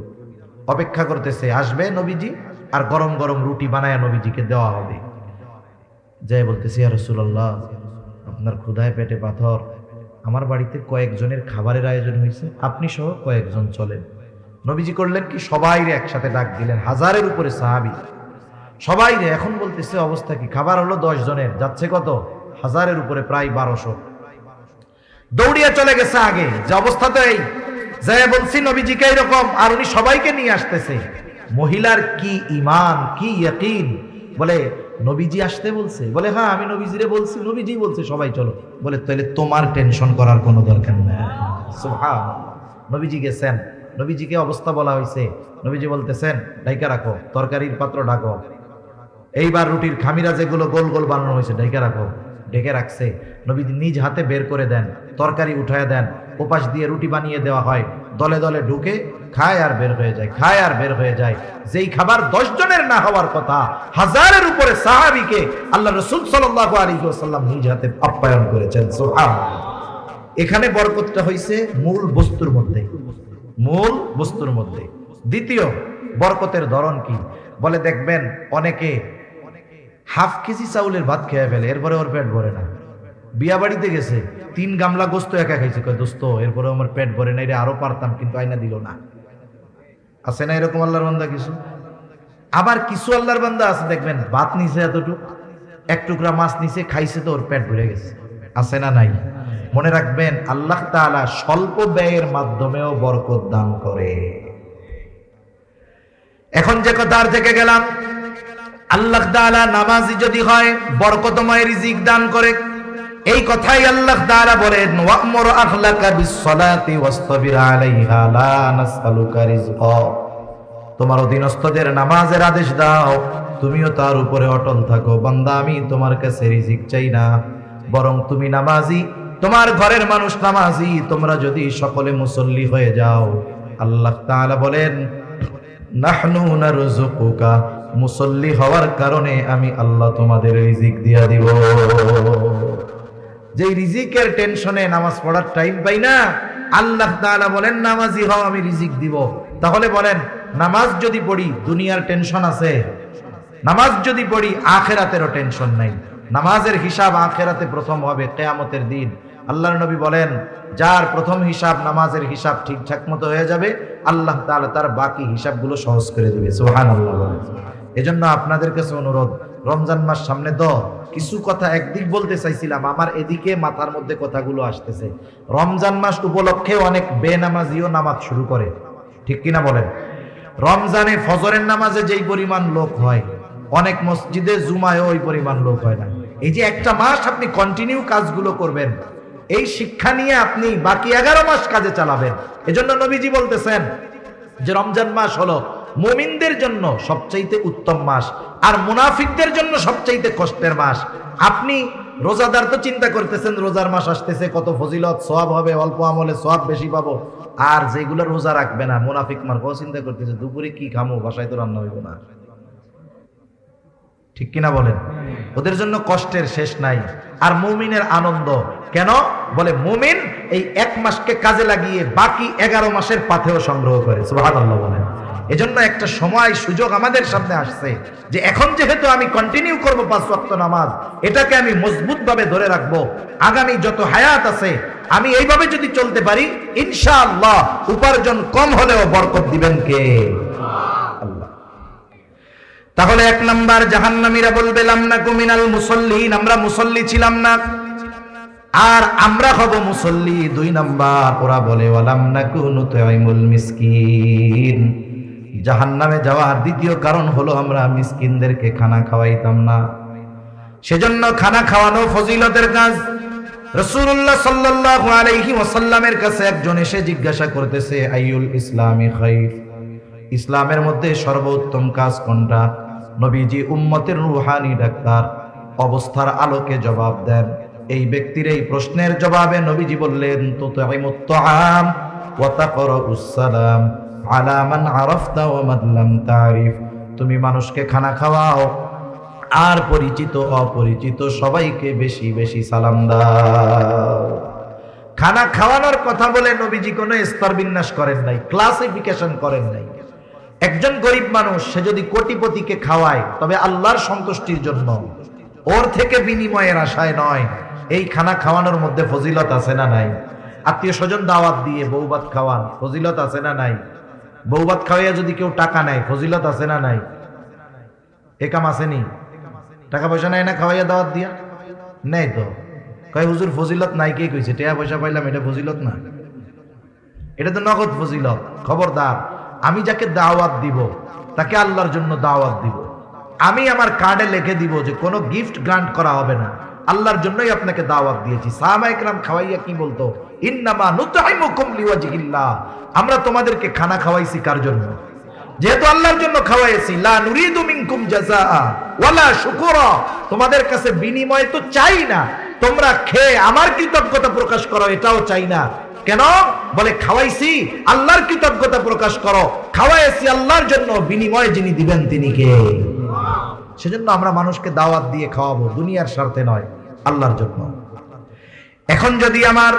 অপেক্ষা করতেছে আসবে নবীজি, আর গরম গরম রুটি বানায়া নবীজিকে দেওয়া হবে। যাই বলতেছে ইয়া রাসূলুল্লাহ, আপনার ক্ষুধায় পেটে পাথর, আমার বাড়িতে কয়েকজনের খাবারের আয়োজন হয়েছে, আপনি সহ কয়েকজন চলেন। নবীজি করলেন কি, সবাইরে একসাথে ডাক দিলেন, 1000-এর উপরে সাহাবী, সবাইরে। এখন বলতেছে অবস্থা কি? খাবার হলো 10 জনের, যাচ্ছে কত? 1000-এর উপরে, প্রায় 1200। দৌড়িয়া চলে গেছে আগে, যে অবস্থা তো এই। যাই বলছি নবীজিকে এরকম, আর উনি সবাইকে নিয়ে আসতেছে। মহিলার কি ঈমান, কি ইয়াকিন! বলে নবীজি আসতে বলছে? বলে হ্যাঁ আমি নবীজিরে বলছি, নবীজি বলছে সবাই চলো। বলে তাহলে তোমার টেনশন করার কোনো দরকার নেই। সুবহানাল্লাহ। নবীজি গেছেন, নবীজিকে অবস্থা বলা হয়েছে, নবীজি বলতেছেন ঢাইকা রাখো, তরকারির পাত্র ঢাকো, এইবার রুটির খামিরা যেগুলো গোল গোল বানানো হয়েছে ঢাইকা রাখো। ঢেকে রাখছে। নবীজি নিজ হাতে বের করে দেন, তরকারি উঠায় দেন, ওপাশ দিয়ে রুটি বানিয়ে দেওয়া হয়, দলে দলে ঢুকে খায় আর বের হয়ে যায়, খায় আর বের হয়ে যায়। যেই খাবার 10 জনের না হওয়ার কথা, 1000-এর উপরে সাহাবীকে আল্লাহ রাসূল সাল্লাল্লাহু আলাইহি ওয়াসাল্লাম নিজ হাতে আপ্যায়ন করেছেন। সুবহানাল্লাহ। এখানে বরকতটা হইছে মূল বস্তুর মধ্যে, মূল বস্তুর মধ্যে। দ্বিতীয় বরকতের ধরন কি? বলে দেখবেন অনেকে হাফ কেজি চাউলের ভাত খেয়ে ফেলে, এরপরে ওর পেট ভরে না। বিয়া বাড়িতে গেছে, 3 গামলা গোস্ত একা খাইছে, কয় দোস্ত এরপরে আমার পেট ভরে না, এটা আরো পারতাম কিন্তু আইনা দিল না। আছে না এরকম আল্লাহর বান্দা কিছু? আবার কিছু আল্লাহর বান্দা আছে দেখবেন ভাত নিছে এতটুক, 1 টুকরা মাছ নিছে, খাইছে তো ওর পেট ভরে গেছে। আছে না নাই? মনে রাখবেন আল্লাহ তাআলা স্বল্প ব্যয়ের মাধ্যমেও বরকত দান করে। এখন যে কথার থেকে গেলাম, আল্লাহ তাআলা নামাজি যদি হয় বরকতময় রিজিক দান করে, এই কথাই আল্লাহ তাআলা বলেন ওয়া'মুর আহলাকা বিস-সালাতি ওয়াসতাবির আলাইহা লা নাসআলুকা রিজকা। তোমার অধীনস্থদের নামাজের আদেশ দাও, তুমিও তার উপরে অটল থাকো। বান্দা আমি তোমার কাছে রিজিক চাই না, বরং তুমি নামাজি, তোমার ঘরের মানুষ নামাজি, তোমরা যদি সকলে মুসল্লি হয়ে যাও, আল্লাহ তাআলা বলেন নাহনু নারযুকুকা, মুসল্লি হওয়ার কারণে আমি আল্লাহ তোমাদের রিজিক দিয়া দিব। যেই রিজিকের টেনশনে নামাজ পড়ার টাইম পাই না, আল্লাহ তাআলা বলেন নামাজি হও আমি রিজিক দিব। তাহলে বলেন নামাজ যদি পড়ি দুনিয়ার টেনশন আছে, নামাজ যদি পড়ি আখিরাতেরও টেনশন নাই। নামাজের হিসাব আখিরাতে প্রথম হবে কিয়ামতের দিন। আল্লাহর নবী বলেন যার প্রথম হিসাব নামাজের হিসাব ঠিকঠাক মতো হয়ে যাবে, আল্লাহ তাআলা তার বাকি হিসাবগুলো সহজ করে দিবে। সুবহানাল্লাহ। এজন্য আপনাদের কাছে অনুরোধ, রমজান মাস সামনে কিছু কথা একদিক বলতে চাইছিলাম, আমার এদিকে মাথার মধ্যে কথাগুলো আসতেছে। রমজান মাস উপলক্ষে অনেক বেনামাজিও নামাজ শুরু করে, ঠিক কিনা বলেন? রমজানে ফজরের নামাজে যেই পরিমাণ লোক হয়, অনেক মসজিদে জুমায়ও ওই পরিমাণ লোক হয় না। এই যে একটা মাস আপনি কন্টিনিউ কাজগুলো করবেন, এই শিক্ষা নিয়ে আপনি বাকি 11 মাস কাজে চালাবেন। এজন্য নবীজি বলতেছেন যে রমজান মাস হলো মুমিনদের জন্য সবচাইতে উত্তম মাস, আর মুনাফিকদের জন্য সবচাইতে কষ্টের মাস। আপনি রোজাদার তো চিন্তা করতেছেন রোজার মাস আসতেছে, কত ফজিলত সওয়াব হবে, অল্প আমলে সওয়াব বেশি পাবো। আর যেগুলো রোজা রাখবে না মুনাফিক মার্গ চিন্তা করতেছে দুপুরে কি খামো, বাসায় তো রান্না হইব না, ঠিক কিনা বলেন? ওদের জন্য কষ্টের শেষ নাই। আর মুমিনের আনন্দ কেন? বলে মুমিন এই 1 মাসকে কাজে লাগিয়ে বাকি 11 মাসের পাথেও সংগ্রহ করে। সুবহানাল্লাহ বলেন। এজন্য একটা সময় সুযোগ আমাদের সামনে আসছে যে এখন যেহেতু আমি কন্টিনিউ করব 5 ওয়াক্ত নামাজ, এটাকে আমি মজবুত ভাবে ধরে রাখবো। আগামী যত হায়াত আছে আমি এইভাবে যদি চলতে পারি, ইনশাআল্লাহ উপার্জন কম হলেও বরকত দিবেন কে? আল্লাহ। তাহলে 1 নাম্বার, জাহান্নামীরা বলবে লামনাকু মিনাল মুসাল্লিন, আমরা মুসল্লি ছিলাম না, আর আমরা হব মুসল্লি। 2 নাম্বার, ওরা বলে ওয়ালামনাকু নুতঈমুল মিসকিন। জাহান্নামে যাওয়ার দ্বিতীয় কারণ হলো আমরা মিসকিনদেরকে খানা খাওয়াইতাম না। সেজন্য খানা খাওয়ানো ফজিলতের কাজ। রাসূলুল্লাহ সাল্লাল্লাহু আলাইহি ওয়াসাল্লামের কাছে একজন এসে জিজ্ঞাসা করতেছে আইয়ুল ইসলামি খায়র, ইসলামের মধ্যে সর্বোত্তম কাজ কোনটা? নবীজি উম্মতের রূহানি ডাক্তার, অবস্থার আলোকে জবাব দেন। এই ব্যক্তির এই প্রশ্নের জবাবে নবীজি বললেন তুতঈমুত তাআম ওয়া তাকরাউস সালাম আলা মান আরাফতা ওয়া মান লাম তারিফ। তুমি মানুষকে খানা খাওয়াও, আর পরিচিত অপরিচিত সবাইকে বেশি বেশি সালাম দাও। খানা খাওয়ানোর কথা বলে নবীজি কোনো স্তর বিন্যাস করেন নাই, ক্লাসিফিকেশন করেন নাই। একজন গরিব মানুষ সে যদি কোটিপতিকে খাওয়ায় তবে আল্লাহর সন্তুষ্টির জন্য, ওর থেকে বিনিময়ের আশায় নয়। এই খানা খাওয়ানোর মধ্যে ফজিলত আছে না নাই? আত্মীয় স্বজন দাওয়াত দিয়ে বউভাত খাওয়ান, ফজিলত আছে না নাই? বউভাত খাওয়াইয়া যদি কেউ টাকা নেয়, ফজিলত আছে না নাই? এ কাম আসেনি? টাকা পয়সা নেয় না খাওয়াইয়া দাওয়াত দিয়া? নেই তো। কয় হুজুর ফজিলত নাই, কে কইছে? টাকা পয়সা পাইলাম এটা ফজিলত না, এটা তো নগদ ফজিলত। খবরদার, আমি যাকে দাওয়াত দিব তাকে আল্লাহর জন্য দাওয়াত দিব। আমি আমার কার্ডে লিখে দিব যে কোনো গিফট গ্রান্ট করা হবে না, আল্লাহর জন্যই আপনাকে দাওয়াত দিয়েছি। সাহাবায়ে কেরাম খাওয়াইয়া কি বলতো? ইন্নামা নুতঈমুকুম লিওয়াজহিল্লাহ, আমরা তোমাদেরকে খানা খাওয়াইছি কার জন্য? যেহেতু আল্লাহর জন্য খাওয়াইছি। লা নুরিদু মিনকুম জাযাআ ওয়ালা শুকুরা, তোমাদের কাছে বিনিময় তো চাই না, তোমরা খেয়ে আমার কৃতজ্ঞতা প্রকাশ করো এটাও চাই না। কেন? বলে খাওয়াইছি আল্লাহর কৃতজ্ঞতা প্রকাশ করো, খাওয়াইছি আল্লাহর জন্য, বিনিময় যিনি দিবেন তিনি কে? সেজন্য আমরা মানুষকে দাওয়াত দিয়ে খাওয়াবো, দুনিয়ার স্বার্থে নয়, আল্লাহর জন্য। এখন যদি আমার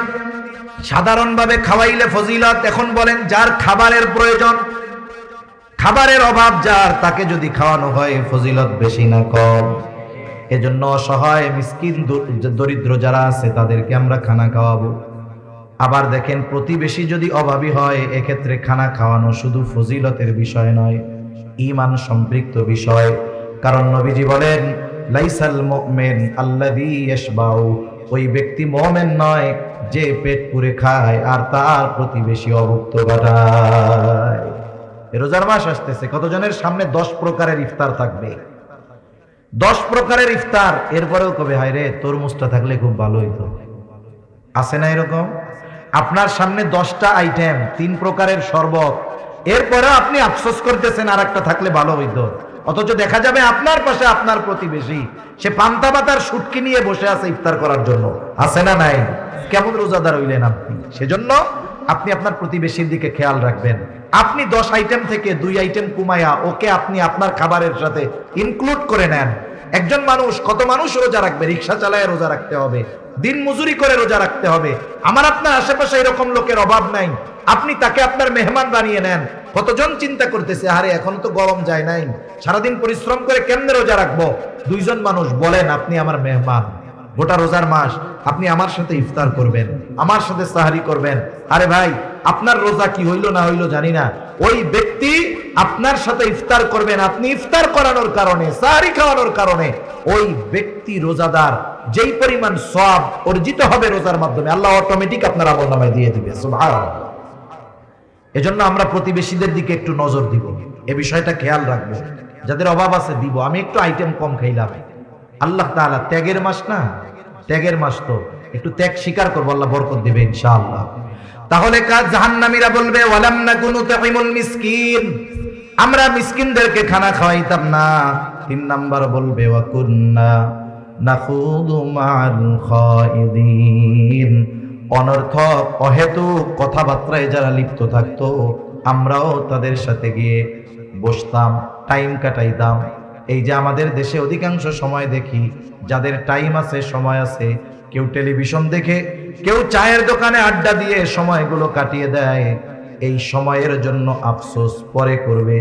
সাধারণভাবে খাওয়াইলে ফজিলত, এখন বলেন যার খাবারের প্রয়োজন, খাবারের অভাব যার, তাকে যদি খাওয়ানো হয় ফজিলত বেশি না কম? এজন্য অসহায় মিসকিন দরিদ্র যারা আছে তাদেরকে আমরা খানা খাওয়াবো। আবার দেখেন প্রতিবেশী যদি অভাবী হয়, এক্ষেত্রে খানা খাওয়ানো শুধু ফজিলতের বিষয় নয়, ঈমান সম্পৃক্ত বিষয়। কারণ নবীজি বলেন লাইসাল মুমিন আল্লাযী ইয়াশবাউ, ওই ব্যক্তি মুমিন নয় যে পেট পুরে খায় আর তার প্রতিবেশী অভুক্ত ঘটায়। রোজার মাস আসতেছে, কতজনের সামনে 10 প্রকারের ইফতার থাকবে? 10 প্রকারের ইফতার। এরপরেও কবে হায় রে তরমুজটা থাকলে খুব ভালো হইতো। আছে না এরকম? আপনার সামনে 10টা আইটেম, 3 প্রকারের শরবত, এরপরে আপনি আফসোস করতেছেন আর একটা থাকলে ভালো হইতো। অথচ দেখা যাবে আপনার পাশে আপনার প্রতিবেশী সে পান্তা ভাতার শুটকি নিয়ে বসে আছে ইফতার করার জন্য। আছে না নাই? কেমন রোজাদার হইলেন আপনি? সেজন্য আপনি আপনার প্রতিবেশীর দিকে খেয়াল রাখবেন। আপনি 10 আইটেম থেকে 2 আইটেম কমায়া ওকে আপনি আপনার খাবারের সাথে ইনক্লুড করে নেন। একজন মানুষ, কত মানুষ রোজা রাখবে? রিক্সা চালায় রোজা রাখতে হবে, দিন মজুরি করে রোজা রাখতে হবে। আমার আপনার আশেপাশে এরকম লোকের অভাব নাই, আপনি তাকে আপনার মেহমান বানিয়ে নেন। কতজন চিন্তা করতেছে আরে এখন তো গরম যায় নাই, সারাদিন পরিশ্রম করে কেমনে রোজা রাখবো? 2 জন মানুষ বলেন আপনি আমার মেহমান, গোটা রোজার মাস আপনি আমার সাথে ইফতার করবেন, আমার সাথে সাহারি করবেন। আরে ভাই, আপনার রোজা কি হইলো না হইলো জানি না, ওই ব্যক্তি আপনার সাথে ইফতার করবেন, আপনি ইফতার করানোর কারণে, সাহরি খাওয়ানোর কারণে ওই ব্যক্তি রোজাদার, যেই পরিমাণ সওয়াব অর্জিত হবে রোজার মাধ্যমে আল্লাহ অটোমেটিক আপনার আমলনামায় দিয়ে দিবে। সুবহানাল্লাহ। এজন্য আমরা প্রতিবেশীদের দিকে একটু নজর দিব, এ বিষয়টা খেয়াল রাখবো। যাদের অভাব আছে দিব, আমি একটু আইটেম কম খাইলাম। আল্লাহ তাআলা ত্যাগের মাস না, ত্যাগের মাস তো একটু ত্যাগ স্বীকার করবো, আল্লাহ বরকত দিবে ইনশাআল্লাহ। তাহলে কাজ জাহান্নামীরা বলবে ওয়ালাম নাকুনু তুইমুল মিসকিন, আমরা মিসকিনদেরকে খানা খাওয়াইতাম না। 3 নাম্বার বলবে ওয়া কুন্না নাখুদু মা'আল খাইদিন, অনর্থক অহেতুক কথাবার্তায় যারা লিপ্ত থাকতো আমরাও তাদের সাথে গিয়ে বসতাম, টাইম কাটাইতাম। এই যে আমাদের দেশে অধিকাংশ সময় দেখি যাদের টাইম আছে, সময় আছে, কেউ টেলিভিশন দেখে, কেউ চায়ের দোকানে আড্ডা দিয়ে সময়গুলো কাটিয়ে দেয়। এই সময়ের জন্য আফসোস পরে করবে,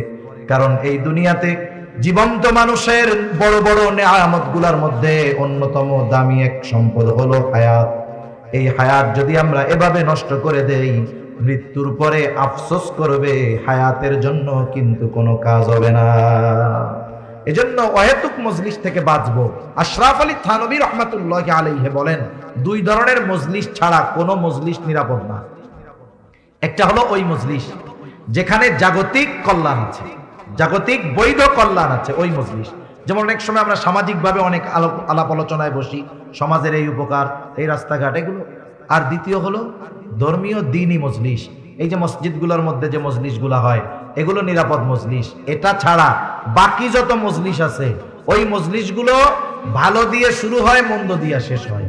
কারণ এই দুনিয়াতে জীবন্ত মানুষের বড় বড় নেয়ামতগুলোর মধ্যে অন্যতম দামি এক সম্পদ হলো হায়াত। এই হায়াত যদি আমরা এভাবে নষ্ট করে দেই, মৃত্যুর পরে আফসোস করবে, হায়াতের জন্য কিন্তু কোনো কাজ হবে না। এজন্য অহেতুক মজলিস থেকে বাঁচবো। আশরাফ আলী থানভী রহমাতুল্লাহি আলাইহি বলেন 2 ধরনের মজলিস ছাড়া কোনো মজলিস নিরাপদ না। একটা হলো ওই মজলিস যেখানে জাগতিক কল্যাণ আছে, জাগতিক বৈধ কল্যাণ আছে, ওই মজলিস। যেমন অনেক সময় আমরা সামাজিকভাবে অনেক আলাপ আলোচনায় বসি, সমাজের এই উপকার, এই রাস্তাঘাট, এগুলো। আর দ্বিতীয় হলো ধর্মীয় দ্বীনি মজলিস, এই যে মসজিদগুলোর মধ্যে যে মজলিসগুলো হয় এগুলো নিরাপদ মজলিস। এটা ছাড়া বাকি যত মজলিস আছে ওই মজলিসগুলো ভালো দিয়ে শুরু হয়, মন্দ দিয়ে শেষ হয়।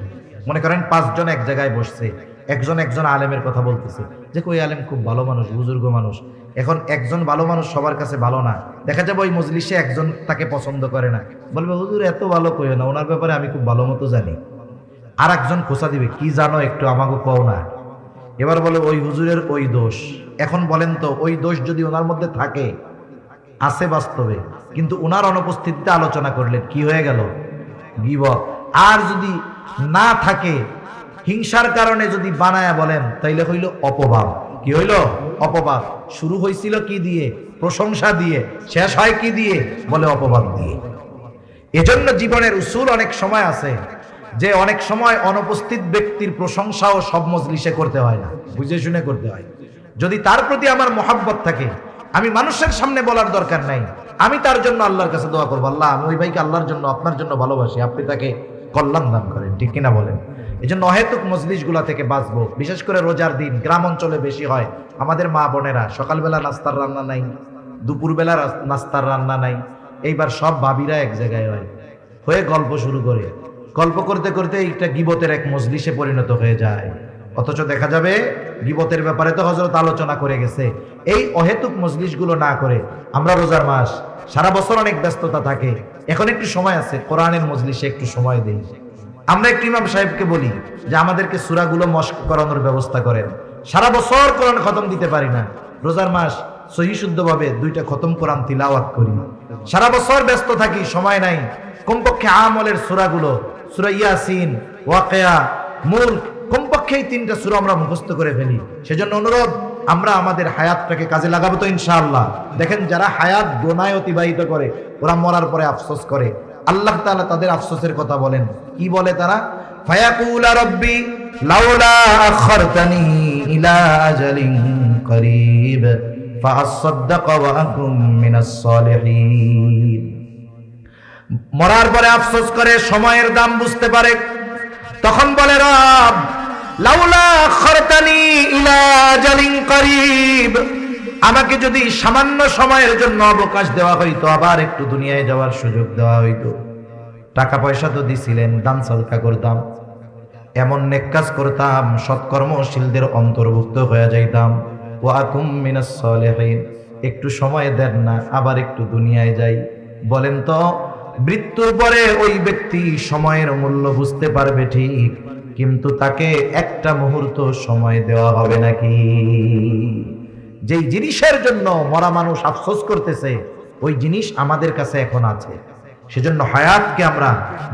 মনে করেন 5 জন এক জায়গায় বসছে, একজন আলেমের কথা বলতেছে যে ওই আলেম খুব ভালো মানুষ, বুজুর্গ মানুষ। এখন একজন ভালো মানুষ সবার কাছে ভালো না, দেখা যাবে ওই মজলিসে একজন তাকে পছন্দ করে না, বলবে হুজুর এত ভালো কইও না, ওনার ব্যাপারে আমি খুব ভালো মতো জানি। আর একজন খোঁচা দিবে, কি জানো একটু আমাকে কও না। এবার বলে ওই হুজুরের ওই দোষ। এখন বলেন তো ওই দোষ যদি ওনার মধ্যে থাকে, আছে বাস্তবে, কিন্তু ওনার অনুপস্থিতিতে আলোচনা করলেন, কি হয়ে গেল? গীবত। আর যদি না থাকে, হিংসার কারণে যদি বানায়া বলেন, তাইলে হইল অপবাদ। কি হইল? অপবাদ। শুরু হয়েছিল কি দিয়ে? প্রশংসা দিয়ে। শেষ হয় কি দিয়ে? বলে অপবাদ দিয়ে। এজন্য জীবনের উসুল অনেক সময় আছে যে অনেক সময় অনুপস্থিত ব্যক্তির প্রশংসাও সব মজলিসে করতে হয় না, বুঝে শুনে করতে হয়। যদি তার প্রতি আমার মহাব্বত থাকে, আমি মানুষের সামনে বলার দরকার নাই, আমি তার জন্য আল্লাহর কাছে দোয়া করবো, আল্লাহ আমি ওই ভাইকে আল্লাহর জন্য, আপনার জন্য ভালোবাসি, আপনি তাকে কল্যাণ দান করেন, ঠিক কিনা বলেন? এই জন্য অহেতুক মজলিসগুলা থেকে বাঁচবো। বিশেষ করে রোজার দিন গ্রাম অঞ্চলে বেশি হয়। আমাদের মা বোনেরা সকালবেলা নাস্তার রান্না নাই, দুপুরবেলা নাস্তার রান্না নাই, এইবার সব ভাবিরা এক জায়গায় হয়ে গল্প শুরু করে, গল্প করতে করতে এইটা গীবতের এক মজলিসে পরিণত হয়ে যায়। অথচ দেখা যাবে গীবতের ব্যাপারে তো হযরত আলোচনা করে গেছে। এই অহেতুক মজলিসগুলো না করে, আমরা রোজার মাস, সারা বছর অনেক ব্যস্ততা থাকে, এখন একটু সময় আছে, কোরআনের মজলিসে একটু সময় দেই। আমরা একটু ইমাম সাহেবকে বলি যে আমাদেরকে সূরাগুলো মশক করানোর ব্যবস্থা করেন। সারা বছর কোরআন খতম দিতে পারি না, রোজার মাস সহি শুদ্ধভাবে 2টা খতম কোরআন তিলাওয়াত করি। সারা বছর ব্যস্ত থাকি, সময় নাই, কমপক্ষে আমলের সূরাগুলো, সূরা ইয়াসিন, ওয়াকিয়া, মুলক, কমপক্ষে এই 3টা সূরা আমরা মুখস্থ করে ফেলি। সেজন্য অনুরোধ, আমরা আমাদের হায়াতটাকে কাজে লাগাবো তো ইনশাআল্লাহ। দেখেন যারা হায়াত গোনায় অতিবাহিত করে, ওরা মরার পরে আফসোস করে। আল্লাহ তাআলা তাদের আফসোসের কথা বলেন, কি বলে তারা? ফায়াকুলা রাব্বি লাউলা আখারতানি ইলা আজালিন করিব ফাআসাদদাক ওয়া আকুম মিনাস সালিহিন। মরার পরে আফসোস করে, সময়ের দাম বুঝতে পারে, তখন বলে রব লাউলা আখারতানি ইলা আজালিন করিব, আমাকে যদি সামান্য সময়ের জন্য অবকাশ দেওয়া হইতো, আবার একটু দুনিয়ায় যাওয়ার সুযোগ দেওয়া হইতো, টাকা পয়সা তো দিছিলেন, দান সদকা করতাম, এমন নেক কাজ করতাম, সৎকর্মশীলদের অন্তর্ভুক্ত হয়ে যাইতাম, ওয়া আকুম মিনাস সালিহিন। একটু সময় দেন না, আবার একটু দুনিয়ায় যাই। বলেন তো মৃত্যুর পরে ওই ব্যক্তি সময়ের মূল্য বুঝতে পারবে ঠিক, কিন্তু তাকে একটা মুহূর্ত সময় দেওয়া হবে নাকি? যেই জিনিসের জন্য মরা মানুষ আফসোস করতেছে, ওই জিনিস আমাদের কাছে এখন আছে। সেজন্য হায়াতকে আমরা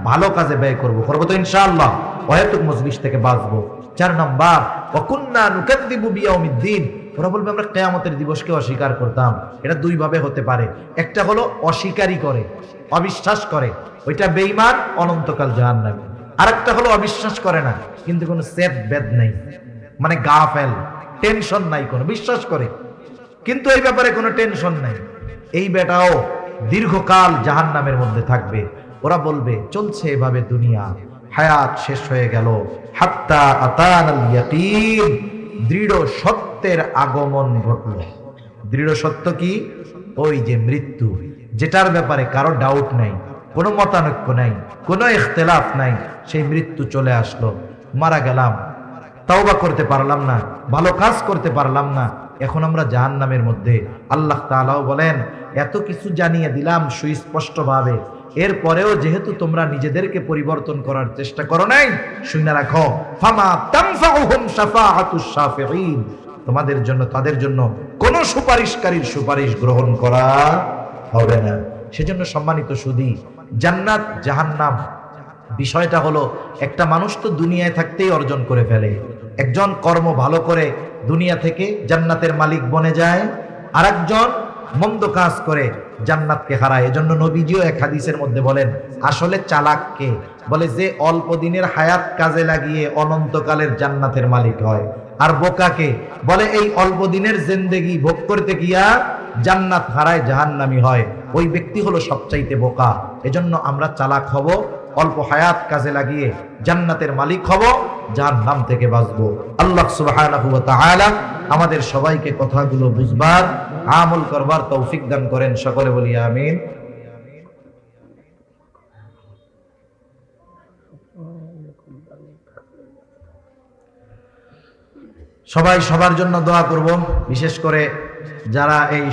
ভালো কাজে ব্যয় করবো তো ইনশাআল্লাহ। অহেতুক মজলিস থেকে বাঁচবো। 4 নাম্বার, ওয়া কুন্না নুকাযযিবু বিয়াউমিদ্দিন, ওরা বলবে আমরা কিয়ামতের দিবসকে অস্বীকার করতাম। এটা দুই ভাবে হতে পারে, একটা হলো অস্বীকারই করে, অবিশ্বাস করে, ওইটা বেঈমান, অনন্তকাল জাহান্নামী। আরেকটা হলো অবিশ্বাস করে না, কিন্তু কোনো সেদ বেদ নেই, মানে গাফেল, টেনশন নাই, কোনো বিশ্বাস করে কিন্তু এই ব্যাপারে কোনো টেনশন নাই, এই বেটাও দীর্ঘকাল জাহান্নামের মধ্যে থাকবে। ওরা বলবে চলছে এভাবে দুনিয়া, হায়াত শেষ হয়ে গেল, হাত্তা আতানাল ইয়াকিন, দৃঢ় সত্যের আগমন ঘটল। দৃঢ় সত্য কি? ওই যে মৃত্যু, যেটার ব্যাপারে কারো ডাউট নাই, কোনো মতানৈক্য নাই, কোনো ইখতিলাফ নাই, সেই মৃত্যু চলে আসলো। মারা গেলাম, তাওবা করতে পারলাম না, ভালো কাজ করতে পারলাম না, এখন আমরা জাহান্নামের মধ্যে। আল্লাহ তাআলাও বলেন এত কিছু জানিয়ে দিলাম সুস্পষ্টভাবে, এরপরেও যেহেতু তোমরা নিজেদেরকে পরিবর্তন করার চেষ্টা করো নাই, শুনে রাখো ফামা তানফাউহুম শাফাআতুশ শাফিঈন, তোমাদের জন্য, তাদের জন্য কোন সুপারিশকারীর সুপারিশ গ্রহণ করা হবে না। সেজন্য সম্মানিত সুধী, জান্নাত জাহান্নাম বিষয়টা হলো, একটা মানুষ তো দুনিয়ায় থাকতেই অর্জন করে ফেলে, একজন কর্ম ভালো করে দুনিয়া থেকে জান্নাতের মালিক বনে যায়, আরেকজন মন্দ কাজ করে জান্নাতকে হারায়। এজন্য নবীজিও এক হাদিসের মধ্যে বলেন, আসলে চালাককে বলে যে অল্প দিনের হায়াত কাজে লাগিয়ে অনন্তকালের জান্নাতের মালিক হয়, আর বোকাকে বলে এই অল্প দিনের জিন্দেগি ভোগ করতে গিয়া জান্নাত হারায় জাহান্নামী হয়, ওই ব্যক্তি হলো সবচাইতে বোকা। এজন্য আমরা চালাক হব, অল্প হায়াত কাজে লাগিয়ে জান্নাতের মালিক হব, জাহান্নাম থেকে বাঁচবো। আল্লাহ সুবহানাহু ওয়া তাআলা আমাদের সবাইকে কথাগুলো বুঝবার, আমল করবার তৌফিক দান করেন, সকলে বলি আমিন। সবাই সবার জন্য দোয়া করব, বিশেষ করে যারা এই